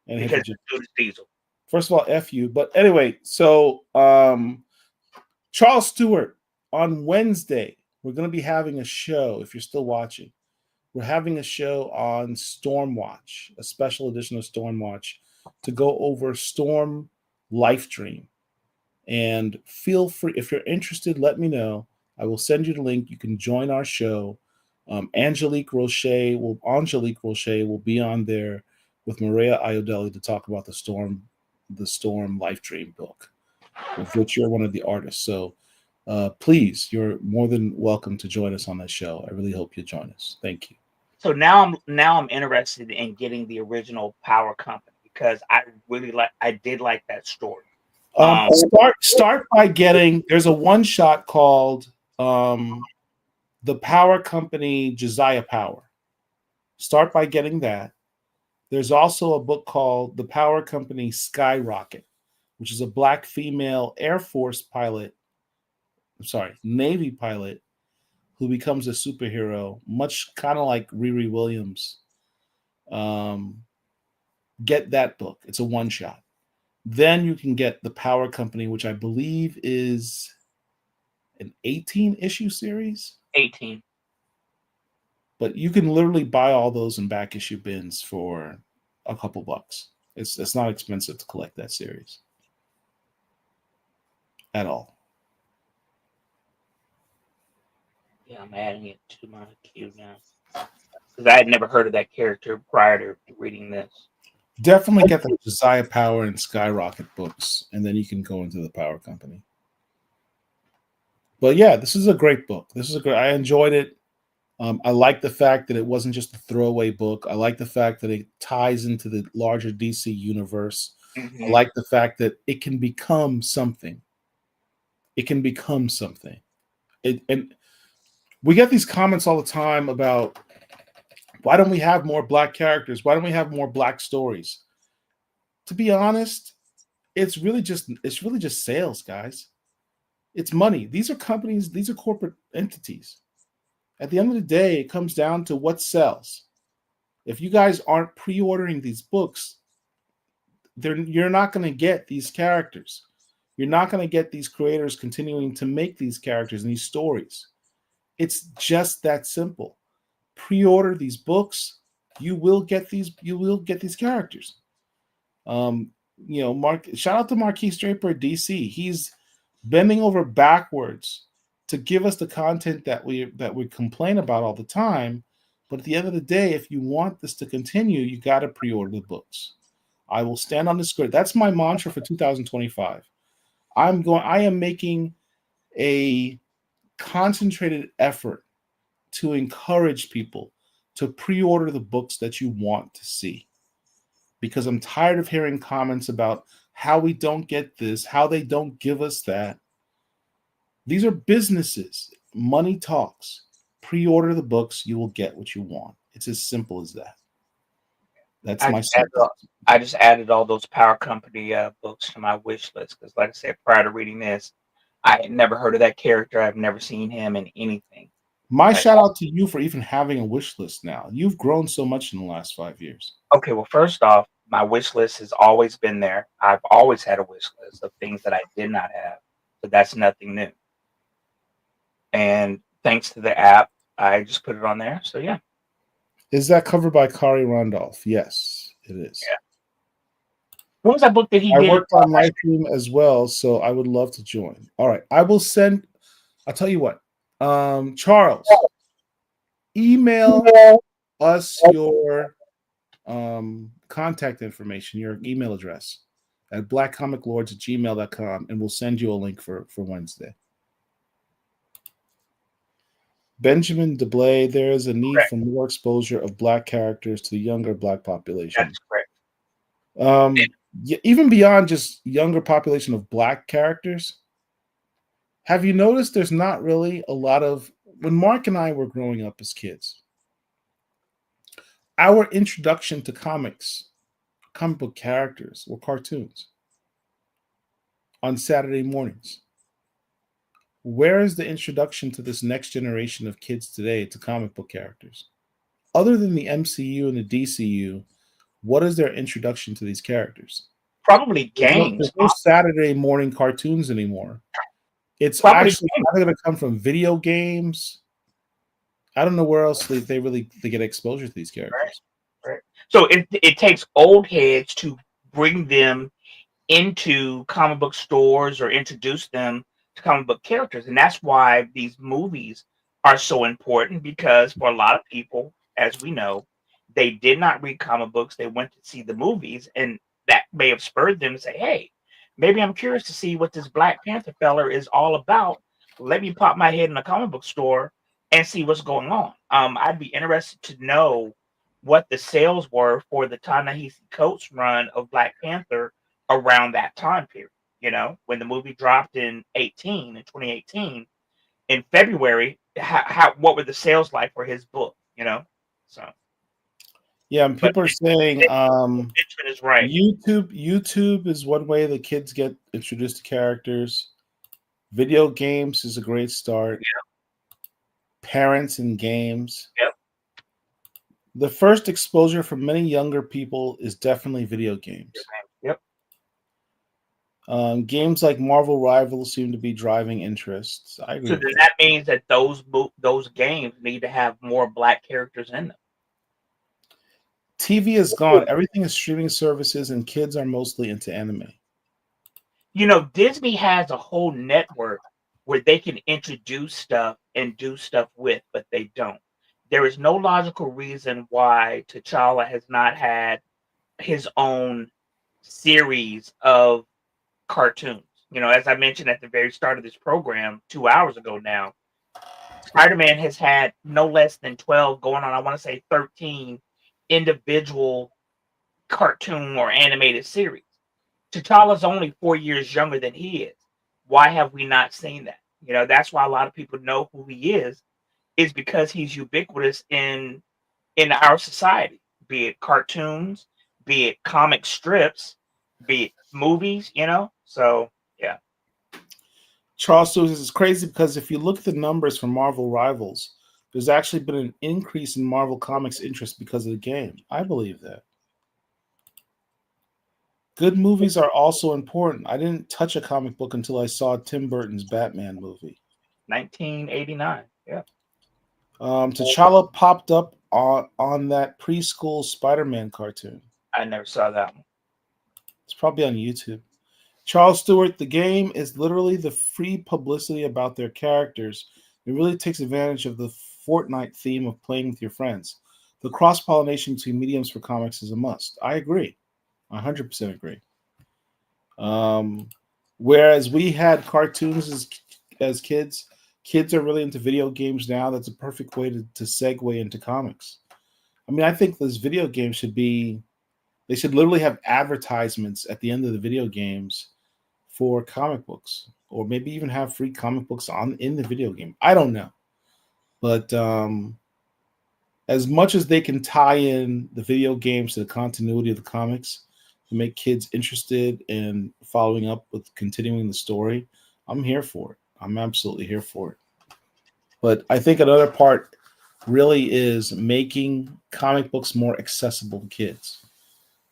[SPEAKER 2] And because it's Diesel.
[SPEAKER 1] First of all, F you. But anyway, so Charles Stewart, on Wednesday, we're going to be having a show, if you're still watching. We're having a show on Stormwatch, a special edition of Stormwatch, to go over Storm Life Dream. And feel free, if you're interested, let me know. I will send you the link. You can join our show. Angelique Roche will be on there with Maria Iodelli to talk about the Storm Life Dream book, of which you're one of the artists. So please, you're more than welcome to join us on that show. I really hope you join us. Thank you.
[SPEAKER 2] So now I'm interested in getting the original Power Company because I did like that story.
[SPEAKER 1] Start by getting. There's a one shot called The Power Company Josiah Power. Start by getting that. There's also a book called The Power Company Skyrocket, which is a black female Air Force pilot. I'm sorry, Navy pilot who becomes a superhero, much kind of like Riri Williams. Get that book. It's a one shot. Then you can get The Power Company, which I believe is an 18 issue series.
[SPEAKER 2] 18.
[SPEAKER 1] But you can literally buy all those in back issue bins for a couple bucks. It's not expensive to collect that series at all.
[SPEAKER 2] Yeah, I'm adding it to my queue now because I had never heard of that character prior to reading this.
[SPEAKER 1] Definitely get the Josiah Power and Skyrocket books, and then you can go into The Power Company. But yeah, this is a great book. I enjoyed it. I like the fact that it wasn't just a throwaway book. I like the fact that it ties into the larger DC universe. Mm-hmm. I like the fact that it can become something. And we get these comments all the time about, why don't we have more black characters? Why don't we have more black stories? To be honest, it's really just sales, guys. It's money. These are companies, these are corporate entities. At the end of the day, it comes down to what sells. If you guys aren't pre-ordering these books, you're not going to get these characters. You're not going to get these creators continuing to make these characters and these stories. It's just that simple. Pre-order these books, you will get these characters. Mark, shout out to Marquise Draper at DC. He's bending over backwards to give us the content that we complain about all the time. But at the end of the day, if you want this to continue, you got to pre-order the books. I will stand on this grid. That's my mantra for 2025. I am making a concentrated effort to encourage people to pre-order the books that you want to see, because I'm tired of hearing comments about how we don't get this, how they don't give us that. These are businesses. Money talks. Pre-order the books. You will get what you want. It's as simple as that. That's
[SPEAKER 2] I just added all those Power Company books to my wish list because, like I said, prior to reading this, I had never heard of that character. I've never seen him in anything.
[SPEAKER 1] My shout out to you for even having a wish list now. You've grown so much in the last 5 years.
[SPEAKER 2] Okay, well, first off, my wish list has always been there. I've always had a wish list of things that I did not have. So that's nothing new. And thanks to the app, I just put it on there. So, yeah.
[SPEAKER 1] Is that covered by Kari Randolph? Yes, it is.
[SPEAKER 2] Yeah. What was that book that he did?
[SPEAKER 1] I worked on live stream as well, so I would love to join. All right. I'll tell you what. Charles, email us your contact information, your email address at blackcomiclords@gmail.com, and we'll send you a link for Wednesday. Benjamin DeBlay, there is a need for more exposure of black characters to the younger black population.
[SPEAKER 2] That's correct.
[SPEAKER 1] Even beyond just younger population of black characters, have you noticed there's not really a lot of, when Mark and I were growing up as kids, our introduction to comics, comic book characters, were cartoons on Saturday mornings. Where is the introduction to this next generation of kids today to comic book characters? Other than the MCU and the DCEU, what is their introduction to these characters?
[SPEAKER 2] Probably games.
[SPEAKER 1] There's no Saturday morning cartoons anymore. It's probably actually either going to come from video games. I don't know where else they get exposure to these characters.
[SPEAKER 2] Right. So it takes old heads to bring them into comic book stores or introduce them to comic book characters. And that's why these movies are so important, because for a lot of people, as we know, they did not read comic books. They went to see the movies, and that may have spurred them to say, hey, maybe I'm curious to see what this Black Panther fella is all about. let me pop my head in a comic book store and see what's going on. I'd be interested to know what the sales were for the Ta-Nehisi Coates run of Black Panther around that time period. You know, when the movie dropped in 2018, in February, what were the sales like for his book? You know, so
[SPEAKER 1] yeah, and people are saying
[SPEAKER 2] is right.
[SPEAKER 1] YouTube is one way the kids get introduced to characters. Video games is a great start.
[SPEAKER 2] Yep.
[SPEAKER 1] Parents and games.
[SPEAKER 2] Yep.
[SPEAKER 1] The first exposure for many younger people is definitely video games.
[SPEAKER 2] Yep.
[SPEAKER 1] Games like Marvel Rivals seem to be driving interests. I agree.
[SPEAKER 2] So then that means that those games need to have more Black characters in them.
[SPEAKER 1] TV is gone. Everything is streaming services, and kids are mostly into anime.
[SPEAKER 2] You know, Disney has a whole network where they can introduce stuff and do stuff with, but they don't. There is no logical reason why T'Challa has not had his own series of cartoons. You know, as I mentioned at the very start of this program 2 hours ago now, Spider-Man has had no less than 12 going on, I want to say 13 individual cartoon or animated series. T'Challa's only 4 years younger than he is. Why have we not seen that? You know, that's why a lot of people know who he is because he's ubiquitous in our society, be it cartoons, be it comic strips, be it movies, you know? So, yeah.
[SPEAKER 1] Charles Lewis is crazy because if you look at the numbers for Marvel Rivals, there's actually been an increase in Marvel Comics interest because of the game. I believe that. Good movies are also important. I didn't touch a comic book until I saw Tim Burton's Batman movie.
[SPEAKER 2] 1989, yeah.
[SPEAKER 1] T'Challa popped up on that preschool Spider-Man cartoon.
[SPEAKER 2] I never saw that one.
[SPEAKER 1] It's probably on YouTube. Charles Stewart, the game is literally the free publicity about their characters. It really takes advantage of the Fortnite theme of playing with your friends. The cross-pollination between mediums for comics is a must. I agree. 100% agree. Whereas we had cartoons as kids, kids are really into video games now. That's a perfect way to segue into comics. I mean, I think those video games they should literally have advertisements at the end of the video games for comic books, or maybe even have free comic books in the video game. I don't know. But as much as they can tie in the video games to the continuity of the comics to make kids interested in following up with continuing the story, I'm here for it. I'm absolutely here for it. But I think another part really is making comic books more accessible to kids.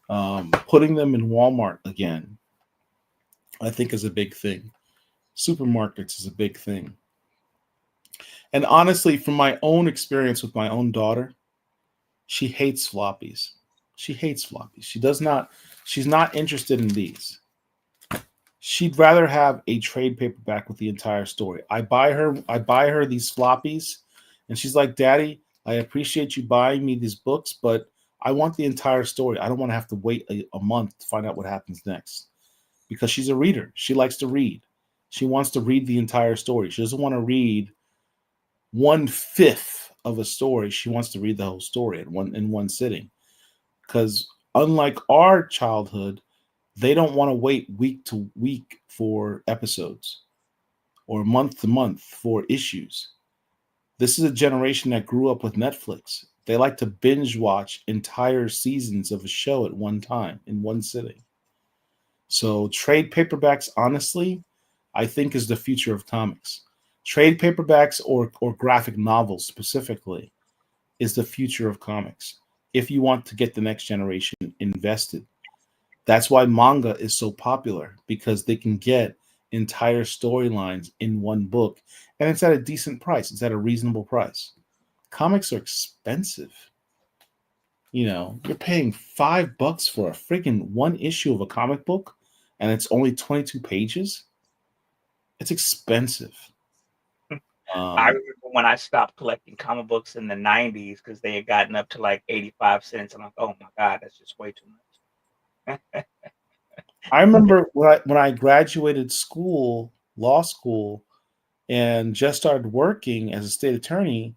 [SPEAKER 1] Putting them in Walmart again, I think, is a big thing. Supermarkets is a big thing. And honestly, from my own experience with my own daughter, she hates floppies. She hates floppies. She's not interested in these. She'd rather have a trade paperback with the entire story. I buy her these floppies, and she's like, "Daddy, I appreciate you buying me these books, but I want the entire story. I don't want to have to wait a month to find out what happens next." Because she's a reader. She likes to read. She wants to read the entire story. She doesn't want to read 1/5 of a story. She wants to read the whole story in one sitting. Because unlike our childhood, they don't want to wait week to week for episodes or month to month for issues. This is a generation that grew up with Netflix. They like to binge watch entire seasons of a show at one time in one sitting. So trade paperbacks, honestly, I think is the future of comics. Trade paperbacks or graphic novels specifically is the future of comics if you want to get the next generation invested. That's why manga is so popular, because they can get entire storylines in one book, and it's at a decent price. It's at a reasonable price. Comics are expensive. You know, you're paying $5 for a freaking one issue of a comic book, and it's only 22 pages. It's expensive.
[SPEAKER 2] I remember when I stopped collecting comic books in the 90s because they had gotten up to like 85 cents. I'm like, oh my God, that's just way too much.
[SPEAKER 1] I remember when I graduated law school, and just started working as a state attorney,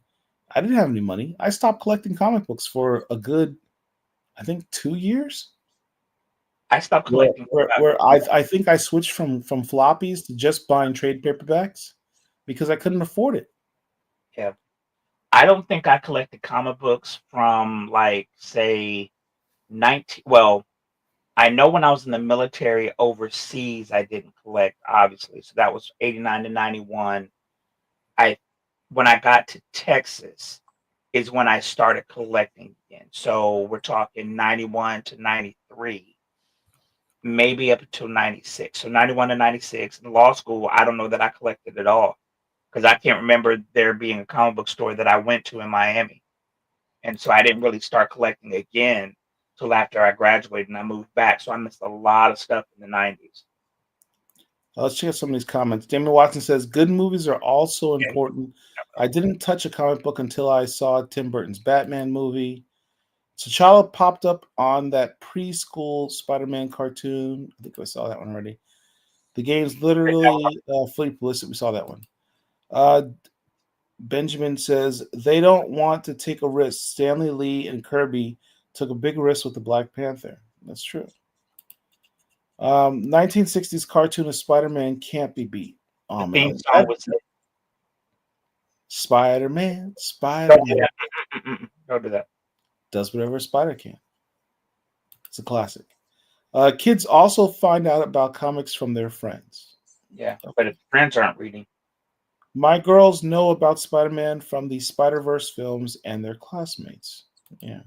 [SPEAKER 1] I didn't have any money. I stopped collecting comic books for a good, I think, 2 years.
[SPEAKER 2] I stopped collecting.
[SPEAKER 1] Where I think I switched from floppies to just buying trade paperbacks because I couldn't afford it.
[SPEAKER 2] Yeah. I don't think I collected comic books from like say 19. Well, I know when I was in the military overseas, I didn't collect, obviously. So that was 89 to 91. When I got to Texas is when I started collecting again. So we're talking 91 to 93, maybe up until 96. So 91 to 96 in law school, I don't know that I collected at all because I can't remember there being a comic book store that I went to in Miami. And so I didn't really start collecting again till after I graduated and I moved back. So I missed a lot of stuff in the 90s.
[SPEAKER 1] Let's check out some of these comments. Damon Watson says, good movies are also important. I didn't touch a comic book until I saw Tim Burton's Batman movie. T'Challa popped up on that preschool Spider-Man cartoon. I think I saw that one already. The game's literally fully publicity. We saw that one. Benjamin says, they don't want to take a risk. Stanley Lee and Kirby took a big risk with the Black Panther. That's true. 1960s cartoon of Spider-Man can't be beat. Oh,
[SPEAKER 2] the theme song was
[SPEAKER 1] Spider-Man. Spider-Man.
[SPEAKER 2] Don't do that.
[SPEAKER 1] Does whatever a spider can. It's a classic. Kids also find out about comics from their friends.
[SPEAKER 2] Yeah, but if friends aren't reading.
[SPEAKER 1] My girls know about Spider-Man from the Spider-Verse films and their classmates. Yeah.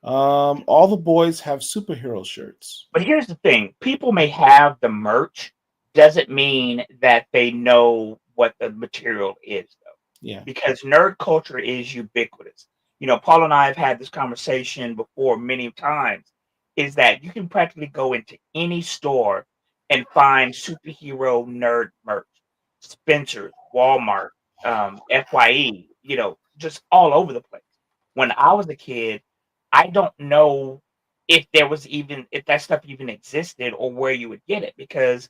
[SPEAKER 1] All the boys have superhero shirts.
[SPEAKER 2] But here's the thing. People may have the merch. Doesn't mean that they know what the material is, though.
[SPEAKER 1] Yeah.
[SPEAKER 2] Because nerd culture is ubiquitous. You know, Paul and I have had this conversation before many times, is that you can practically go into any store and find superhero nerd merch. Spencer's, Walmart, FYE, you know, just all over the place. When I was a kid, I don't know if that stuff even existed or where you would get it, because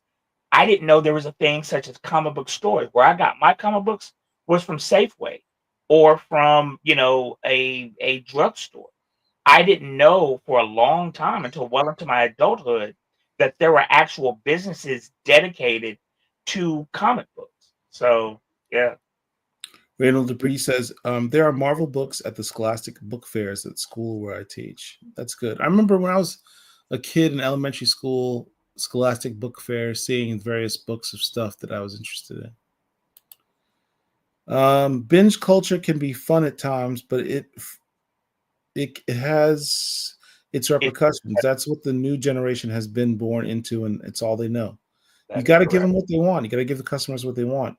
[SPEAKER 2] I didn't know there was a thing such as comic book stores. Where I got my comic books was from Safeway or from, you know, a drugstore. I didn't know for a long time until well into my adulthood that there were actual businesses dedicated to comic books. So, yeah.
[SPEAKER 1] Reynold Dupree says, there are Marvel books at the Scholastic book fairs at school where I teach. That's good. I remember when I was a kid in elementary school, Scholastic book fair, seeing various books of stuff that I was interested in. Binge culture can be fun at times, but it has its repercussions. That's what the new generation has been born into, and it's all they know. You got to give them what they want. You got to give the customers what they want.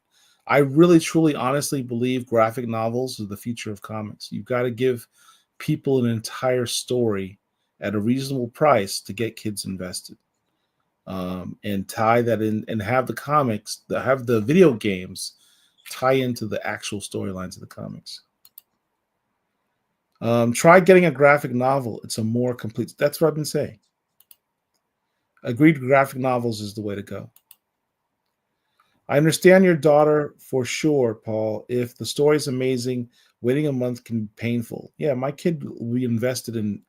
[SPEAKER 1] I really, truly, honestly believe graphic novels are the future of comics. You've got to give people an entire story at a reasonable price to get kids invested, and tie that in, and have the comics, have the video games tie into the actual storylines of the comics. Try getting a graphic novel. It's a more complete. That's what I've been saying. Agreed, graphic novels is the way to go. I understand your daughter for sure, Paul. If the story is amazing, waiting a month can be painful. Yeah, my kid will be invested in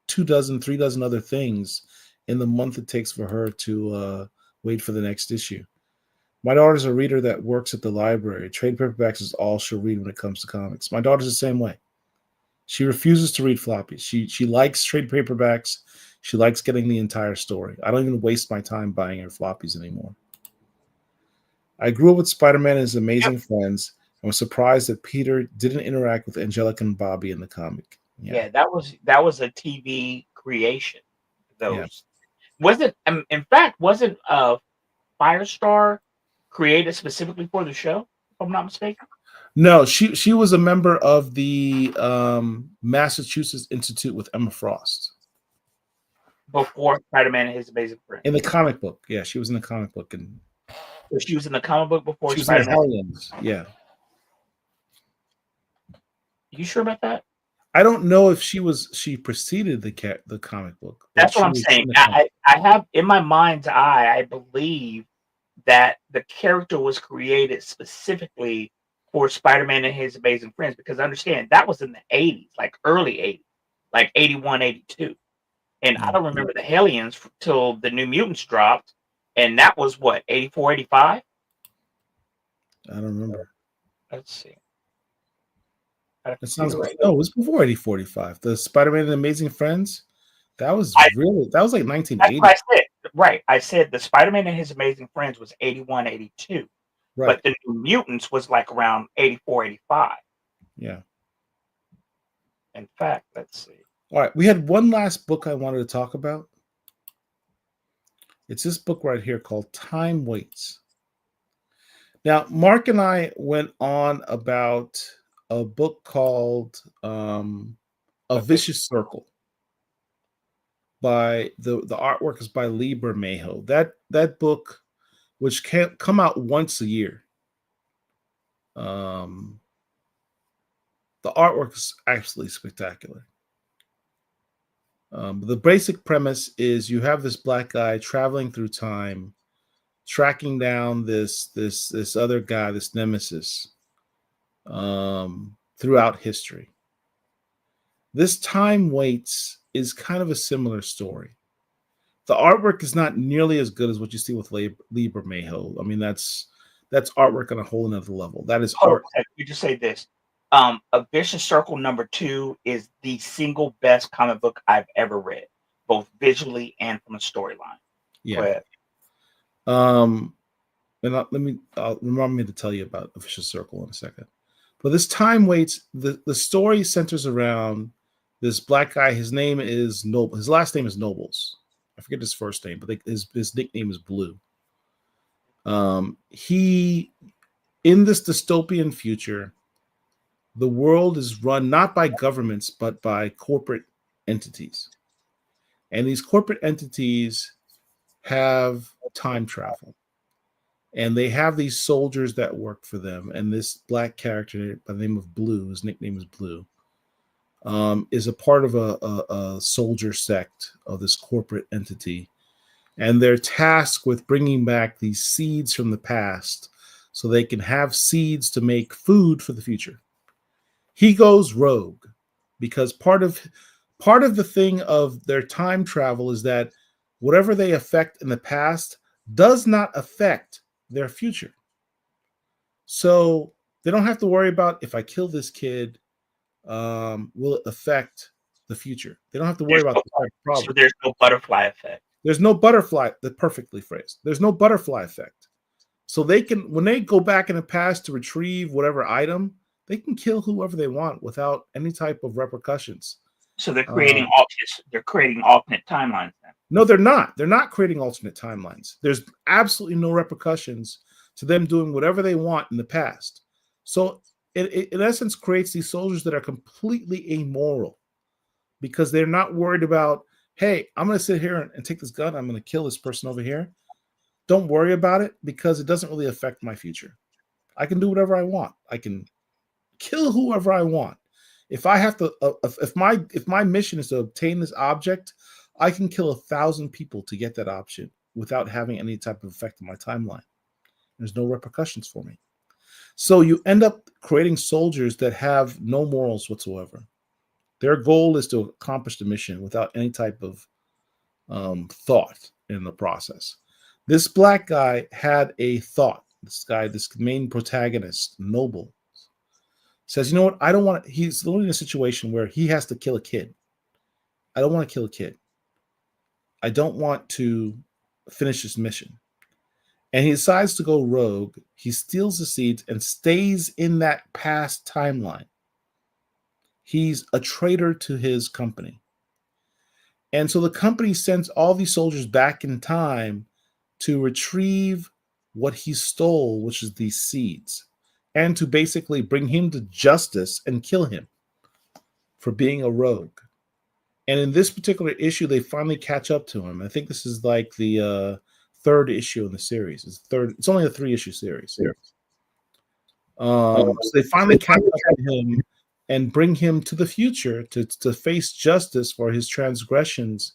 [SPEAKER 1] 3 dozen other things in the month it takes for her to wait for the next issue. My daughter's a reader that works at the library. Trade paperbacks is all she'll read when it comes to comics. My daughter's the same way. She refuses to read floppies. She likes trade paperbacks. She likes getting the entire story. I don't even waste my time buying her floppies anymore. I grew up with Spider-Man and his amazing friends, and was surprised that Peter didn't interact with Angelica and Bobby in the comic.
[SPEAKER 2] Yeah, that was a TV creation. Those wasn't. In fact, wasn't Firestar created specifically for the show? If I'm not mistaken.
[SPEAKER 1] No, she was a member of the Massachusetts Institute with Emma Frost.
[SPEAKER 2] Before Spider-Man and his amazing friends.
[SPEAKER 1] In the comic book, yeah, she was in the comic book, and
[SPEAKER 2] she was in the comic book before
[SPEAKER 1] she was
[SPEAKER 2] Spider-Man.
[SPEAKER 1] in Hellions. Yeah.
[SPEAKER 2] You sure about that?
[SPEAKER 1] I don't know if she preceded the comic book.
[SPEAKER 2] That's what I'm saying. I have in my mind's eye, I believe that the character was created specifically for Spider-Man and his amazing friends, because understand that was in the 80s, like early 80s, like 81, 82. And I don't remember the Hellions till the New Mutants dropped, and that was what, 84, 85?
[SPEAKER 1] I don't remember.
[SPEAKER 2] Let's see.
[SPEAKER 1] That sounds right. No, it was before 8045. The Spider-Man and Amazing Friends. That was like 1980.
[SPEAKER 2] That's what I said. Right. I said the Spider-Man and his amazing friends was 81, 82. Right. But the New Mutants was like around 84, 85.
[SPEAKER 1] Yeah.
[SPEAKER 2] In fact, let's see.
[SPEAKER 1] All right. We had one last book I wanted to talk about. It's this book right here called Time Waits. Now, Mark and I went on about a book called A Vicious Circle. By the artwork is by Lee Bermejo. That book, which can come out once a year. The artwork is absolutely spectacular. The basic premise is you have this black guy traveling through time, tracking down this other guy, this nemesis, throughout history. This Time Waits is kind of a similar story. The artwork is not nearly as good as what you see with Lee Bermejo. I mean, that's artwork on a whole another level. That is art.
[SPEAKER 2] Let me just say this. A Vicious Circle #2 is the single best comic book I've ever read, both visually and from a storyline.
[SPEAKER 1] Yeah. And remind me to tell you about A Vicious Circle in a second. But this Time Waits, the story centers around this black guy. His name is Noble. His last name is Nobles. I forget his first name, but his nickname is Blue. He, in this dystopian future, the world is run not by governments, but by corporate entities. And these corporate entities have time travel. And they have these soldiers that work for them. And this black character by the name of Blue, his nickname is Blue, is a part of a soldier sect of this corporate entity. And they're tasked with bringing back these seeds from the past so they can have seeds to make food for the future. He goes rogue because part of the thing of their time travel is that whatever they affect in the past does not affect their future. So they don't have to worry about, if I kill this kid, will it affect the future? They don't have to worry about the problem.
[SPEAKER 2] So there's no butterfly effect.
[SPEAKER 1] There's no butterfly, perfectly phrased. There's no butterfly effect. So they can, when they go back in the past to retrieve whatever item, they can kill whoever they want without any type of repercussions.
[SPEAKER 2] So they're creating alternate timelines then.
[SPEAKER 1] No, they're not. They're not creating alternate timelines. There's absolutely no repercussions to them doing whatever they want in the past. So it in essence creates these soldiers that are completely amoral because they're not worried about, hey, I'm going to sit here and take this gun. I'm going to kill this person over here. Don't worry about it because it doesn't really affect my future. I can do whatever I want. I can kill whoever I want. If I have to, if my mission is to obtain this object, I can kill 1,000 people to get that option without having any type of effect on my timeline. There's no repercussions for me. So you end up creating soldiers that have no morals whatsoever. Their goal is to accomplish the mission without any type of thought in the process. This black guy had a thought. This main protagonist, Noble, says, you know what? I don't want to, he's literally in a situation where he has to kill a kid. I don't want to kill a kid. I don't want to finish this mission. And he decides to go rogue. He steals the seeds and stays in that past timeline. He's a traitor to his company. And so the company sends all these soldiers back in time to retrieve what he stole, which is these seeds, and to basically bring him to justice and kill him for being a rogue. And in this particular issue, they finally catch up to him. I think this is like the third issue in the series. It's only a 3-issue series. So they finally catch up to him and bring him to the future to face justice for his transgressions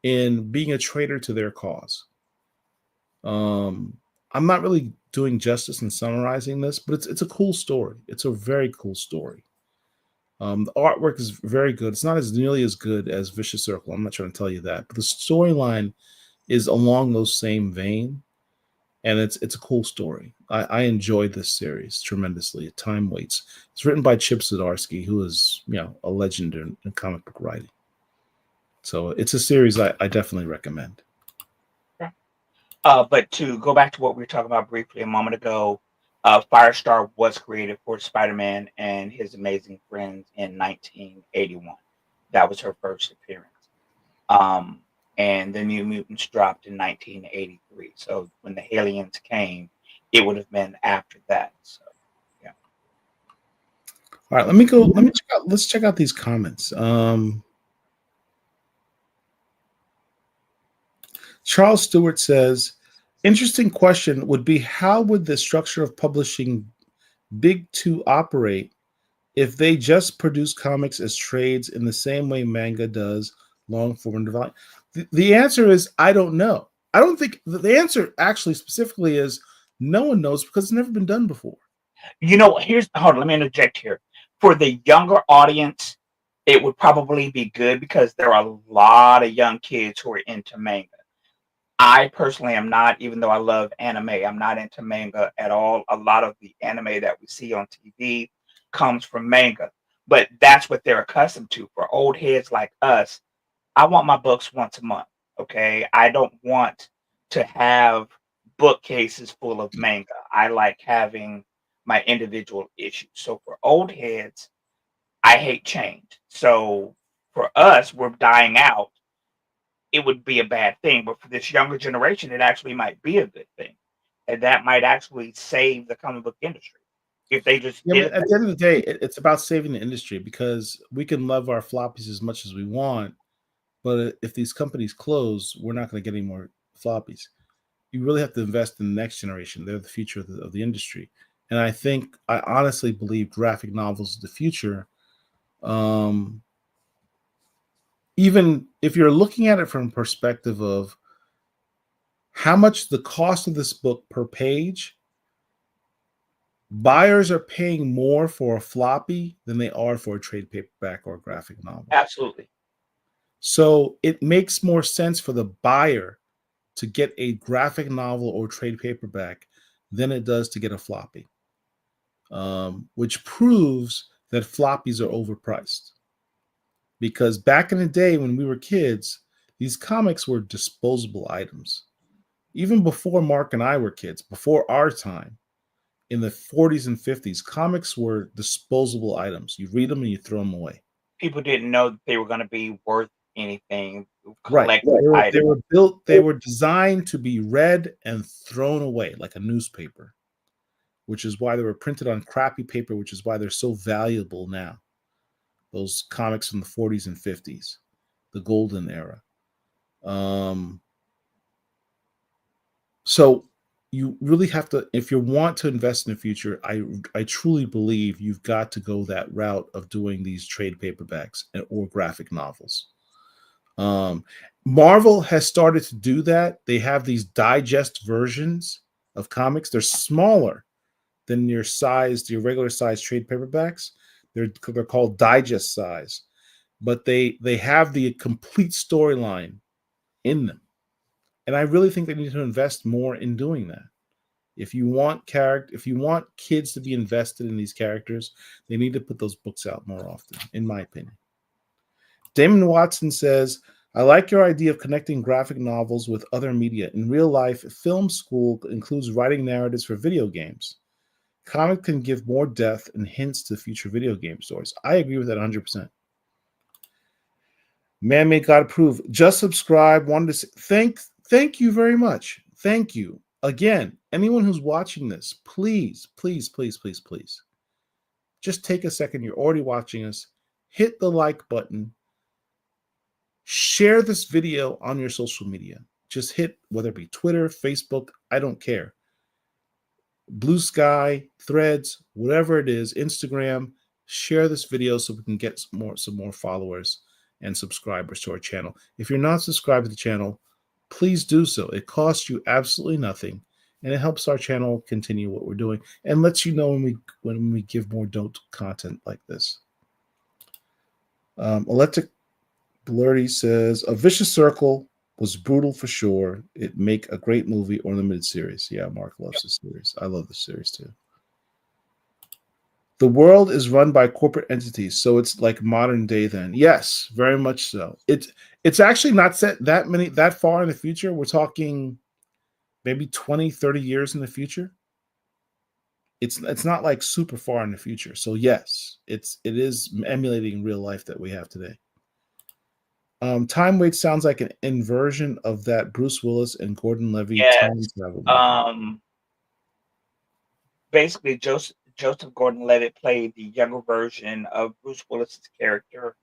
[SPEAKER 1] in being a traitor to their cause. I'm not really doing justice in summarizing this, but it's a cool story. It's a very cool story. The artwork is very good. It's not as nearly as good as Vicious Circle. I'm not trying to tell you that, but the storyline is along those same vein, and it's a cool story. I enjoyed this series tremendously. Time Waits. It's written by Chip Zdarsky, who is a legend in comic book writing. So it's a series I definitely recommend.
[SPEAKER 2] But to go back to what we were talking about briefly a moment ago, Firestar was created for Spider-Man and His Amazing Friends in 1981. That was her first appearance. And the New Mutants dropped in 1983. So when the Aliens came, it would have been after that. So yeah.
[SPEAKER 1] All right, let's check out these comments. Charles Stewart says, interesting question would be, how would the structure of publishing Big Two operate if they just produce comics as trades in the same way manga does long form development? The answer is, I don't know. I don't think the answer actually specifically is no one knows, because it's never been done before.
[SPEAKER 2] Hold on, let me interject here. For the younger audience, it would probably be good because there are a lot of young kids who are into manga. I personally am not, even though I love anime. I'm not into manga at all. A lot of the anime that we see on TV comes from manga, but that's what they're accustomed to. For old heads like us, I want my books once a month. Okay, I don't want to have bookcases full of manga. I like having my individual issues. So for old heads, I hate change. So for us, we're dying out. It would be a bad thing, but for this younger generation, it actually might be a good thing, and that might actually save the comic book industry if they just did it.
[SPEAKER 1] At the end of the day, it's about saving the industry, because we can love our floppies as much as we want, but if these companies close, we're not going to get any more floppies. You really have to invest in the next generation. They're the future of the industry, and I honestly believe graphic novels is the future. Even if you're looking at it from a perspective of how much the cost of this book per page, buyers are paying more for a floppy than they are for a trade paperback or a graphic novel.
[SPEAKER 2] Absolutely.
[SPEAKER 1] So it makes more sense for the buyer to get a graphic novel or trade paperback than it does to get a floppy, which proves that floppies are overpriced. Because back in the day when we were kids, these comics were disposable items. Even before Mark and I were kids, before our time, in the 40s and 50s, comics were disposable items. You read them and you throw them away.
[SPEAKER 2] People didn't know that they were going to be worth anything.
[SPEAKER 1] Right. They were designed to be read and thrown away like a newspaper, which is why they were printed on crappy paper, which is why they're so valuable now. Those comics from the 40s and 50s, the golden era. So you really have to, if you want to invest in the future, I truly believe you've got to go that route of doing these trade paperbacks or graphic novels. Marvel has started to do that. They have these digest versions of comics. They're smaller than your regular size trade paperbacks. They're called digest size, but they have the complete storyline in them. And I really think they need to invest more in doing that. If you want kids to be invested in these characters, they need to put those books out more often, in my opinion. Damon Watson says, I like your idea of connecting graphic novels with other media. In real life, film school includes writing narratives for video games. Comic can give more depth and hints to future video game stories. I agree with that 100%. Man-made God approved. Just subscribe. Wanted to say, thank you very much. Thank you. Again, anyone who's watching this, please, please, please, please, please, just take a second. You're already watching us. Hit the like button. Share this video on your social media. Just hit, whether it be Twitter, Facebook, I don't care. Blue Sky, Threads, whatever it is, Instagram, share this video so we can get some more followers and subscribers to our channel. If you're not subscribed to the channel, please do so. It costs you absolutely nothing. and it helps our channel continue what we're doing and lets you know when we give more dope content like this. Electric Blurty says A Vicious Circle was brutal for sure. It make a great movie or limited series. Yeah, Mark loves the series. I love the series too. The world is run by corporate entities, so it's like modern day then. Yes, very much so. It's actually not set that far in the future. We're talking maybe 20, 30 years in the future. It's not like super far in the future. So yes, it is emulating real life that we have today. Time Wait sounds like an inversion of that Bruce Willis and Gordon Levy time travel movie.
[SPEAKER 2] Basically, Joseph Gordon-Levitt played the younger version of Bruce Willis's character.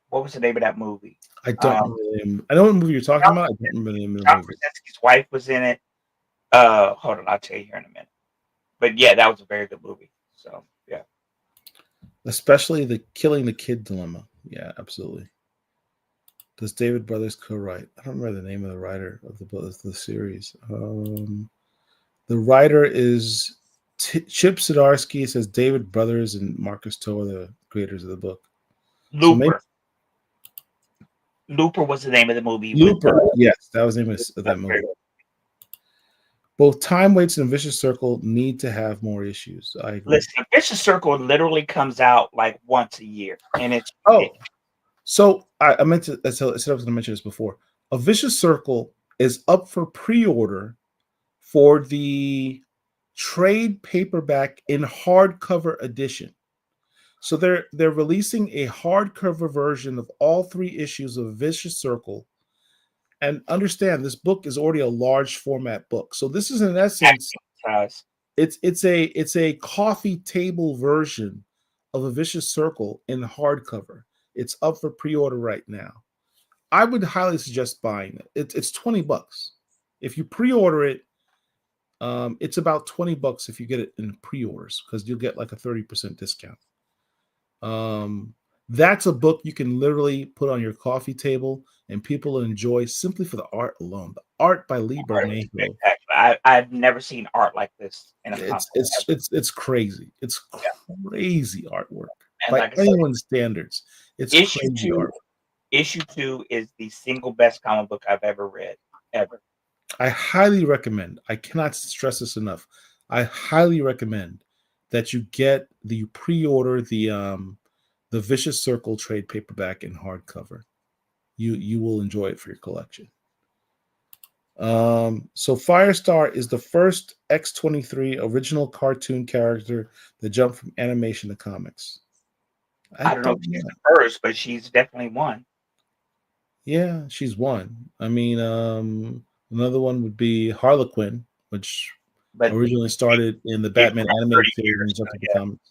[SPEAKER 2] What was the name of that movie?
[SPEAKER 1] I don't remember. I know what movie you're talking about. I don't remember the name of the movie.
[SPEAKER 2] Krasinski's wife was in it. Hold on, I'll tell you here in a minute. But yeah, that was a very good movie. So yeah,
[SPEAKER 1] especially the killing the kid dilemma. Yeah, absolutely. Does David Brothers co-write? I don't remember the name of the writer of the series. The writer is Chip Zdarsky. Says David Brothers and Marcus Toe are the creators of the book.
[SPEAKER 2] Looper. Looper was the name of the movie.
[SPEAKER 1] Looper, yes, that was the name of that movie. Both Time Waits and Vicious Circle need to have more issues. I agree.
[SPEAKER 2] Listen, Vicious Circle literally comes out like once a year, and it's
[SPEAKER 1] So I meant to. I said I was going to mention this before. A Vicious Circle is up for pre-order for the trade paperback in hardcover edition. So they're releasing a hardcover version of all 3 issues of Vicious Circle. And understand, this book is already a large format book. So this is in essence, it's a coffee table version of A Vicious Circle in hardcover. It's up for pre-order right now. I would highly suggest buying it. It's $20. If you pre-order it, it's about $20 if you get it in pre-orders, because you'll get like a 30% discount. That's a book you can literally put on your coffee table and people will enjoy simply for the art alone. The art by Lee Bermejo.
[SPEAKER 2] I've never seen art like this in a comic.
[SPEAKER 1] It's crazy. It's crazy artwork and by anyone's standards. It's crazy artwork.
[SPEAKER 2] Issue 2 is the single best comic book I've ever read, ever.
[SPEAKER 1] I highly recommend. I cannot stress this enough. I highly recommend that you pre-order the Vicious Circle trade paperback in hardcover. You will enjoy it for your collection. So Firestar is the first X-23 original cartoon character that jumped from animation to comics.
[SPEAKER 2] I don't know if she's the first, but she's definitely one.
[SPEAKER 1] Yeah, she's one. I mean, another one would be Harlequin, which originally started in the Batman animated series and jumped into comics.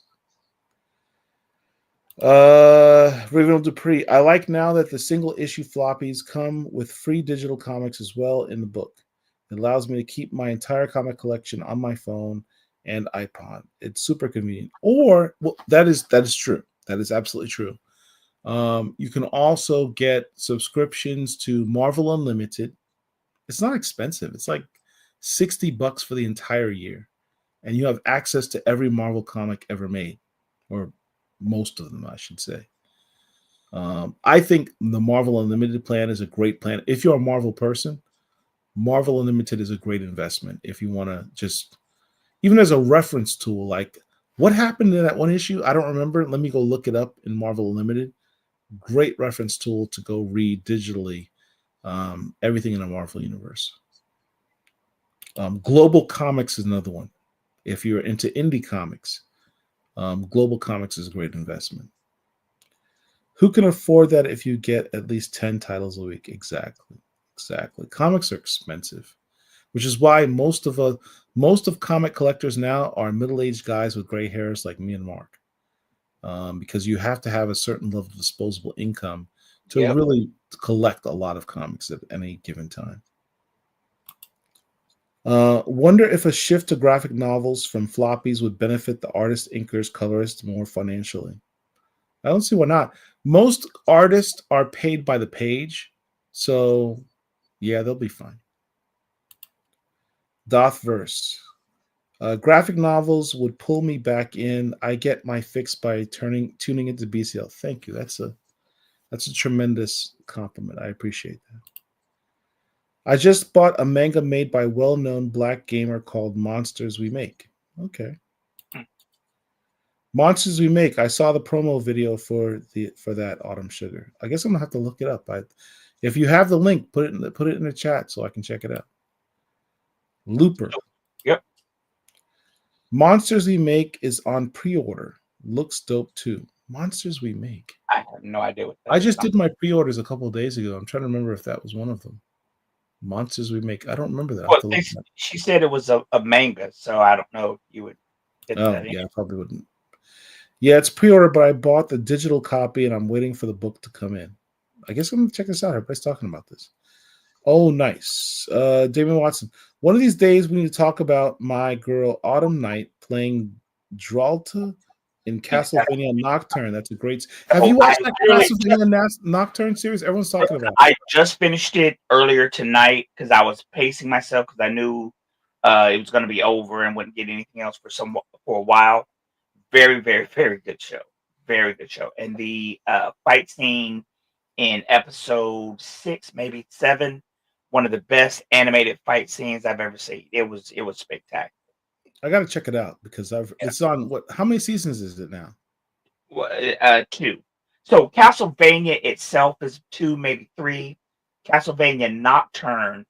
[SPEAKER 1] Ravenel Dupree, I like now that the single issue floppies come with free digital comics as well in the book. It allows me to keep my entire comic collection on my phone and iPod. It's super convenient. Or, well, that is true. That is absolutely true. You can also get subscriptions to Marvel Unlimited. It's not expensive. It's like $60 for the entire year. And you have access to every Marvel comic ever made, or most of them, I should say. I think the Marvel Unlimited plan is a great plan. If you're a Marvel person, Marvel Unlimited is a great investment. If you want to just, even as a reference tool, like what happened in that one issue, I don't remember. Let me go look it up in Marvel Unlimited. Great reference tool to go read digitally everything in the Marvel universe. Global Comics is another one. If you're into indie comics, Global Comics is a great investment. Who can afford that if you get at least 10 titles a week? Exactly. Comics are expensive, which is why most of comic collectors now are middle-aged guys with gray hairs like me and Mark, because you have to have a certain level of disposable income to really collect a lot of comics at any given time. Wonder if a shift to graphic novels from floppies would benefit the artists, inkers, colorists more financially. I don't see why not. Most artists are paid by the page, so yeah, they'll be fine. Dothverse. Graphic novels would pull me back in. I get my fix by tuning into BCL. Thank you. That's a tremendous compliment. I appreciate that. I just bought a manga made by a well-known black gamer called Monsters We Make. Okay. Monsters We Make. I saw the promo video for that, Autumn Sugar. I guess I'm gonna have to look it up. If you have the link, put it in the chat so I can check it out. Looper.
[SPEAKER 2] Yep.
[SPEAKER 1] Monsters We Make is on pre-order. Looks dope too. Monsters We Make.
[SPEAKER 2] I have no idea what that
[SPEAKER 1] I just did my pre-orders a couple of days ago. I'm trying to remember if that was one of them. Monsters We Make. I don't remember that.
[SPEAKER 2] Well, she said it was a manga, so I don't know if you would.
[SPEAKER 1] Yeah, I probably wouldn't. Yeah, it's pre-order, but I bought the digital copy and I'm waiting for the book to come in. I guess I'm gonna check this out. Everybody's talking about this. Oh, nice. Damon Watson. One of these days we need to talk about my girl Autumn Night playing Dralta in Castlevania Nocturne. That's a great. Have you watched that Castlevania Nocturne series? Everyone's talking about it.
[SPEAKER 2] I just finished it earlier tonight because I was pacing myself because I knew it was going to be over and wouldn't get anything else for a while. Very, very, very good show. Very good show. And the fight scene in episode 6, maybe 7, one of the best animated fight scenes I've ever seen. It was spectacular.
[SPEAKER 1] I got to check it out because it's on what? How many seasons is it now?
[SPEAKER 2] 2. So Castlevania itself is 2, maybe 3. Castlevania Nocturne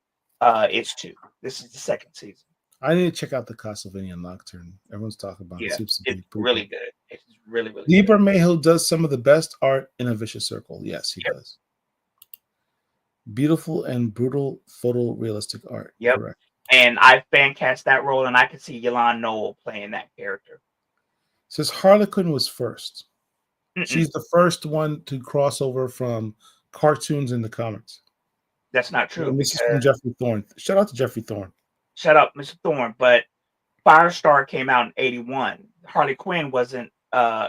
[SPEAKER 2] is 2. This is the 2nd season.
[SPEAKER 1] I need to check out the Castlevania Nocturne. Everyone's talking about it.
[SPEAKER 2] It's really good. It's really, really
[SPEAKER 1] Lieber
[SPEAKER 2] good.
[SPEAKER 1] Mayhew does some of the best art in a vicious circle. Yes, he does. Beautiful and brutal photorealistic art.
[SPEAKER 2] Yep.
[SPEAKER 1] Correct.
[SPEAKER 2] And I fan cast that role, and I could see Yolande Noel playing that character.
[SPEAKER 1] Says Harlequin was first. She's the first one to cross over from cartoons into comics.
[SPEAKER 2] That's not true.
[SPEAKER 1] And this is from Jeffrey Thorne. Shout out to Jeffrey Thorne.
[SPEAKER 2] Shut up, Mr. Thorne. But Firestar came out in 1981. Harley Quinn wasn't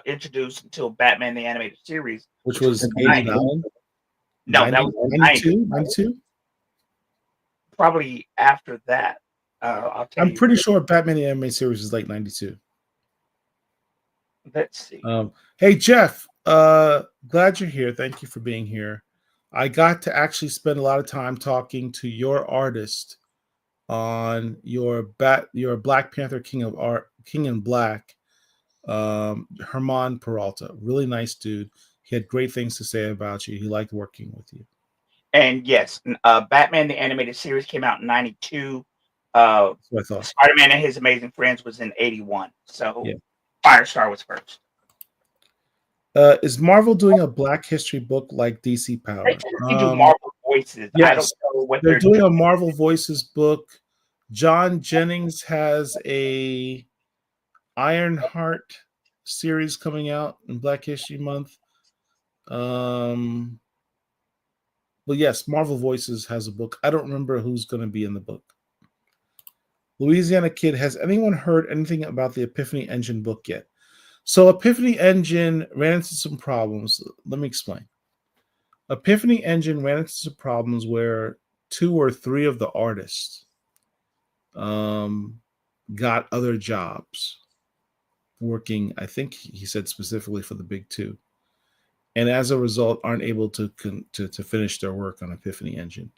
[SPEAKER 2] introduced until Batman the Animated Series,
[SPEAKER 1] which was 1989.
[SPEAKER 2] No, that was
[SPEAKER 1] 92. 92.
[SPEAKER 2] Probably after that.
[SPEAKER 1] I'm pretty sure Batman the Animated Series is like 92.
[SPEAKER 2] Let's see.
[SPEAKER 1] Hey Jeff, glad you're here. Thank you for being here. I got to actually spend a lot of time talking to your artist on your Black Panther King in Black, Herman Peralta. Really nice dude. He had great things to say about you. He liked working with you.
[SPEAKER 2] And yes, Batman the Animated Series came out in 92.
[SPEAKER 1] That's what I thought.
[SPEAKER 2] Spider-Man and His Amazing Friends was in 81. So
[SPEAKER 1] yeah.
[SPEAKER 2] Firestar was first.
[SPEAKER 1] Is Marvel doing a Black History book like DC Power?
[SPEAKER 2] They do Marvel Voices.
[SPEAKER 1] Yes,
[SPEAKER 2] I don't know what
[SPEAKER 1] they're doing a Marvel Voices book. John Jennings has a Ironheart series coming out in Black History Month. Well, yes, Marvel Voices has a book. I don't remember who's going to be in the book. Louisiana Kid, has anyone heard anything about the Epiphany Engine book yet? So Epiphany Engine ran into some problems. Let me explain. Epiphany Engine ran into some problems where 2 or 3 of the artists got other jobs working, I think he said specifically for the big 2. And as a result, aren't able to finish their work on Epiphany Engine.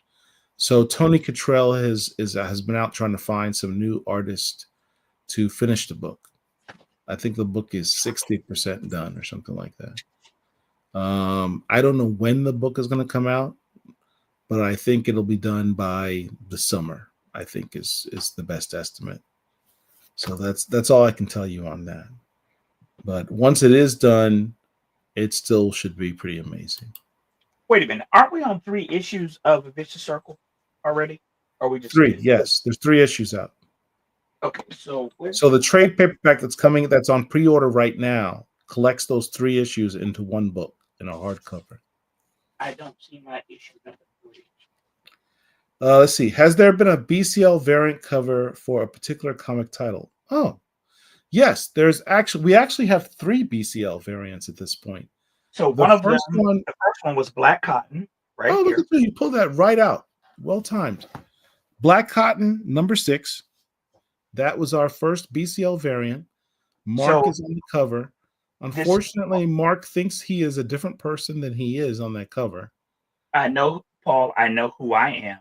[SPEAKER 1] So Tony Cottrell has been out trying to find some new artists to finish the book. I think the book is 60% done or something like that. I don't know when the book is going to come out, but I think it'll be done by the summer, I think is the best estimate. So that's all I can tell you on that. But once it is done, it still should be pretty amazing.
[SPEAKER 2] Wait a minute. Aren't we on 3 issues of A Vicious Circle already? Or are we just
[SPEAKER 1] 3? Yes, there's 3 issues out.
[SPEAKER 2] Okay, so
[SPEAKER 1] the trade paperback that's on pre-order right now collects those 3 issues into one book in a hardcover.
[SPEAKER 2] I don't see my issue number 3.
[SPEAKER 1] Let's see. Has there been a BCL variant cover for a particular comic title? Oh, yes. We actually have 3 BCL variants at this point.
[SPEAKER 2] So the first one was Black Cotton, right?
[SPEAKER 1] Oh, look at you! You pulled that right out. Well timed. Black Cotton number 6. That was our first BCL variant. Marc is on the cover. Unfortunately, Marc thinks he is a different person than he is on that cover.
[SPEAKER 2] I know, Paul. I know who I am.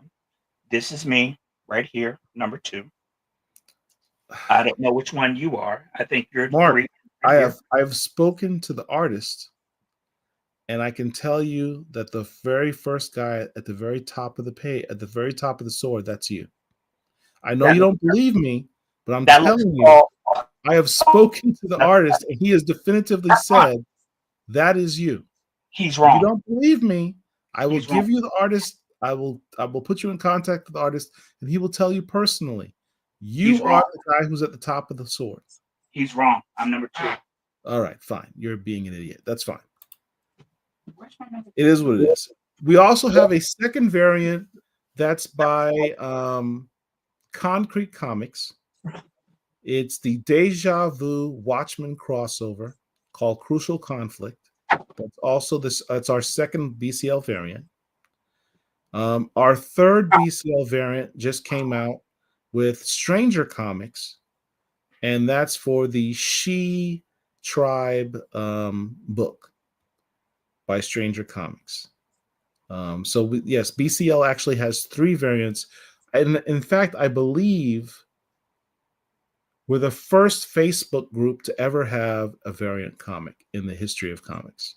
[SPEAKER 2] This is me right here, number 2. I don't know which one you are. I think you're
[SPEAKER 1] Marc.
[SPEAKER 2] 3. Right
[SPEAKER 1] I've spoken to the artist, and I can tell you that the very first guy at the very top of the page, at the very top of the sword, that's you. I know you don't believe me, but I'm telling you, I have spoken to the artist, and he has definitively said that is you.
[SPEAKER 2] He's wrong.
[SPEAKER 1] If you don't believe me, I will give you the artist. I will put you in contact with the artist, and he will tell you personally. You are the guy who's at the top of the sword.
[SPEAKER 2] He's wrong. I'm number 2.
[SPEAKER 1] All right, fine. You're being an idiot. That's fine. It is what it is. We also have a second variant that's by Concrete Comics. It's the Deja Vu Watchmen crossover called Crucial Conflict. That's also it's our second BCL variant. Our third BCL variant just came out with Stranger Comics, and that's for the She Tribe book by Stranger Comics. Yes, BCL actually has 3 variants. And in fact, I believe we're the first Facebook group to ever have a variant comic in the history of comics.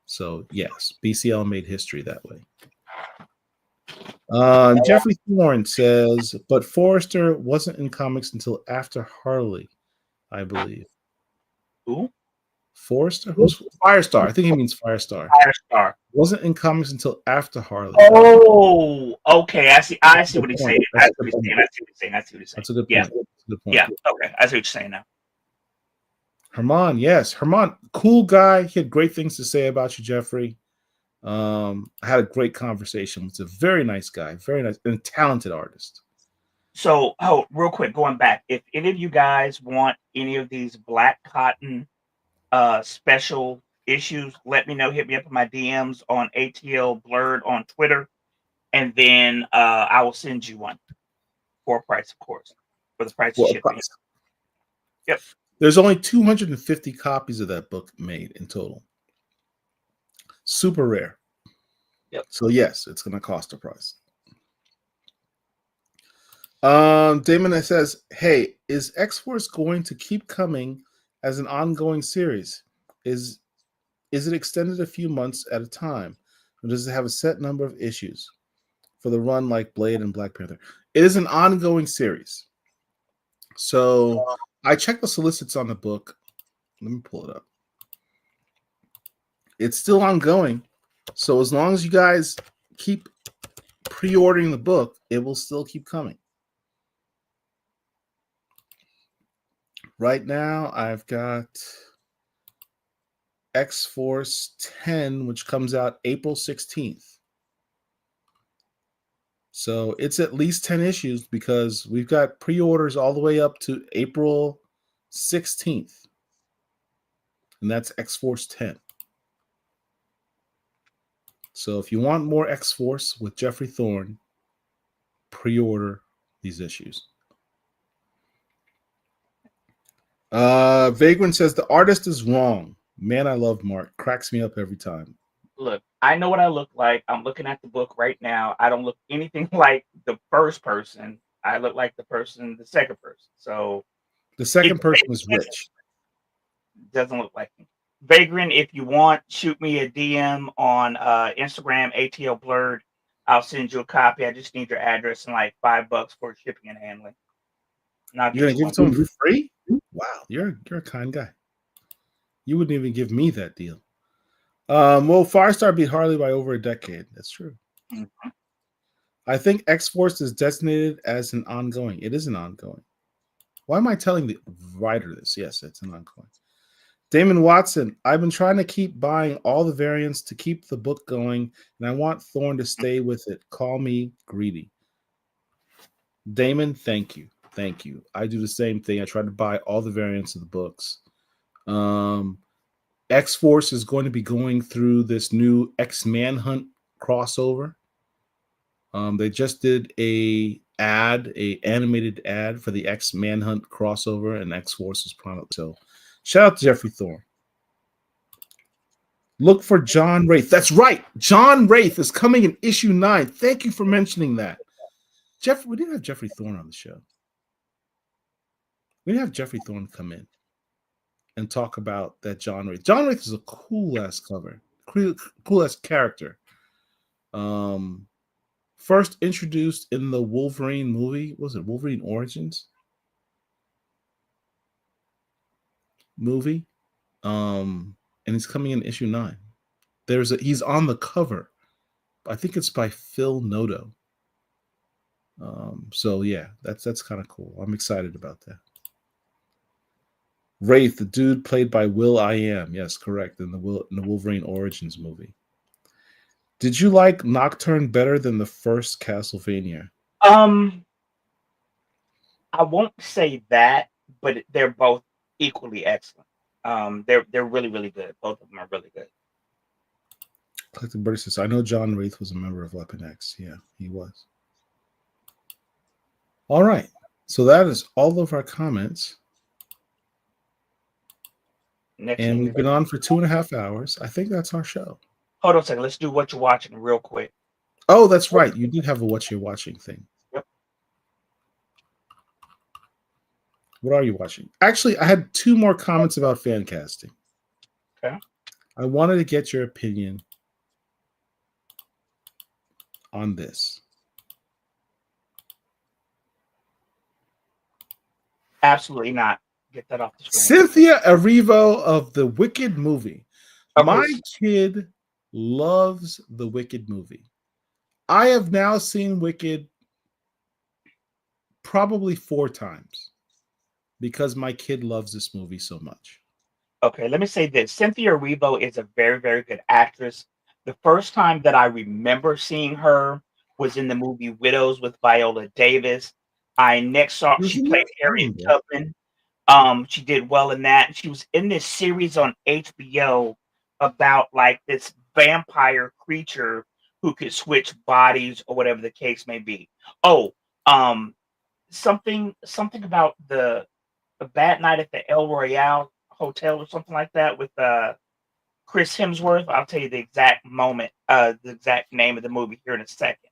[SPEAKER 1] So yes, BCL made history that way. Jeffrey Thorne says, but Forrester wasn't in comics until after Harley, I believe.
[SPEAKER 2] Who?
[SPEAKER 1] Forrester? Who's Firestar? I think he means Firestar.
[SPEAKER 2] Firestar
[SPEAKER 1] wasn't in comics until after Harley.
[SPEAKER 2] Oh, okay. I see what he's saying. I see what he's saying.
[SPEAKER 1] That's a good point.
[SPEAKER 2] Yeah.
[SPEAKER 1] That's a good point.
[SPEAKER 2] Yeah. Okay. I see what you're saying now.
[SPEAKER 1] Herman, yes. Herman, cool guy. He had great things to say about you, Jeffrey. I had a great conversation. He's a very nice guy, very nice and talented artist.
[SPEAKER 2] So, real quick, going back, if any of you guys want any of these Black Cotton special issues, let me know. Hit me up in my DMs on ATL Blurred on Twitter, and then I will send you one for a price, of course, for the price of shipping. Yep.
[SPEAKER 1] There's only 250 copies of that book made in total. Super rare.
[SPEAKER 2] Yep.
[SPEAKER 1] So yes, it's going to cost a price. Damon says, "Hey, is X-Force going to keep coming as an ongoing series? Is it extended a few months at a time, or does it have a set number of issues for the run like Blade and Black Panther?" It is an ongoing series. So I checked the solicits on the book. Let me pull it up. It's still ongoing. So as long as you guys keep pre-ordering the book, it will still keep coming. Right now, I've got X-Force 10, which comes out April 16th. So it's at least 10 issues because we've got pre-orders all the way up to April 16th. And that's X-Force 10. So if you want more X-Force with Jeffrey Thorne, pre-order these issues. Vagrant says, the artist is wrong. Man, I love Marc. Cracks me up every time.
[SPEAKER 2] Look, I know what I look like. I'm looking at the book right now. I don't look anything like the first person. I look like the second person. So
[SPEAKER 1] the second person is rich.
[SPEAKER 2] Doesn't look like me. Vagrant, if you want, shoot me a DM on Instagram, ATL Blurred. I'll send you a copy. I just need your address and like $5 for shipping and handling.
[SPEAKER 1] You're gonna give it to him for free? Wow, you're a kind guy. You wouldn't even give me that deal. Well, Firestar beat Harley by over a decade. That's true.
[SPEAKER 2] Mm-hmm.
[SPEAKER 1] I think X-Force is designated as an ongoing. It is an ongoing. Why am I telling the writer this? Yes, it's an ongoing. Damon Watson, I've been trying to keep buying all the variants to keep the book going, and I want Thorne to stay with it. Call me greedy. Damon, thank you. Thank you. I do the same thing. I try to buy all the variants of the books. X-Force is going to be going through this new X-Manhunt crossover. They just did a animated ad for the X Manhunt crossover and X Forces product. So, shout out to Jeffrey Thorne. Look for John Wraith. That's right. John Wraith is coming in issue 9. Thank you for mentioning that. We didn't have Jeffrey Thorne on the show. We didn't have Jeffrey Thorne come in and talk about that John Wraith. John Wraith is a cool ass cover, cool ass character. First introduced in the Wolverine movie. What was it Wolverine Origins movie? And he's coming in issue 9. He's on the cover. I think it's by Phil Noto. So yeah, that's kind of cool. I'm excited about that. Wraith, the dude played by Will.i.am. Yes, correct. In the Wolverine Origins movie. Did you like Nocturne better than the first Castlevania?
[SPEAKER 2] I won't say that, but they're both equally excellent. They're really, really good. Both of them are really good.
[SPEAKER 1] Collective British says, I know John Wraith was a member of Weapon X. Yeah, he was. All right. So that is all of our comments. And we've been on for 2.5 hours. I think that's our show.
[SPEAKER 2] Hold on a second. Let's do what you're watching real quick.
[SPEAKER 1] Oh, that's right. You did have a what you're watching thing.
[SPEAKER 2] Yep.
[SPEAKER 1] What are you watching? Actually, I had 2 more comments about fan casting.
[SPEAKER 2] Okay.
[SPEAKER 1] I wanted to get your opinion on this.
[SPEAKER 2] Absolutely not. Get that off the screen.
[SPEAKER 1] Cynthia Erivo of the Wicked movie. Okay. My kid loves the Wicked movie. I have now seen Wicked probably 4 times because my kid loves this movie so much.
[SPEAKER 2] Okay, let me say this. Cynthia Erivo is a very, very good actress. The first time that I remember seeing her was in the movie Widows with Viola Davis. I next saw she played Harriet Tubman. She did well in that. She was in this series on HBO about like this vampire creature who could switch bodies or whatever the case may be. Oh, something about the Bad Night at the El Royale Hotel or something like that with Chris Hemsworth. I'll tell you the exact moment, the exact name of the movie here in a second.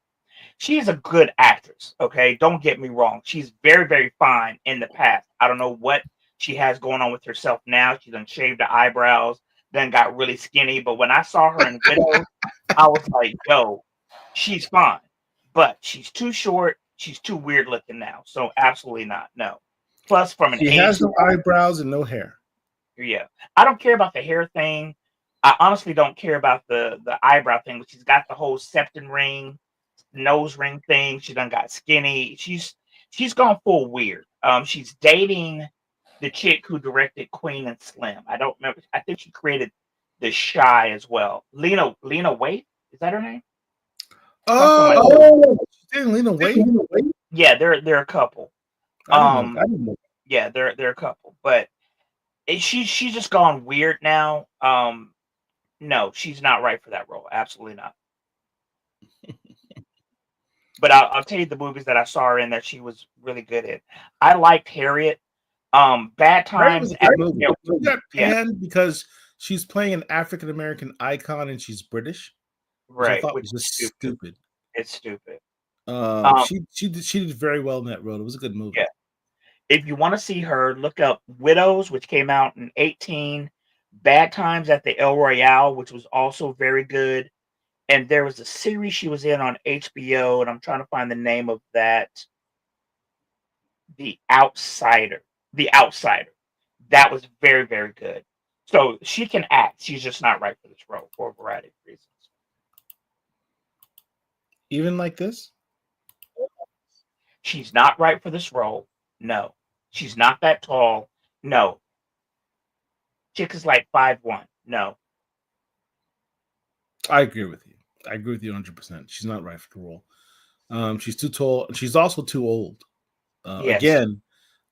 [SPEAKER 2] She is a good actress, okay? Don't get me wrong. She's very, very fine in the past. I don't know what she has going on with herself now. She done shaved the eyebrows, then got really skinny. But when I saw her in Widows, I was like, yo, she's fine. But she's too short. She's too weird looking now. So absolutely not. No. Plus, from an age,
[SPEAKER 1] she has no eyebrows and no hair.
[SPEAKER 2] Yeah. I don't care about the hair thing. I honestly don't care about the eyebrow thing. But she's got the whole septum ring, nose ring thing. She done got skinny. She's gone full weird. She's dating the chick who directed Queen and Slim. I don't remember. I think she created The Shy as well. Lena Waithe, is that her name?
[SPEAKER 1] Lena Waithe.
[SPEAKER 2] Yeah, they're a couple.
[SPEAKER 1] I didn't know.
[SPEAKER 2] Yeah, they're a couple, but she's just gone weird now. No, she's not right for that role. Absolutely not. But I'll tell you the movies that I saw her in that she was really good at. I liked Harriet. Bad Times.
[SPEAKER 1] She got panned because she's playing an African American icon and she's British.
[SPEAKER 2] Right.
[SPEAKER 1] I thought was just stupid.
[SPEAKER 2] It's stupid.
[SPEAKER 1] She did very well in that role. It was a good movie.
[SPEAKER 2] Yeah. If you want to see her, look up Widows, which came out in 2018. Bad Times at the El Royale, which was also very good. And there was a series she was in on HBO, and I'm trying to find the name of that. The Outsider. That was very, very good. So she can act. She's just not right for this role for a variety of reasons.
[SPEAKER 1] Even like this?
[SPEAKER 2] She's not right for this role. No. She's not that tall. No. Chick is like 5'1". No.
[SPEAKER 1] I agree with you. I agree with you 100%. She's not right for the role. She's too tall. She's also too old.
[SPEAKER 2] Yes.
[SPEAKER 1] Again,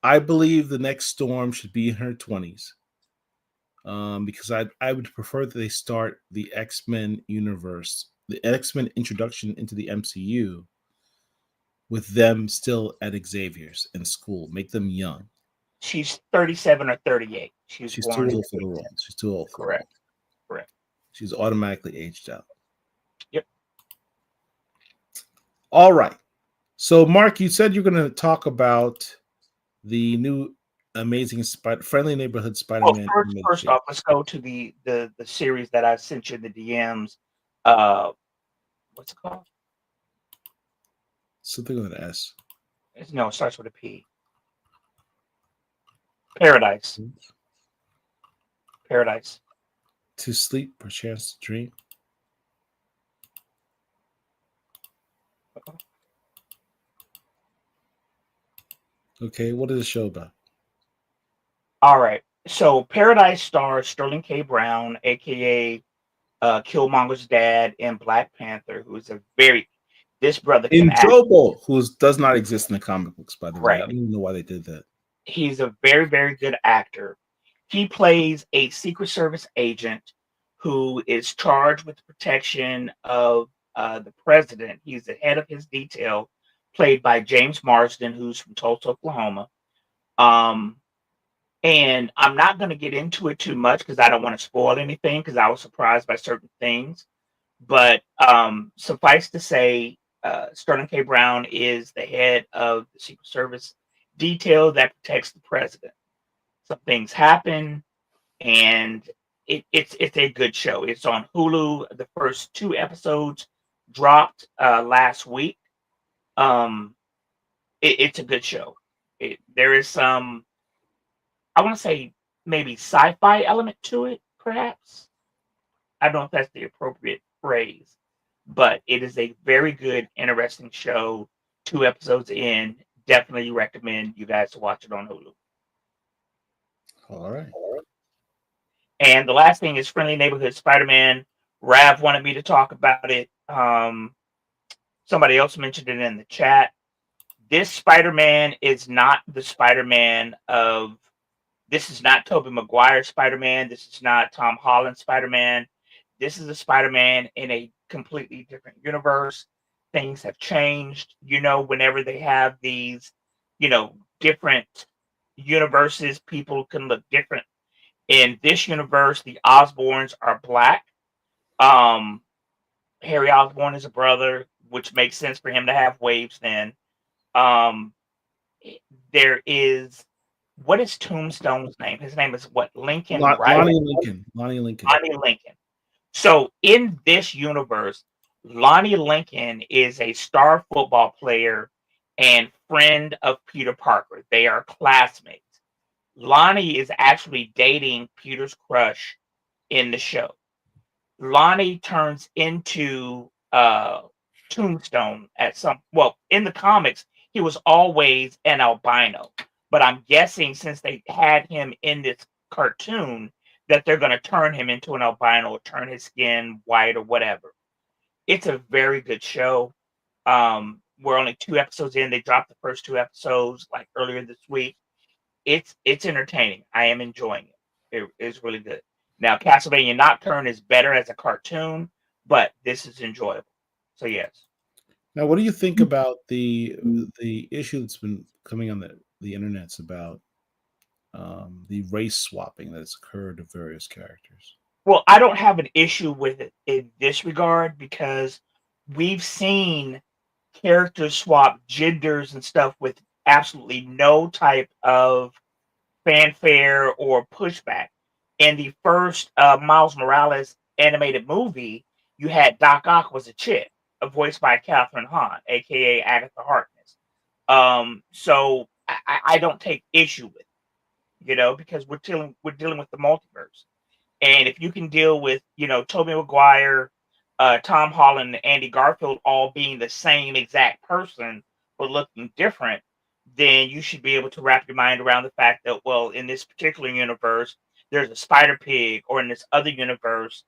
[SPEAKER 1] I believe the next Storm should be in her 20s. Because I would prefer that they start the X-Men universe, the X-Men introduction into the MCU with them still at Xavier's in school. Make them young.
[SPEAKER 2] She's 37 or 38.
[SPEAKER 1] She's
[SPEAKER 2] born
[SPEAKER 1] too old for the role. She's too old for the role.
[SPEAKER 2] Correct. Correct.
[SPEAKER 1] She's automatically aged out.
[SPEAKER 2] Yep.
[SPEAKER 1] All right. So, Mark, you said you're going to talk about the new amazing Friendly Neighborhood Spider-Man.
[SPEAKER 2] Well, first off, let's go to the series that I sent you in the DMs. What's it called?
[SPEAKER 1] Something with an S.
[SPEAKER 2] No, it starts with a P. Paradise. Paradise.
[SPEAKER 1] To sleep, perchance to dream. Okay, what is the show about?
[SPEAKER 2] All right. So Paradise stars Sterling K. Brown, aka Killmonger's dad, and Black Panther, who is this brother can act.
[SPEAKER 1] Jobo, who does not exist in the comic books, by the way. I don't even know why they did that.
[SPEAKER 2] He's a very, very good actor. He plays a Secret Service agent who is charged with the protection of the president. He's the head of his detail, played by James Marsden, who's from Tulsa, Oklahoma. And I'm not going to get into it too much because I don't want to spoil anything because I was surprised by certain things. But suffice to say, Sterling K. Brown is the head of the Secret Service detail that protects the president. Some things happen, and it's a good show. It's on Hulu. The first 2 episodes dropped last week. It's a good show. There is some, I want to say, maybe sci-fi element to it, perhaps. I don't know if that's the appropriate phrase, but it is a very good, interesting show. 2 episodes in. Definitely recommend you guys to watch it on Hulu.
[SPEAKER 1] All right.
[SPEAKER 2] And the last thing is Friendly Neighborhood Spider-Man. Rav wanted me to talk about it. Somebody else mentioned it in the chat. This Spider-Man is not the Spider-Man of... This is not Tobey Maguire's Spider-Man. This is not Tom Holland's Spider-Man. This is a Spider-Man in a completely different universe. Things have changed. Whenever they have these, different universes, people can look different. In this universe, the Osborns are Black. Harry Osborn is a brother, which makes sense for him to have waves then. There is... What is Tombstone's name? His name is what? Lincoln, right?
[SPEAKER 1] Lonnie Lincoln. Lonnie
[SPEAKER 2] Lincoln. So in this universe, Lonnie Lincoln is a star football player and friend of Peter Parker. They are classmates. Lonnie is actually dating Peter's crush in the show. Lonnie turns into Tombstone in the comics, he was always an albino. But I'm guessing since they had him in this cartoon that they're going to turn him into an albino or turn his skin white or whatever. It's a very good show. We're only 2 episodes in. They dropped the first 2 episodes like earlier this week. It's entertaining. I am enjoying it. It's really good. Now, Castlevania Nocturne is better as a cartoon, but this is enjoyable. So yes.
[SPEAKER 1] Now, what do you think about the issue that's been coming on the internet's about the race swapping that's occurred of various characters?
[SPEAKER 2] Well, I don't have an issue with it in this regard because we've seen characters swap genders and stuff with absolutely no type of fanfare or pushback. In the first Miles Morales animated movie, you had Doc Ock was a chick, voiced by Catherine Hahn, aka Agatha Harkness. So I don't take issue with it, because we're dealing with the multiverse. And if you can deal with, Tobey Maguire, Tom Holland, and Andy Garfield all being the same exact person but looking different, then you should be able to wrap your mind around the fact that, well, in this particular universe, there's a Spider Pig, or in this other universe,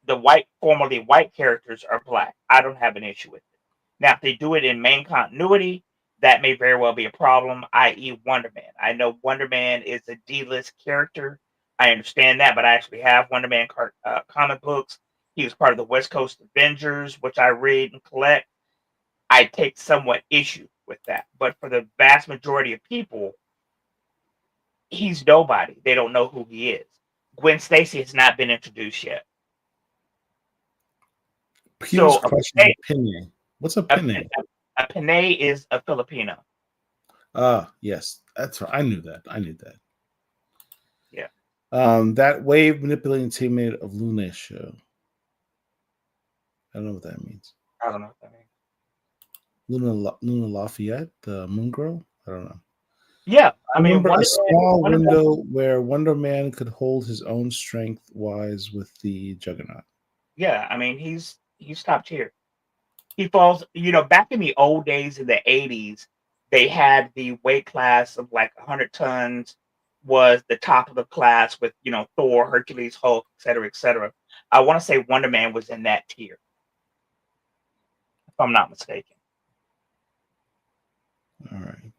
[SPEAKER 2] the formerly white characters are Black. I don't have an issue with it. Now, if they do it in main continuity, that may very well be a problem, i.e. Wonder Man. I know Wonder Man is a D-list character. I understand that, but I actually have Wonder Man comic books. He was part of the West Coast Avengers, which I read and collect. I take somewhat issue with that. But for the vast majority of people, he's nobody. They don't know who he is. Gwen Stacy has not been introduced yet.
[SPEAKER 1] He was crushing Pinay. What's a Pinay?
[SPEAKER 2] A Pinay is a Filipino.
[SPEAKER 1] Yes, that's right. I knew that.
[SPEAKER 2] Yeah.
[SPEAKER 1] That wave manipulating teammate of Luna show. I don't know what that means.
[SPEAKER 2] I don't know what that means.
[SPEAKER 1] Luna Lafayette, the Moon Girl? I don't know.
[SPEAKER 2] Yeah, I mean,
[SPEAKER 1] a small window where Wonder Man could hold his own strength-wise with the Juggernaut.
[SPEAKER 2] Yeah, I mean, he's top tier. He falls, back in the old days in the 80s, they had the weight class of like 100 tons was the top of the class with, Thor, Hercules, Hulk, et cetera, et cetera. I want to say Wonder Man was in that tier, if I'm not mistaken.
[SPEAKER 1] All right.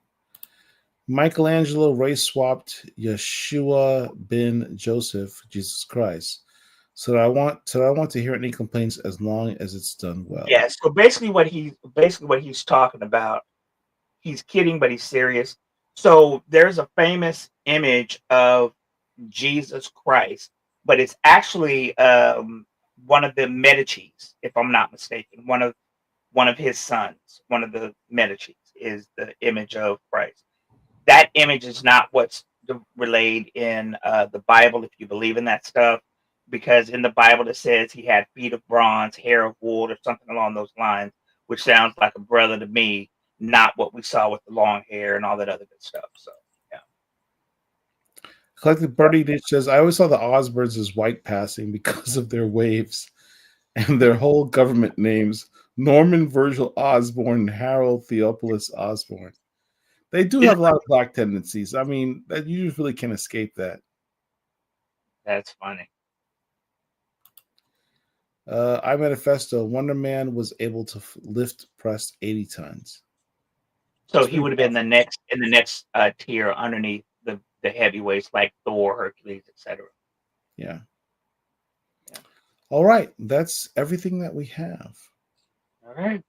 [SPEAKER 1] Michelangelo race swapped Yeshua ben Joseph, Jesus Christ. So I want to hear any complaints as long as it's done well.
[SPEAKER 2] Yeah. So basically, what he's talking about, he's kidding, but he's serious. So there's a famous image of Jesus Christ, but it's actually one of the Medicis, if I'm not mistaken. One of his sons, one of the Medicis, is the image of Christ. That image is not what's relayed in the Bible, if you believe in that stuff, because in the Bible it says he had feet of bronze, hair of wool, or something along those lines, which sounds like a brother to me, not what we saw with the long hair and all that other good stuff. So, yeah.
[SPEAKER 1] Collective Birdie Ditch says, I always saw the Osbournes as white passing because of their waves and their whole government names. Norman Virgil Osborne and Harold Theophilus Osborne. They do have a lot of black tendencies. I mean, that you really can't escape that.
[SPEAKER 2] That's funny.
[SPEAKER 1] I Manifesto. Wonder Man was able to lift press 80 tons.
[SPEAKER 2] So he would have been in the next tier underneath the heavyweights like Thor, Hercules, etc.
[SPEAKER 1] Yeah. All right. That's everything that we have.
[SPEAKER 2] All right.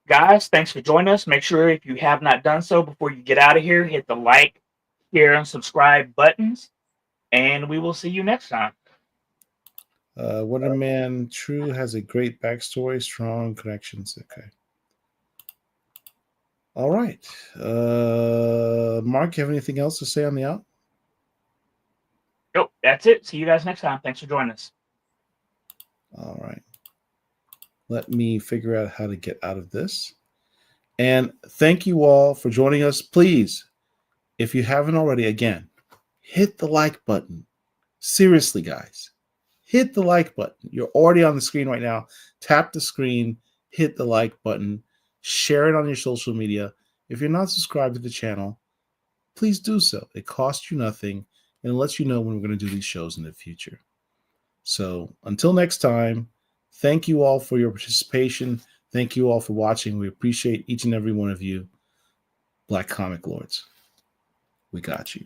[SPEAKER 2] Guys, thanks for joining us. Make sure if you have not done so before you get out of here, hit the like, share, and subscribe buttons. And we will see you next time.
[SPEAKER 1] Wonder Man True has a great backstory, strong connections. Okay. All right. Mark, you have anything else to say on the out?
[SPEAKER 2] Nope, that's it. See you guys next time. Thanks for joining us.
[SPEAKER 1] All right. Let me figure out how to get out of this. And thank you all for joining us. Please, if you haven't already, again, hit the like button. Seriously, guys, hit the like button. You're already on the screen right now. Tap the screen, hit the like button, share it on your social media. If you're not subscribed to the channel, please do so. It costs you nothing, and it lets you know when we're going to do these shows in the future. So until next time, thank you all for your participation. Thank you all for watching. We appreciate each and every one of you. Black Comic Lords, we got you.